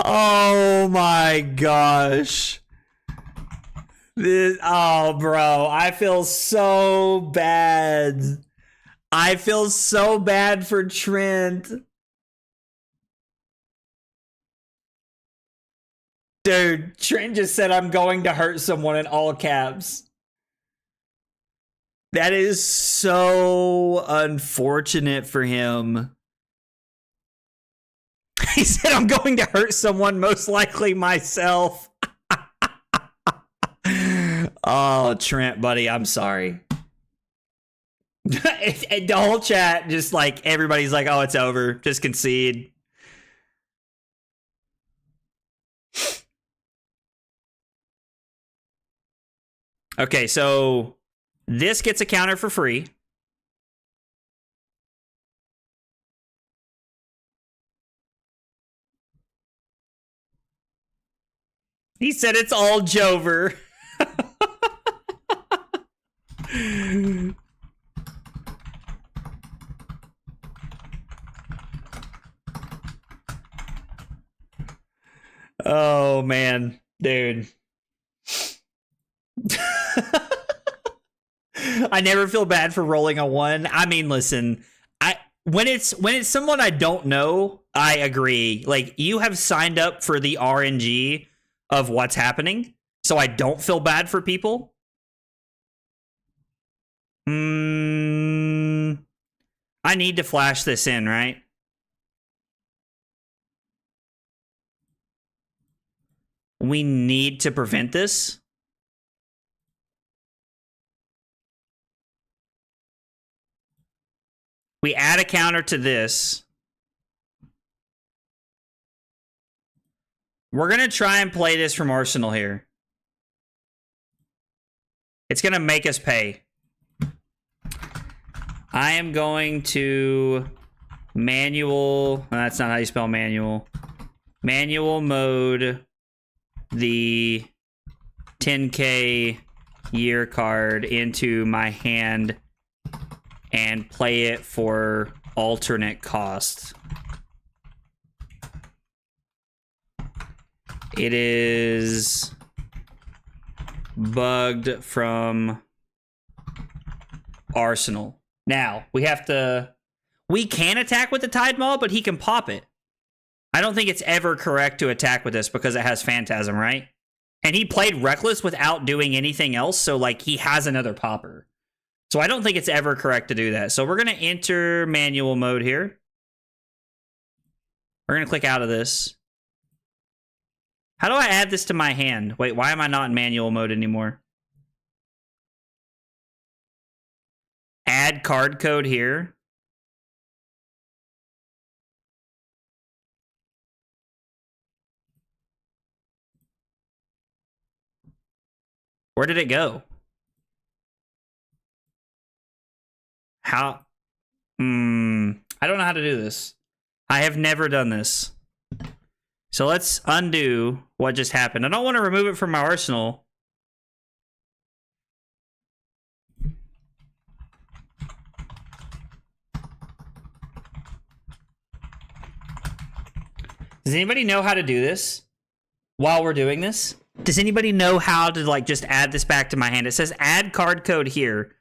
Oh my gosh. Oh, bro, I feel so bad. I feel so bad for Trent. Dude, Trent just said I'm going to hurt someone in all caps. That is so unfortunate for him. He said I'm going to hurt someone, most likely myself. Oh, Trent, buddy, I'm sorry. The whole chat, just like, everybody's like, oh, it's over. Just concede. Okay, so this gets a counter for free. He said it's all Jover. Oh, man. Dude. I never feel bad for rolling a 1. I mean, listen, when it's someone I don't know, I agree. Like, you have signed up for the RNG of what's happening, so I don't feel bad for people. I need to flash this in, right? We need to prevent this. We add a counter to this. We're going to try and play this from Arsenal here. It's going to make us pay. I am going to manual. That's not how you spell manual. Manual mode the 10K year card into my hand and play it for alternate cost. It is bugged from Arsenal. Now, we can attack with the Tide Maul, but he can pop it. I don't think it's ever correct to attack with this because it has Phantasm, right? And he played Reckless without doing anything else, so like he has another popper. So I don't think it's ever correct to do that. So we're going to enter manual mode here. We're going to click out of this. How do I add this to my hand? Wait, why am I not in manual mode anymore? Add card code here. Where did it go? How? I don't know how to do this. I have never done this. So let's undo what just happened. I don't want to remove it from my arsenal. Does anybody know how to do this while we're doing this? Does anybody know how to like just add this back to my hand? It says add card code here.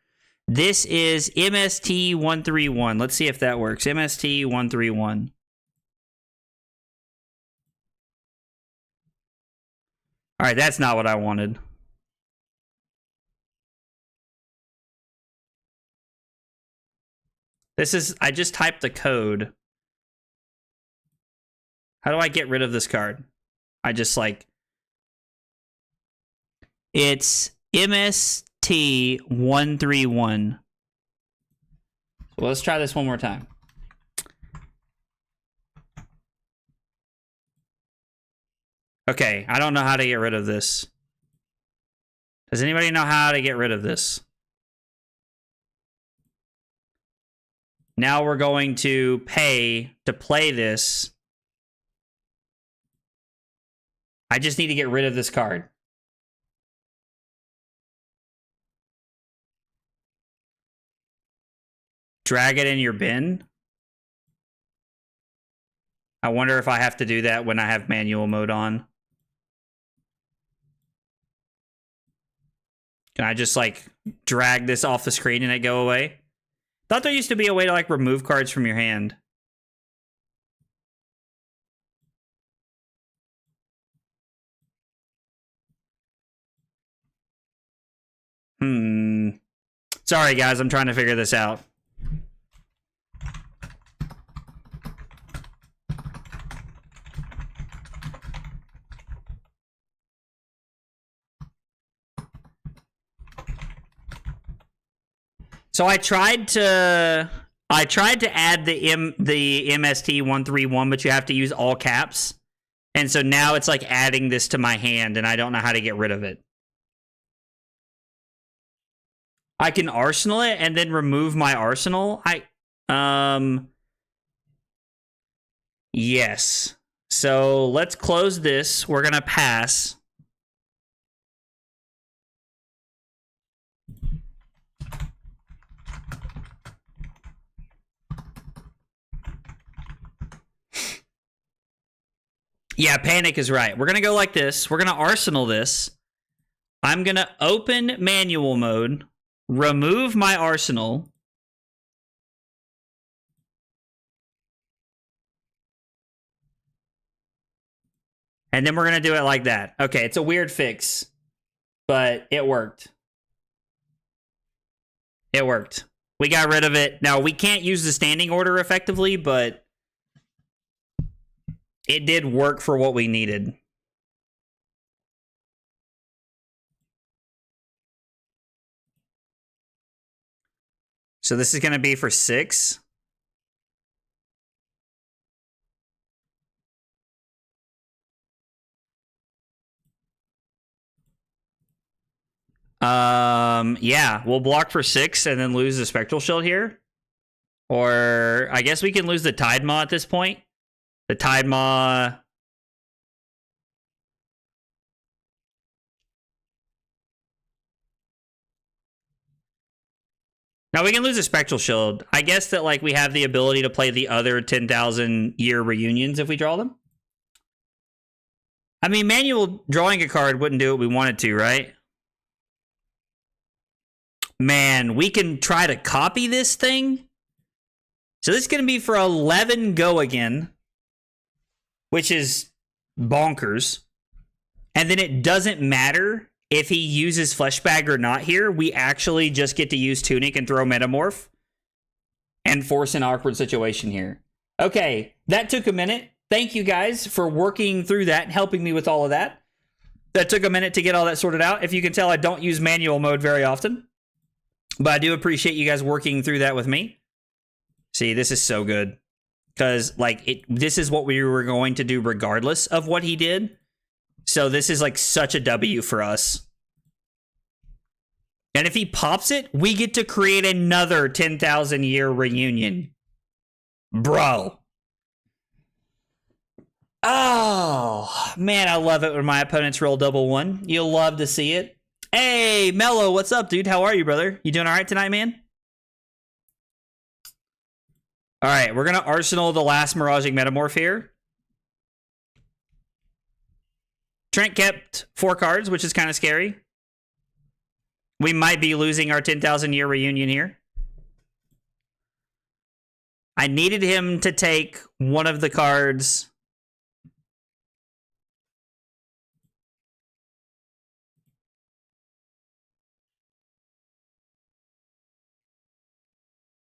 This is MST131. Let's see if that works. MST131. All right, that's not what I wanted. This is, I just typed the code. How do I get rid of this card? I just like, it's MST131. So let's try this one more time. Okay, I don't know how to get rid of this. Does anybody know how to get rid of this? Now we're going to pay to play this. I just need to get rid of this card. Drag it in your bin. I wonder if I have to do that when I have manual mode on. Can I just like drag this off the screen and it go away? Thought there used to be a way to like remove cards from your hand. Sorry guys, I'm trying to figure this out. So I tried to add the MST131, but you have to use all caps. And so now it's like adding this to my hand and I don't know how to get rid of it. I can arsenal it and then remove my arsenal. Yes. So let's close this. We're going to pass. Yeah, Panic is right. We're going to go like this. We're going to arsenal this. I'm going to open manual mode, remove my arsenal. And then we're going to do it like that. Okay, it's a weird fix, but it worked. It worked. We got rid of it. Now, we can't use the standing order effectively, but it did work for what we needed. So this is going to be for 6. Yeah, we'll block for 6 and then lose the Spectral Shield here. Or I guess we can lose the Tide Maw at this point. The Tide Maw. Now we can lose a Spectral Shield. I guess that like we have the ability to play the other 10,000 year reunions if we draw them. I mean, manual drawing a card wouldn't do what we wanted to, right? Man, we can try to copy this thing. So this is going to be for 11 go again, which is bonkers. And then it doesn't matter if he uses Fleshbag or not here. We actually just get to use Tunic and throw Metamorph and force an awkward situation here. Okay, that took a minute. Thank you guys for working through that and helping me with all of that. That took a minute to get all that sorted out. If you can tell, I don't use manual mode very often, but I do appreciate you guys working through that with me. See, this is so good because like this is what we were going to do regardless of what he did. So this is like such a W for us. And if he pops it, we get to create another 10,000 year reunion. Bro. Oh, man, I love it when my opponents roll double one. You'll love to see it. Hey, Mello, what's up, dude? How are you, brother? You doing all right tonight, man? All right, we're going to Arsenal the last Miraging Metamorph here. Trent kept 4 cards, which is kind of scary. We might be losing our 10,000 year reunion here. I needed him to take one of the cards.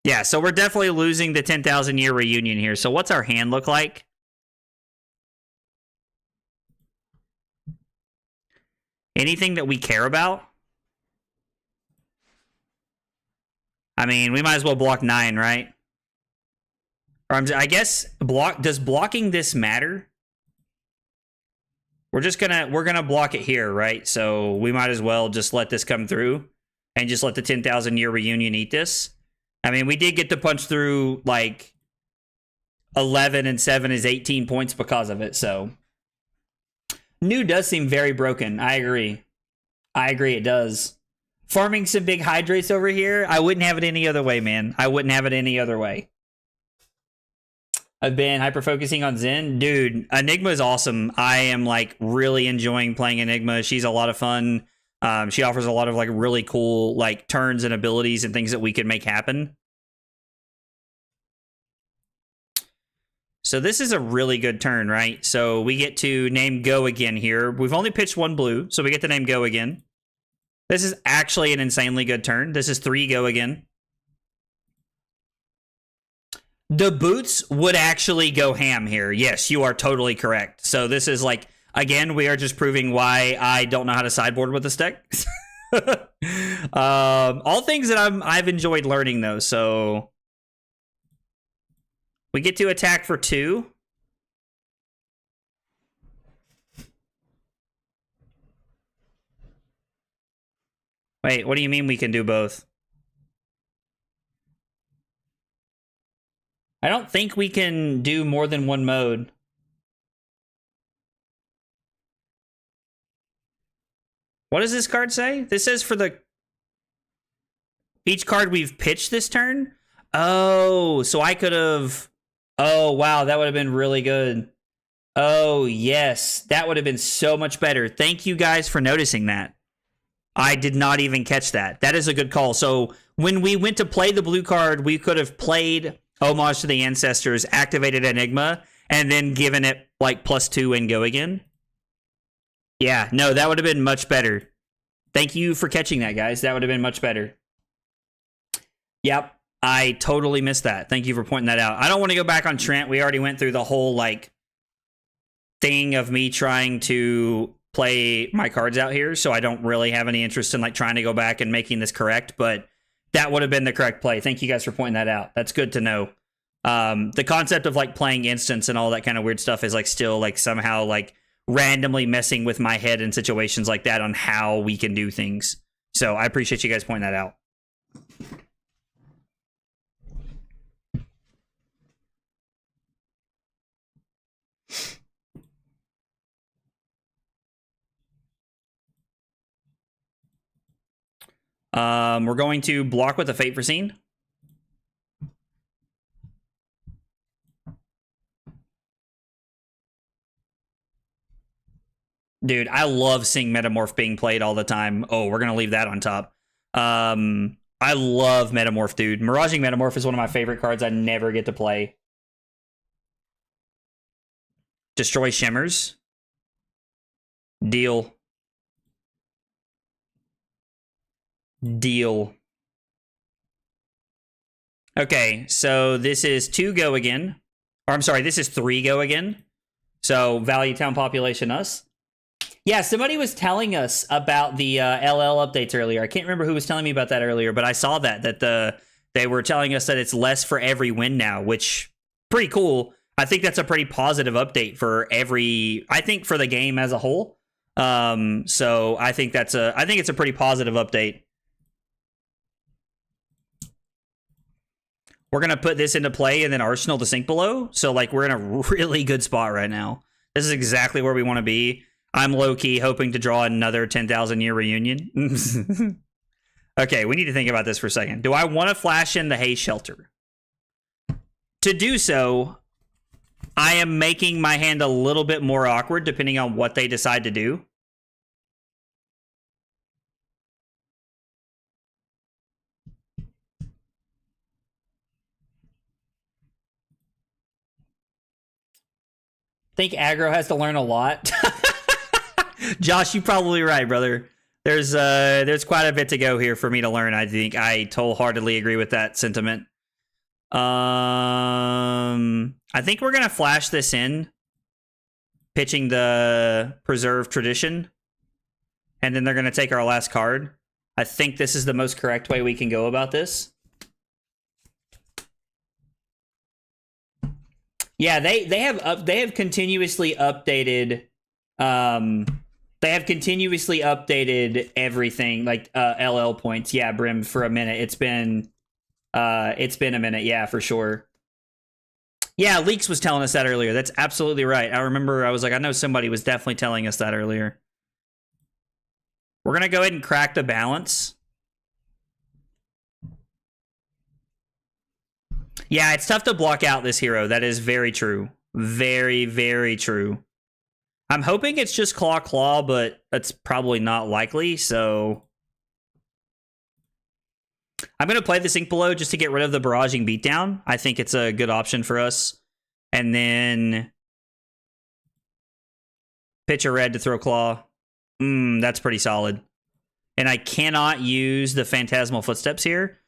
Yeah, so we're definitely losing the 10,000 year reunion here. So what's our hand look like? Anything that we care about? I mean, we might as well block 9, right? Or I guess does blocking this matter? We're gonna block it here, right? So we might as well just let this come through and just let the 10,000 year reunion eat this. I mean, we did get to punch through like 11 and 7 is 18 points because of it. So new does seem very broken. I agree. It does. Farming some big hydrates over here. I wouldn't have it any other way, man. I wouldn't have it any other way. I've been hyper-focusing on Zen. Dude, Enigma is awesome. I am, like, really enjoying playing Enigma. She's a lot of fun. She offers a lot of, like, really cool, like, turns and abilities and things that we can make happen. So this is a really good turn, right? So we get to name Go again here. We've only pitched 1 blue, so we get to name Go again. This is actually an insanely good turn. This is 3 Go again. The boots would actually go ham here. Yes, you are totally correct. So this is like, again, we are just proving why I don't know how to sideboard with this deck. All things that I've enjoyed learning, though. So we get to attack for 2. Wait, what do you mean we can do both? I don't think we can do more than 1 mode. What does this card say? This says for the each card we've pitched this turn? Oh, so I could have... Oh, wow, that would have been really good. Oh, yes, that would have been so much better. Thank you guys for noticing that. I did not even catch that. That is a good call. So when we went to play the blue card, we could have played Homage to the Ancestors, activated Enigma, and then given it like +2 and go again. Yeah, no, that would have been much better. Thank you for catching that, guys. That would have been much better. Yep, I totally missed that. Thank you for pointing that out. I don't want to go back on Trent. We already went through the whole like thing of me trying to play my cards out here, so I don't really have any interest in like trying to go back and making this correct, but that would have been the correct play. Thank you guys for pointing that out. That's good to know. The concept of like playing instants and all that kind of weird stuff is like still like somehow like randomly messing with my head in situations like that on how we can do things. So I appreciate you guys pointing that out. We're going to block with the Fate Foreseen. Dude, I love seeing Metamorph being played all the time. Oh, we're going to leave that on top. I love Metamorph, dude. Miraging Metamorph is one of my favorite cards I never get to play. Destroy Shimmers. Deal. Deal. Okay, so this is 2 go again. Or I'm sorry, this is 3 go again. So Value Town Population us. Yeah, somebody was telling us about the LL updates earlier. I can't remember who was telling me about that earlier, but I saw that they were telling us that it's less for every win now, which pretty cool. I think that's a pretty positive update for I think for the game as a whole. So I think it's a pretty positive update. We're gonna put this into play and then Arsenal to sink below. So like we're in a really good spot right now. This is exactly where we want to be. I'm low-key hoping to draw another 10,000 year reunion. Okay, we need to think about this for a second. Do I want to flash in the Hay Shelter? To do so, I am making my hand a little bit more awkward depending on what they decide to do. I think aggro has to learn a lot. Josh, you're probably right, brother. There's quite a bit to go here for me to learn. I think I wholeheartedly agree with that sentiment. I think we're gonna flash this in, pitching the Preserve Tradition, and then they're gonna take our last card. I think this is the most correct way we can go about this. Yeah, they have continuously updated. They have continuously updated everything, like LL points. Yeah, Brim, for a minute. It's been a minute. Yeah, for sure. Yeah, Leaks was telling us that earlier. That's absolutely right. I remember I was like, I know somebody was definitely telling us that earlier. We're going to go ahead and crack the balance. Yeah, it's tough to block out this hero. That is very true. Very, very true. I'm hoping it's just Claw Claw, but that's probably not likely, so I'm going to play the Sink Below just to get rid of the Barraging Beatdown. I think it's a good option for us. And then pitch a red to throw Claw. That's pretty solid. And I cannot use the Phantasmal Footsteps here.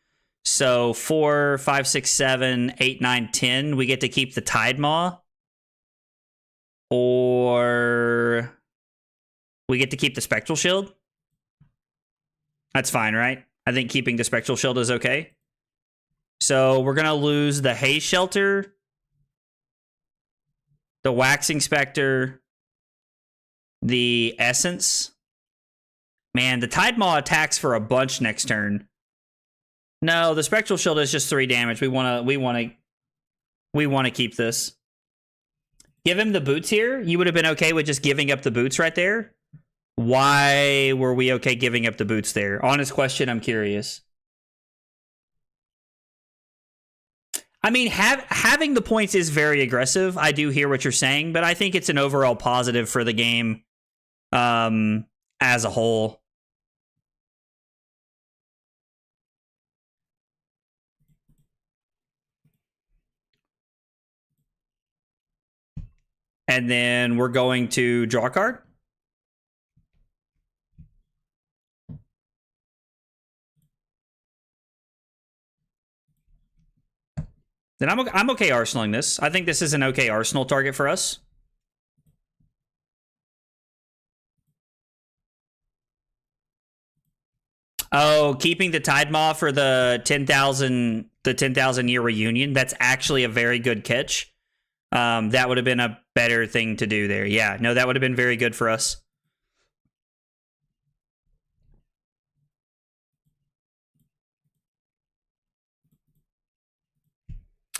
So 4, 5, 6, 7, 8, 9, 10. We get to keep the Tide Maw. Or we get to keep the Spectral Shield. That's fine, right? I think keeping the Spectral Shield is okay. So we're going to lose the Hay Shelter, the Waxing Spectre, the Essence. Man, the Tide Maw attacks for a bunch next turn. No, the Spectral Shield is just 3 damage. We want to keep this. Give him the boots here. You would have been okay with just giving up the boots right there. Why were we okay giving up the boots there? Honest question, I'm curious. I mean, having the points is very aggressive. I do hear what you're saying, but I think it's an overall positive for the game as a whole. And then we're going to draw a card. Then I'm okay arsenaling this. I think this is an okay arsenal target for us. Oh, keeping the Tide Maw for the 10,000 year reunion. That's actually a very good catch. That would have been a better thing to do there. Yeah, no, that would have been very good for us.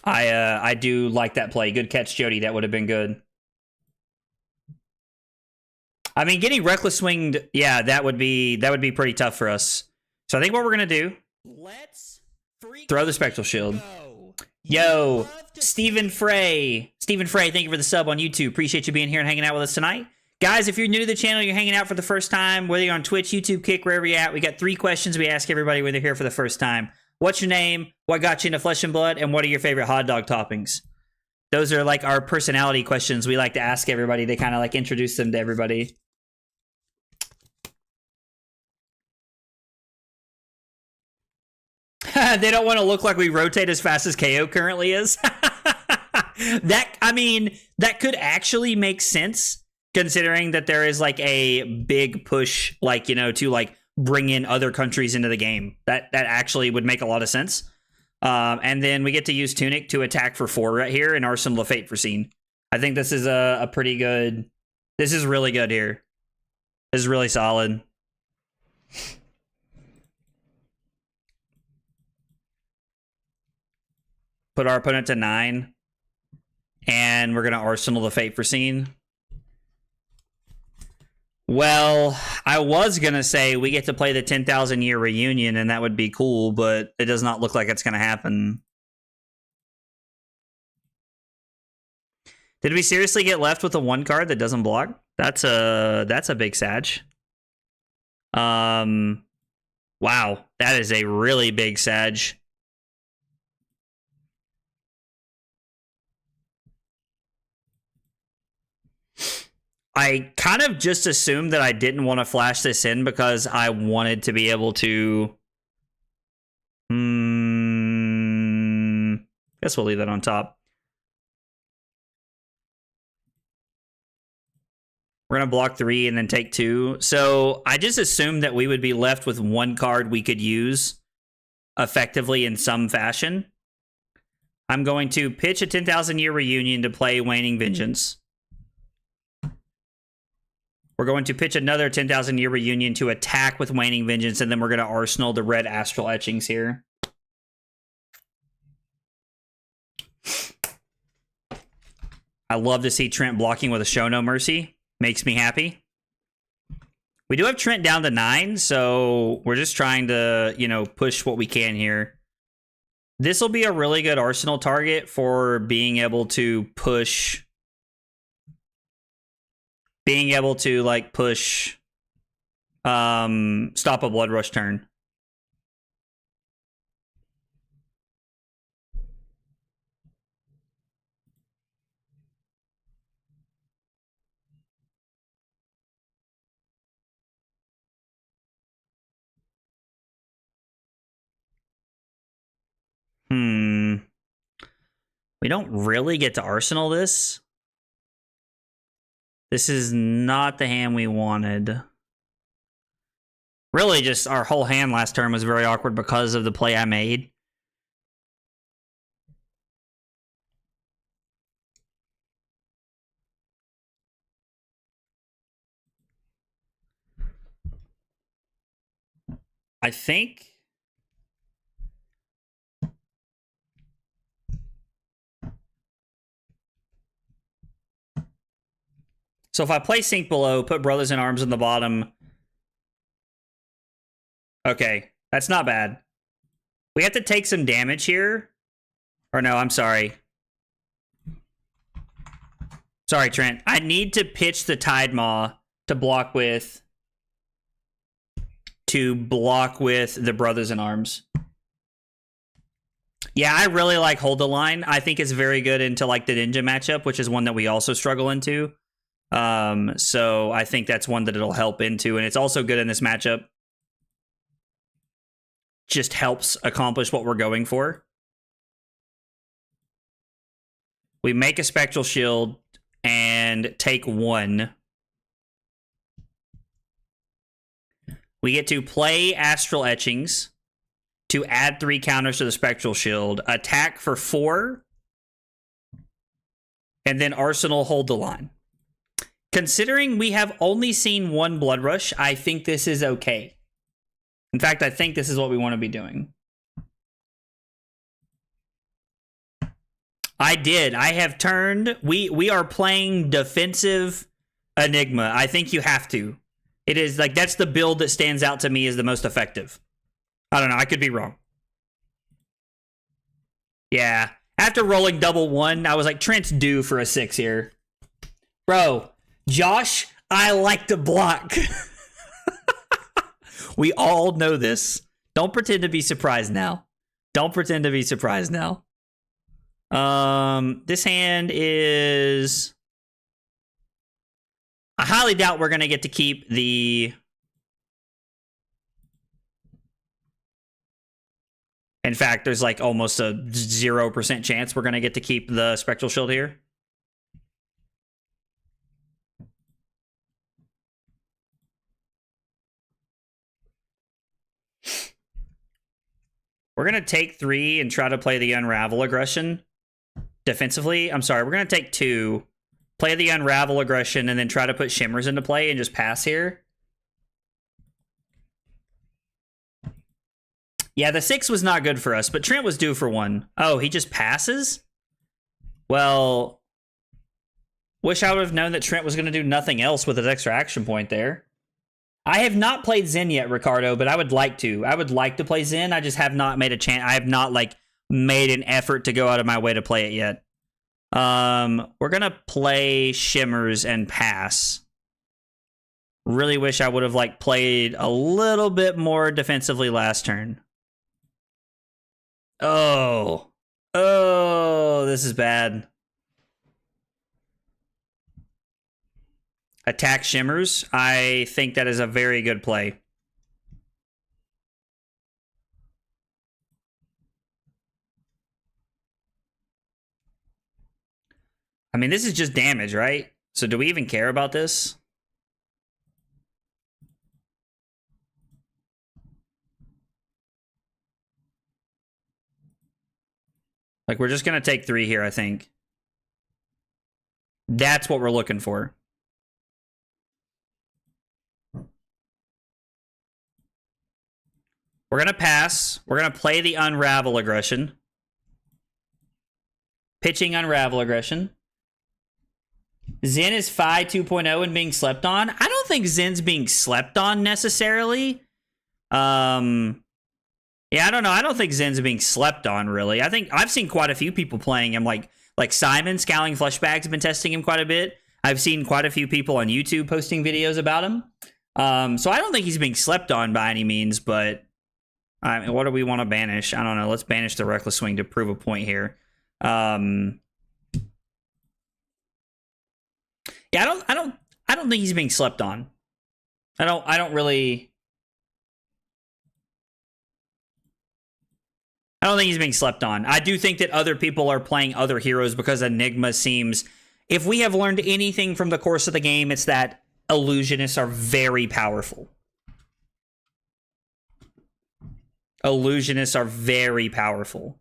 I do like that play. Good catch, Jody. That would have been good. I mean, getting Reckless Swinged, yeah, that would be pretty tough for us. So I think what we're going to do, Let's throw the Spectral Shield. go. Yo, Stephen Frey. Stephen Frey, thank you for the sub on YouTube. Appreciate you being here and hanging out with us tonight. Guys, if you're new to the channel, you're hanging out for the first time, whether you're on Twitch, YouTube, Kick, wherever you're at, we got 3 questions we ask everybody when they're here for the first time. What's your name? What got you into Flesh and Blood? And what are your favorite hot dog toppings? Those are like our personality questions we like to ask everybody to kind of like introduce them to everybody. They don't want to look like we rotate as fast as KO currently is. I mean, that could actually make sense considering that there is like a big push, like, you know, to like bring in other countries into the game. That actually would make a lot of sense. And then we get to use Tunic to attack for 4 right here and Arsenal of Fate for Scene. I think this is a pretty good. This is really good here. This is really solid. Put our opponent to 9. And we're going to Arsenal the Fate for Scene. Well, I was going to say we get to play the 10,000 year reunion, and that would be cool, but it does not look like it's going to happen. Did we seriously get left with a 1 card that doesn't block? That's a big Sag. Wow, that is a really big Sag. I kind of just assumed that I didn't want to flash this in because I wanted to be able to... guess we'll leave that on top. We're going to block 3 and then take 2. So I just assumed that we would be left with 1 card we could use effectively in some fashion. I'm going to pitch a 10,000 year reunion to play Waning Vengeance. We're going to pitch another 10,000 year reunion to attack with Waning Vengeance, and then we're going to Arsenal the red Astral Etchings here. I love to see Trent blocking with a Show No Mercy. Makes me happy. We do have Trent down to 9, so we're just trying to, you know, push what we can here. This will be a really good Arsenal target for being able to push... Being able to, like, push... stop a Blood Rush turn. We don't really get to Arsenal this. This is not the hand we wanted. Really, just our whole hand last turn was very awkward because of the play I made. I think... So if I play Sink below, put Brothers in Arms in the bottom. Okay, that's not bad. We have to take some damage here. Or no, I'm sorry. Sorry, Trent. I need to pitch the Tide Maw to block with... the Brothers in Arms. Yeah, I really like Hold the Line. I think it's very good into like the Ninja matchup, which is one that we also struggle into. So I think that's one that it'll help into, and it's also good in this matchup. Just helps accomplish what we're going for. We make a Spectral Shield and take 1. We get to play Astral Etchings to add 3 counters to the Spectral Shield, attack for 4, and then Arsenal Hold the Line. Considering we have only seen 1 Blood Rush, I think this is okay. In fact, I think this is what we want to be doing. I did. I have turned... We are playing defensive Enigma. I think you have to. It is like, that's the build that stands out to me as the most effective. I don't know. I could be wrong. Yeah. After rolling double 1, I was like, Trent's due for a 6 here. Bro, Josh, I like to block. We all know this. Don't pretend to be surprised now. Don't pretend to be surprised now. This hand is... I highly doubt we're going to get to keep the... In fact, there's like almost a 0% chance we're going to get to keep the Spectral Shield here. We're going to take 3 and try to play the Unravel Aggression defensively. I'm sorry, we're going to take 2, play the Unravel Aggression, and then try to put Shimmers into play and just pass here. Yeah, the 6 was not good for us, but Trent was due for 1. Oh, he just passes? Well, wish I would have known that Trent was going to do nothing else with his extra action point there. I have not played Zen yet, Ricardo, but I would like to. I would like to play Zen. I just have not made a chance. I have not, like, made an effort to go out of my way to play it yet. We're going to play Shimmers and pass. Really wish I would have, like, played a little bit more defensively last turn. Oh. Oh, this is bad. Attack Shimmers. I think that is a very good play. I mean, this is just damage, right? So do we even care about this? Like, we're just going to take 3 here, I think. That's what we're looking for. We're going to pass. We're going to play the Unravel Aggression. Pitching Unravel Aggression. Zen is Phi 2.0 and being slept on. I don't think Zen's being slept on necessarily. Yeah, I don't know. I don't think Zen's being slept on, really. I think I've seen quite a few people playing him. Like Simon, Scowling Fleshbags, have been testing him quite a bit. I've seen quite a few people on YouTube posting videos about him. So I don't think he's being slept on by any means, but I mean, what do we want to banish? I don't know. Let's banish the Reckless Swing to prove a point here. Yeah, I don't think he's being slept on. I don't think he's being slept on. I do think that other people are playing other heroes because Enigma seems... If we have learned anything from the course of the game, it's that illusionists are very powerful. Illusionists are very powerful.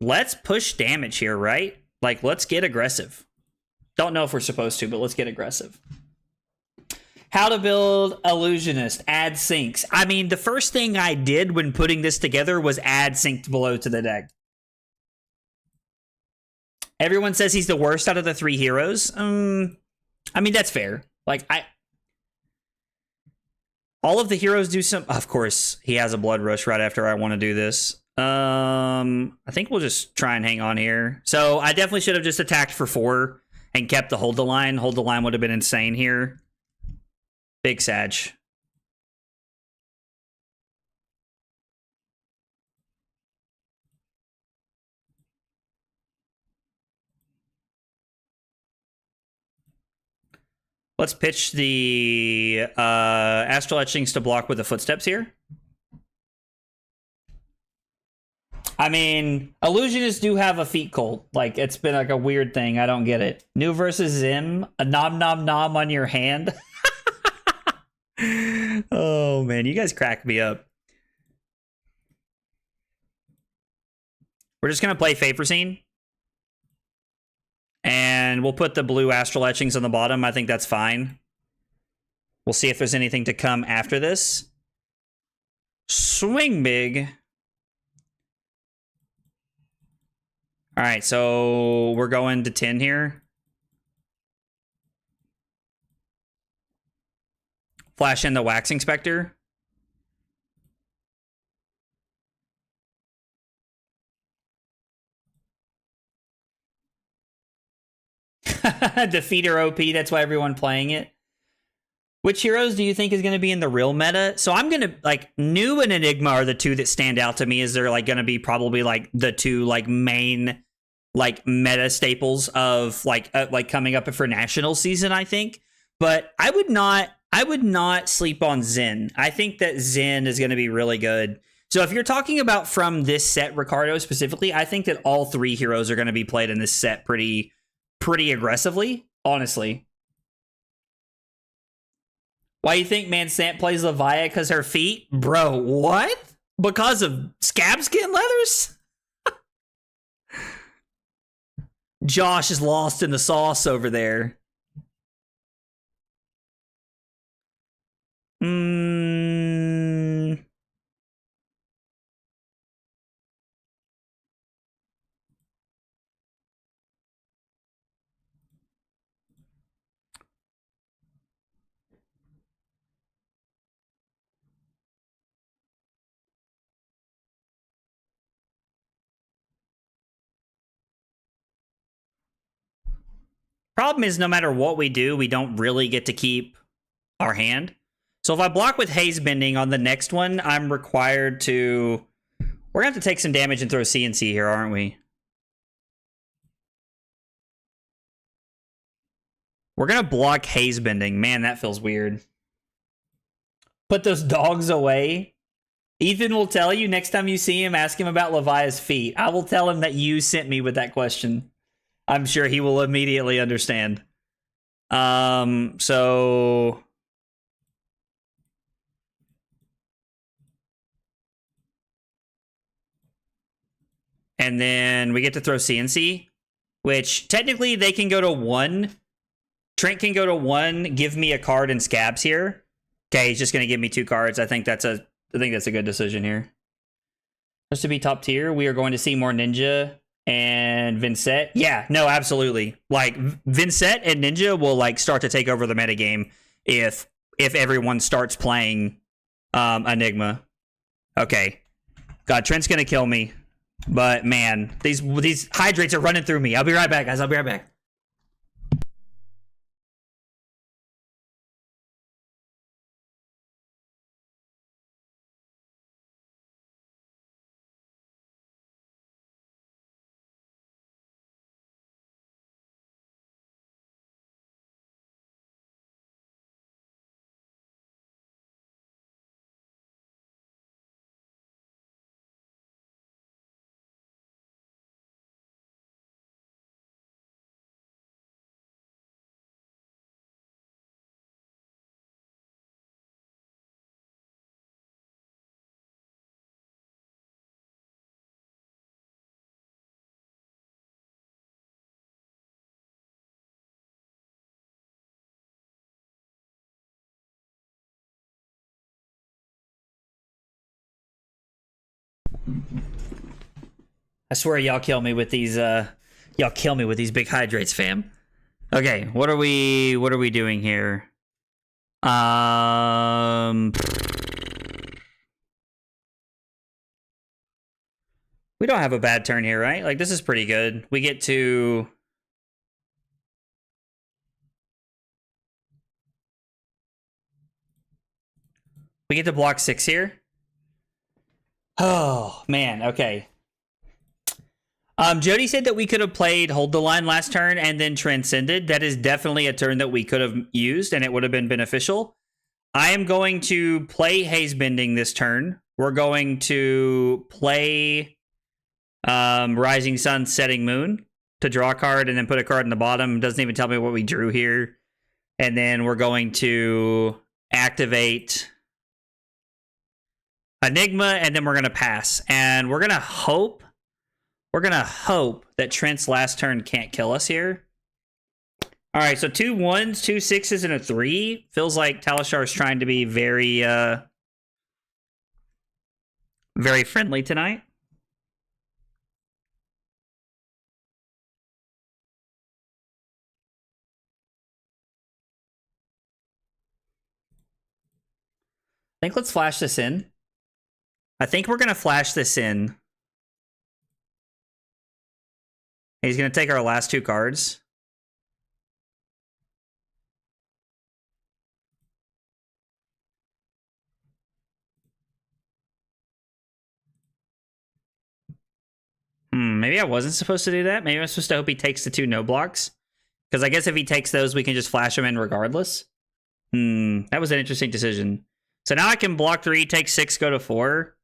Let's push damage here, right? Like, let's get aggressive. Don't know if we're supposed to, but let's get aggressive. How to build Illusionist. Add syncs. I mean, the first thing I did when putting this together was add synced below to the deck. Everyone says he's the worst out of the 3 heroes. I mean, that's fair. Like, all of the heroes do some... Of course, he has a Blood Rush right after I want to do this. I think we'll just try and hang on here. So, I definitely should have just attacked for 4 and kept the Hold the Line. Hold the Line would have been insane here. Big Sag. Let's pitch the Astral Etchings to block with the Footsteps here. I mean, Illusionists do have a feet cult. Like, it's been like a weird thing. I don't get it. New versus Zim. A nom nom nom on your hand. Oh, man. You guys crack me up. We're just going to play Faperscene. And we'll put the blue Astral Etchings on the bottom. I think that's fine. We'll see if there's anything to come after this. Swing big. All right, so we're going to 10 here. Flash in the Waxing Spectre. Defeater OP, that's why everyone playing it. Which heroes do you think is going to be in the real meta? So I'm going to, like, New and Enigma are the two that stand out to me, as they're, like, going to be probably, like, the two, like, main, like, meta staples of, like coming up for national season, I think. But I would not sleep on Zen. I think that Zen is going to be really good. So if you're talking about from this set, Ricardo, specifically, I think that all three heroes are going to be played in this set pretty aggressively, honestly. Why you think Mansant plays Leviah? Because her feet? Bro, what? Because of scab skin leathers? Josh is lost in the sauce over there. Problem is, no matter what we do, we don't really get to keep our hand. So if I block with Haze Bending on the next one, I'm required to... We're going to have to take some damage and throw CNC here, aren't we? We're going to block Haze Bending. Man, that feels weird. Put those dogs away. Ethan will tell you next time you see him, ask him about Leviah's feet. I will tell him that you sent me with that question. I'm sure he will immediately understand. So... And then we get to throw CNC, which technically they can go to 1. Trent can go to 1, give me a card and scabs here. Okay, he's just going to give me 2 cards. I think that's a good decision here. Just to be top tier, we are going to see more Ninja and Vincent. Yeah, no, absolutely. Like, Vincent and Ninja will, like, start to take over the metagame if everyone starts playing Enigma. Okay. God, Trent's going to kill me. But, man, these hydrates are running through me. I'll be right back, guys. I'll be right back. I swear y'all kill me with these big hydrates, fam. Okay, what are we doing here? We don't have a bad turn here, right? Like, this is pretty good. We get to block 6 here. Oh, man, okay. Jody said that we could have played Hold the Line last turn and then Transcended. That is definitely a turn that we could have used, and it would have been beneficial. I am going to play Haze Bending this turn. We're going to play Rising Sun, Setting Moon to draw a card and then put a card in the bottom. Doesn't even tell me what we drew here. And then we're going to activate Enigma, and then we're going to pass. And we're going to hope that Trent's last turn can't kill us here. All right, so 2 1s, 2 6s, and a 3. Feels like Talishar is trying to be very, very friendly tonight. I think let's flash this in. I think we're going to flash this in. He's going to take our last 2 cards. Maybe I wasn't supposed to do that. Maybe I'm supposed to hope he takes the 2 no blocks. Because I guess if he takes those, we can just flash him in regardless. That was an interesting decision. So now I can block 3, take 6, go to 4.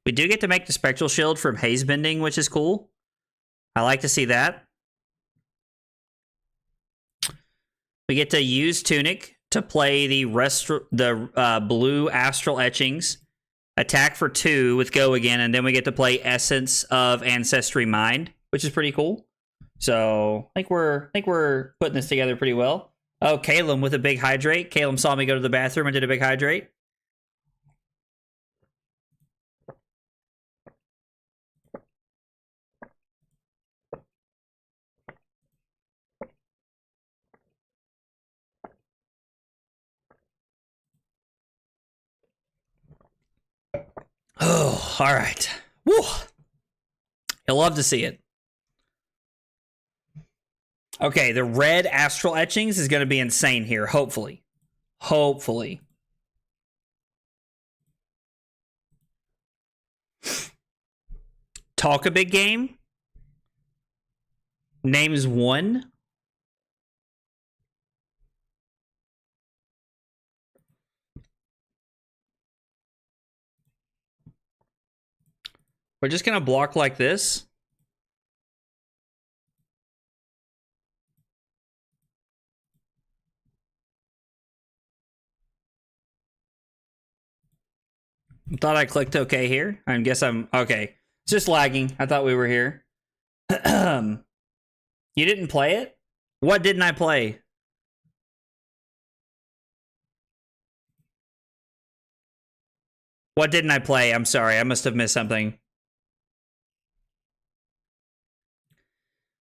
We do get to make the Spectral Shield from Haze Bending, which is cool. I like to see that. We get to use Tunic to play the blue Astral Etchings. Attack for 2 with Go again, and then we get to play Essence of Ancestry Mind, which is pretty cool. So I think we're putting this together pretty well. Oh, Calum with a big Hydrate. Calum saw me go to the bathroom and did a big Hydrate. Oh, all right. Woo. You'll love to see it. Okay, the red Astral Etchings is going to be insane here, hopefully. Hopefully. Talk a big game. Names 1. We're just going to block like this. Thought I clicked okay here. I guess I'm okay. It's just lagging. I thought we were here. You didn't play it? What didn't I play? What didn't I play? I'm sorry. I must have missed something.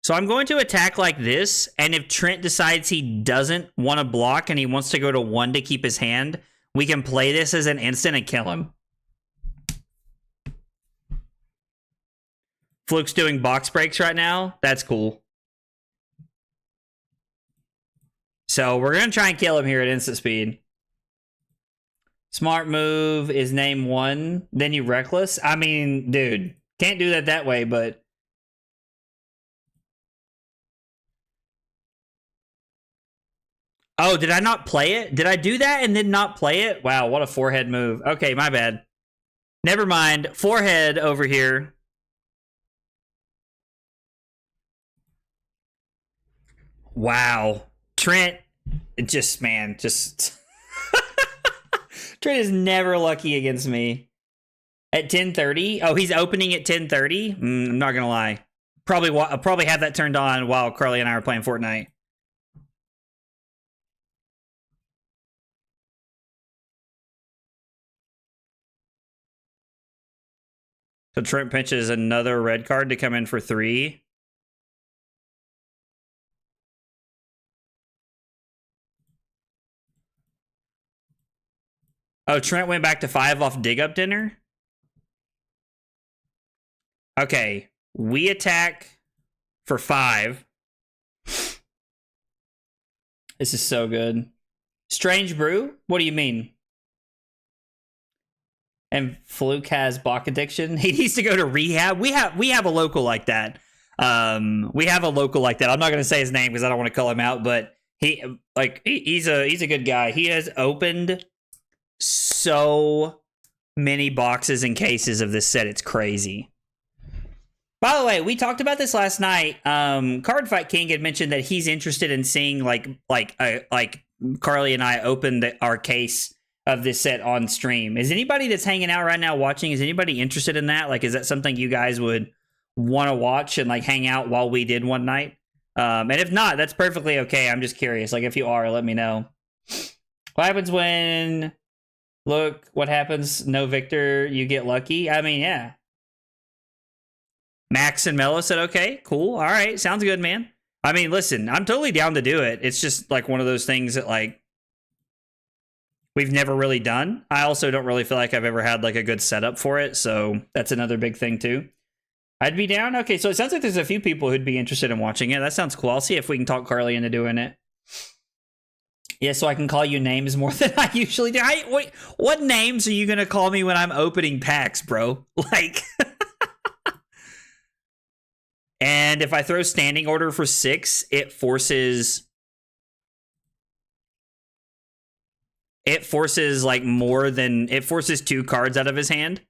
So I'm going to attack like this, and if Trent decides he doesn't want to block and he wants to go to 1 to keep his hand, we can play this as an instant and kill him. Fluke's doing box breaks right now. That's cool. So we're going to try and kill him here at instant speed. Smart move is name 1, then you reckless. I mean, dude, can't do that way, but... Oh, did I not play it? Did I do that and then not play it? Wow, what a forehead move. Okay, my bad. Never mind. Forehead over here. Wow. Trent, man, just... Trent is never lucky against me. At 10:30? Oh, he's opening at 10:30? I'm not gonna lie. I'll probably have that turned on while Carly and I are playing Fortnite. So Trent pinches another red card to come in for 3. Oh, Trent went back to 5 off Dig Up Dinner? Okay, we attack for 5. This is so good. Strange Brew? What do you mean? And Fluke has Bach addiction. He needs to go to rehab. We have a local like that. We have a local like that. I'm not gonna say his name because I don't want to call him out, but he's a good guy. He has opened so many boxes and cases of this set. It's crazy. By the way, we talked about this last night. Card Fight King had mentioned that he's interested in seeing like Carly and I opened our case of this set on stream. Is anybody that's hanging out right now watching, is anybody interested in that? Like, is that something you guys would want to watch and like hang out while we did one night? And if not, that's perfectly okay. I'm just curious. Like, if you are, let me know. What happens when, look, what happens? No Victor, you get lucky. I mean, yeah. Maxx and Mello said, okay, cool. All right. Sounds good, man. I mean, listen, I'm totally down to do it. It's just like one of those things that like, we've never really done. I also don't really feel like I've ever had like a good setup for it. So that's another big thing too. I'd be down. Okay, so it sounds like there's a few people who'd be interested in watching it. That sounds cool. I'll see if we can talk Carly into doing it. Yeah, so I can call you names more than I usually do. Wait, what names are you gonna call me when I'm opening packs, bro? Like, and if I throw standing order for 6, it forces like more than it forces 2 cards out of his hand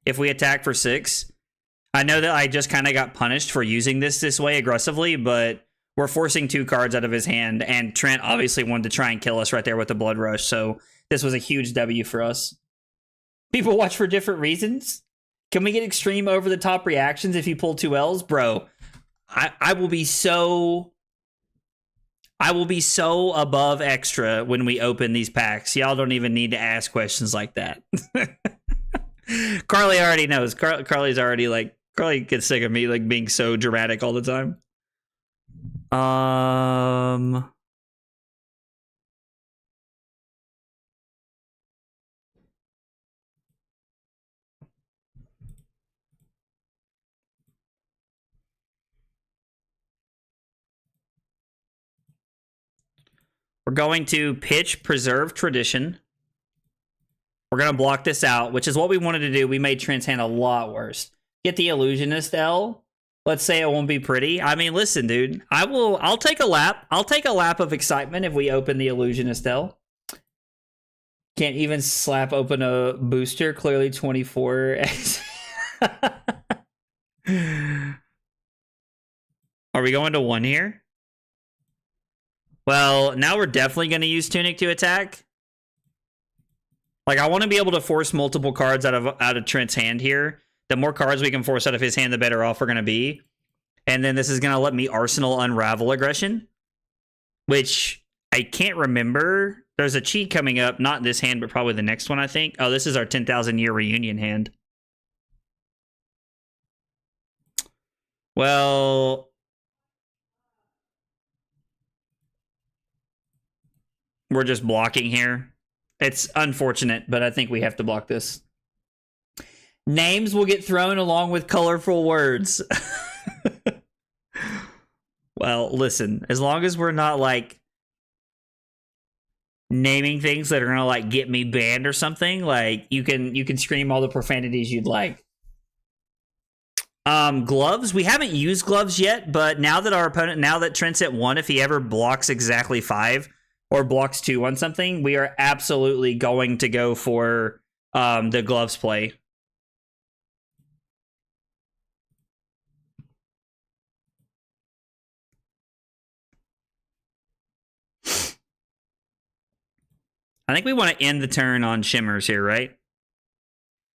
if we attack for 6. I know that I just kind of got punished for using this way aggressively, but we're forcing 2 cards out of his hand, and Trent obviously wanted to try and kill us right there with the Blood Rush, so this was a huge W for us. People watch for different reasons. Can we get extreme over-the-top reactions if you pull 2 Ls? Bro, I will be so above extra when we open these packs. Y'all don't even need to ask questions like that. Carly already knows. Carly's already like, Carly gets sick of me like being so dramatic all the time. We're going to pitch Preserve Tradition. We're going to block this out, which is what we wanted to do. We made Trent's hand a lot worse. Get the Illusionist L. Let's say it won't be pretty. I mean, listen, dude. I'll take a lap. I'll take a lap of excitement if we open the Illusionist L. Can't even slap open a booster. Clearly 24. Are we going to 1 here? Well, now we're definitely going to use Tunic to attack. Like, I want to be able to force multiple cards out of Trent's hand here. The more cards we can force out of his hand, the better off we're going to be. And then this is going to let me Arsenal Unravel Aggression, which I can't remember. There's a cheat coming up, not this hand, but probably the next one, I think. Oh, this is our 10,000 year reunion hand. Well, we're just blocking here. It's unfortunate, but I think we have to block this. Names will get thrown along with colorful words. Well, listen, as long as we're not like naming things that are gonna like get me banned or something, like you can scream all the profanities you'd like. Gloves. We haven't used gloves yet, but now that Trent's at 1, if he ever blocks exactly 5 or blocks 2 on something, we are absolutely going to go for the gloves play. I think we want to end the turn on Shimmers here, right? I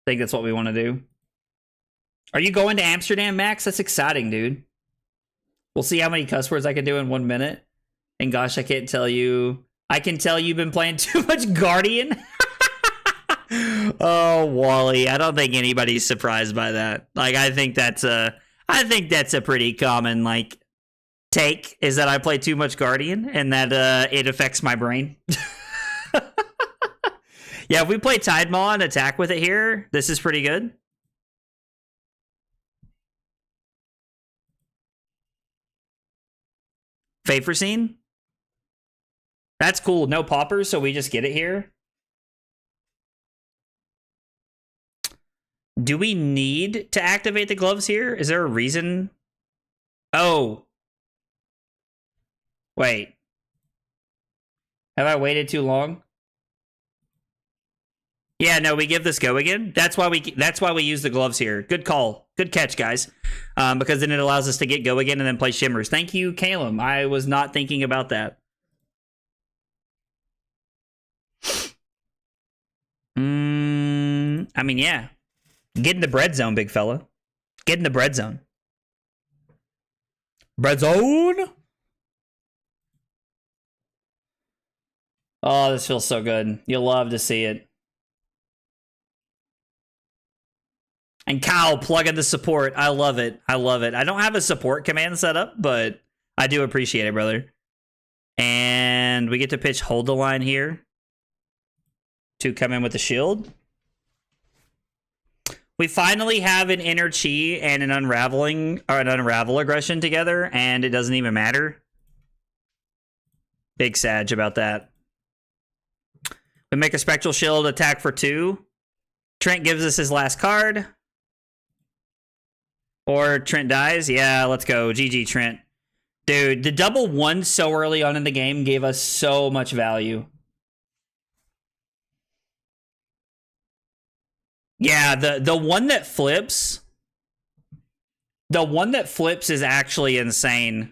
think that's what we want to do. Are you going to Amsterdam, Max? That's exciting, dude. We'll see how many cuss words I can do in 1 minute. And gosh, I can't tell you. I can tell you've been playing too much Guardian. Oh, Wally. I don't think anybody's surprised by that. Like, I think that's a pretty common, like, take, is that I play too much Guardian and that it affects my brain. Yeah, if we play Tide Maw and attack with it here, this is pretty good. Favor Scene? That's cool. No poppers, so we just get it here. Do we need to activate the gloves here? Is there a reason? Oh. Wait. Have I waited too long? Yeah, no, we give this go again. That's why we use the gloves here. Good call. Good catch, guys. Because then it allows us to get go again and then play Shimmers. Thank you, Calum. I was not thinking about that. I mean, yeah. Get in the bread zone, big fella. Get in the bread zone. Bread zone? Oh, this feels so good. You'll love to see it. And Kyle plugging the support. I love it. I love it. I don't have a support command set up, but I do appreciate it, brother. And we get to pitch Hold the Line here to come in with the shield. We finally have an Inner Chi and an Unravel Aggression together, and it doesn't even matter. Big Sag about that. We make a Spectral Shield, attack for 2. Trent gives us his last card. Or Trent dies. Yeah, let's go. GG, Trent. Dude, the double 1 so early on in the game gave us so much value. Yeah, the one that flips... The one that flips is actually insane.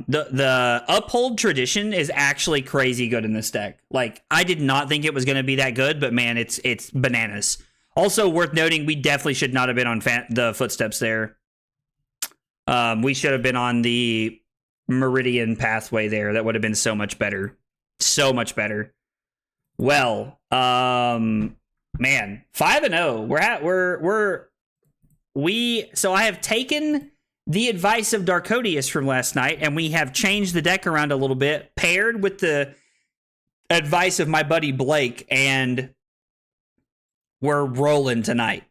The Uphold Tradition is actually crazy good in this deck. Like, I did not think it was going to be that good, but man, it's bananas. Also worth noting, we definitely should not have been on the Footsteps there. We should have been on the Meridian pathway there. That would have been so much better. So much better. Well, man, 5-0. So I have taken the advice of Darkodius from last night, and we have changed the deck around a little bit, paired with the advice of my buddy Blake, and we're rolling tonight.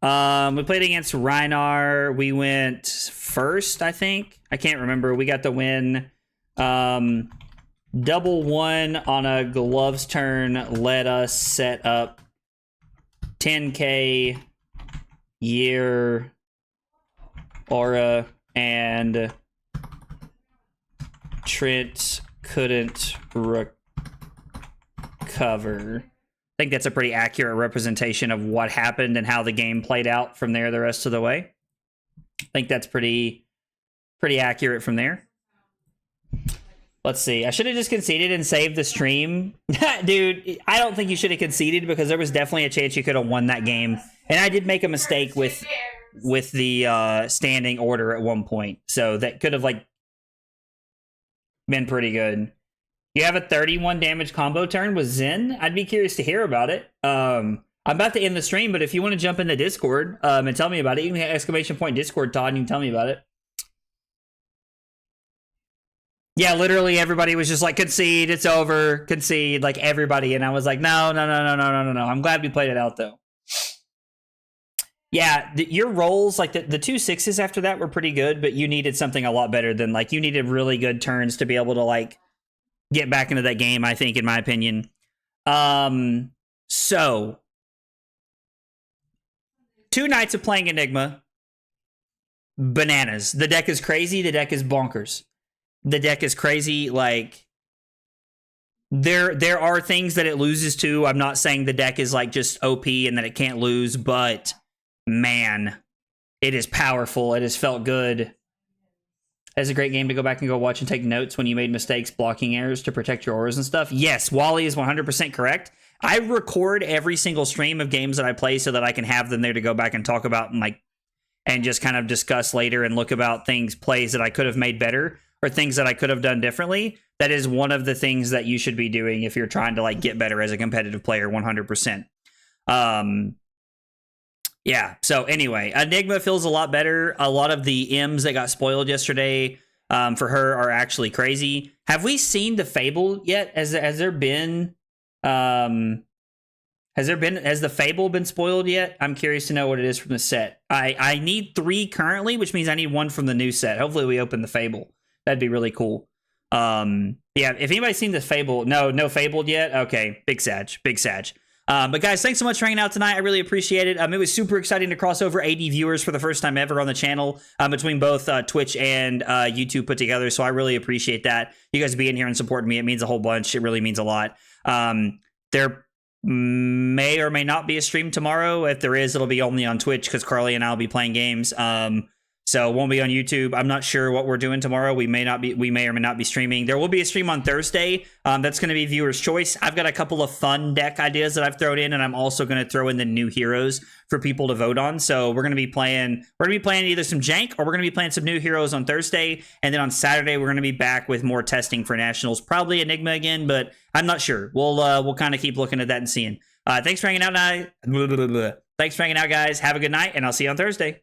We played against Rhinar. We went first, I think. I can't remember. We got the win. Double 1 on a gloves turn let us set up 10k year aura, and Trent couldn't recover. I think that's a pretty accurate representation of what happened and how the game played out from there the rest of the way. I think that's pretty accurate from there. Let's see. I should have just conceded and saved the stream. Dude, I don't think you should have conceded, because there was definitely a chance you could have won that game. And I did make a mistake with the standing order at one point. So that could have like been pretty good. You have a 31 damage combo turn with Zen? I'd be curious to hear about it. I'm about to end the stream, but if you want to jump into Discord and tell me about it, you can hit ! Discord, Todd, and you can tell me about it. Yeah, literally everybody was just like, concede, it's over, concede, like everybody. And I was like, no. I'm glad we played it out, though. Yeah, your rolls, like the 2 6s after that were pretty good, but you needed something a lot better than, like, you needed really good turns to be able to, like, get back into that game, I think, in my opinion. So, 2 nights of playing Enigma. Bananas. The deck is crazy, the deck is bonkers. The deck is crazy, like, there are things that it loses to. I'm not saying the deck is, like, just OP and that it can't lose, but, man, it is powerful. It has felt good. It's a great game to go back and go watch and take notes when you made mistakes, blocking errors to protect your auras and stuff. Yes, Wally is 100% correct. I record every single stream of games that I play so that I can have them there to go back and talk about and, like, and just kind of discuss later and look about plays that I could have made better, or things that I could have done differently. That is one of the things that you should be doing if you're trying to, like, get better as a competitive player, 100%. Yeah, so anyway, Enigma feels a lot better. A lot of the M's that got spoiled yesterday for her are actually crazy. Have we seen the Fable yet? Has the Fable been spoiled yet? I'm curious to know what it is from the set. I need 3 currently, which means I need 1 from the new set. Hopefully we open the Fable. That'd be really cool. Yeah, if anybody's seen the Fable, no Fabled yet? Okay, big Sag. But guys, thanks so much for hanging out tonight. I really appreciate it. It was super exciting to cross over 80 viewers for the first time ever on the channel, between both Twitch and YouTube put together. So I really appreciate that. You guys being here and supporting me. It means a whole bunch. It really means a lot. There may or may not be a stream tomorrow. If there is, it'll be only on Twitch, because Carly and I will be playing games. So it won't be on YouTube. I'm not sure what we're doing tomorrow. We may or may not be streaming. There will be a stream on Thursday. That's going to be viewer's choice. I've got a couple of fun deck ideas that I've thrown in, and I'm also going to throw in the new heroes for people to vote on. So we're going to be playing either some jank, or we're going to be playing some new heroes on Thursday. And then on Saturday, we're going to be back with more testing for Nationals. Probably Enigma again, but I'm not sure. We'll kind of keep looking at that and seeing. Thanks for hanging out, guys. Have a good night, and I'll see you on Thursday.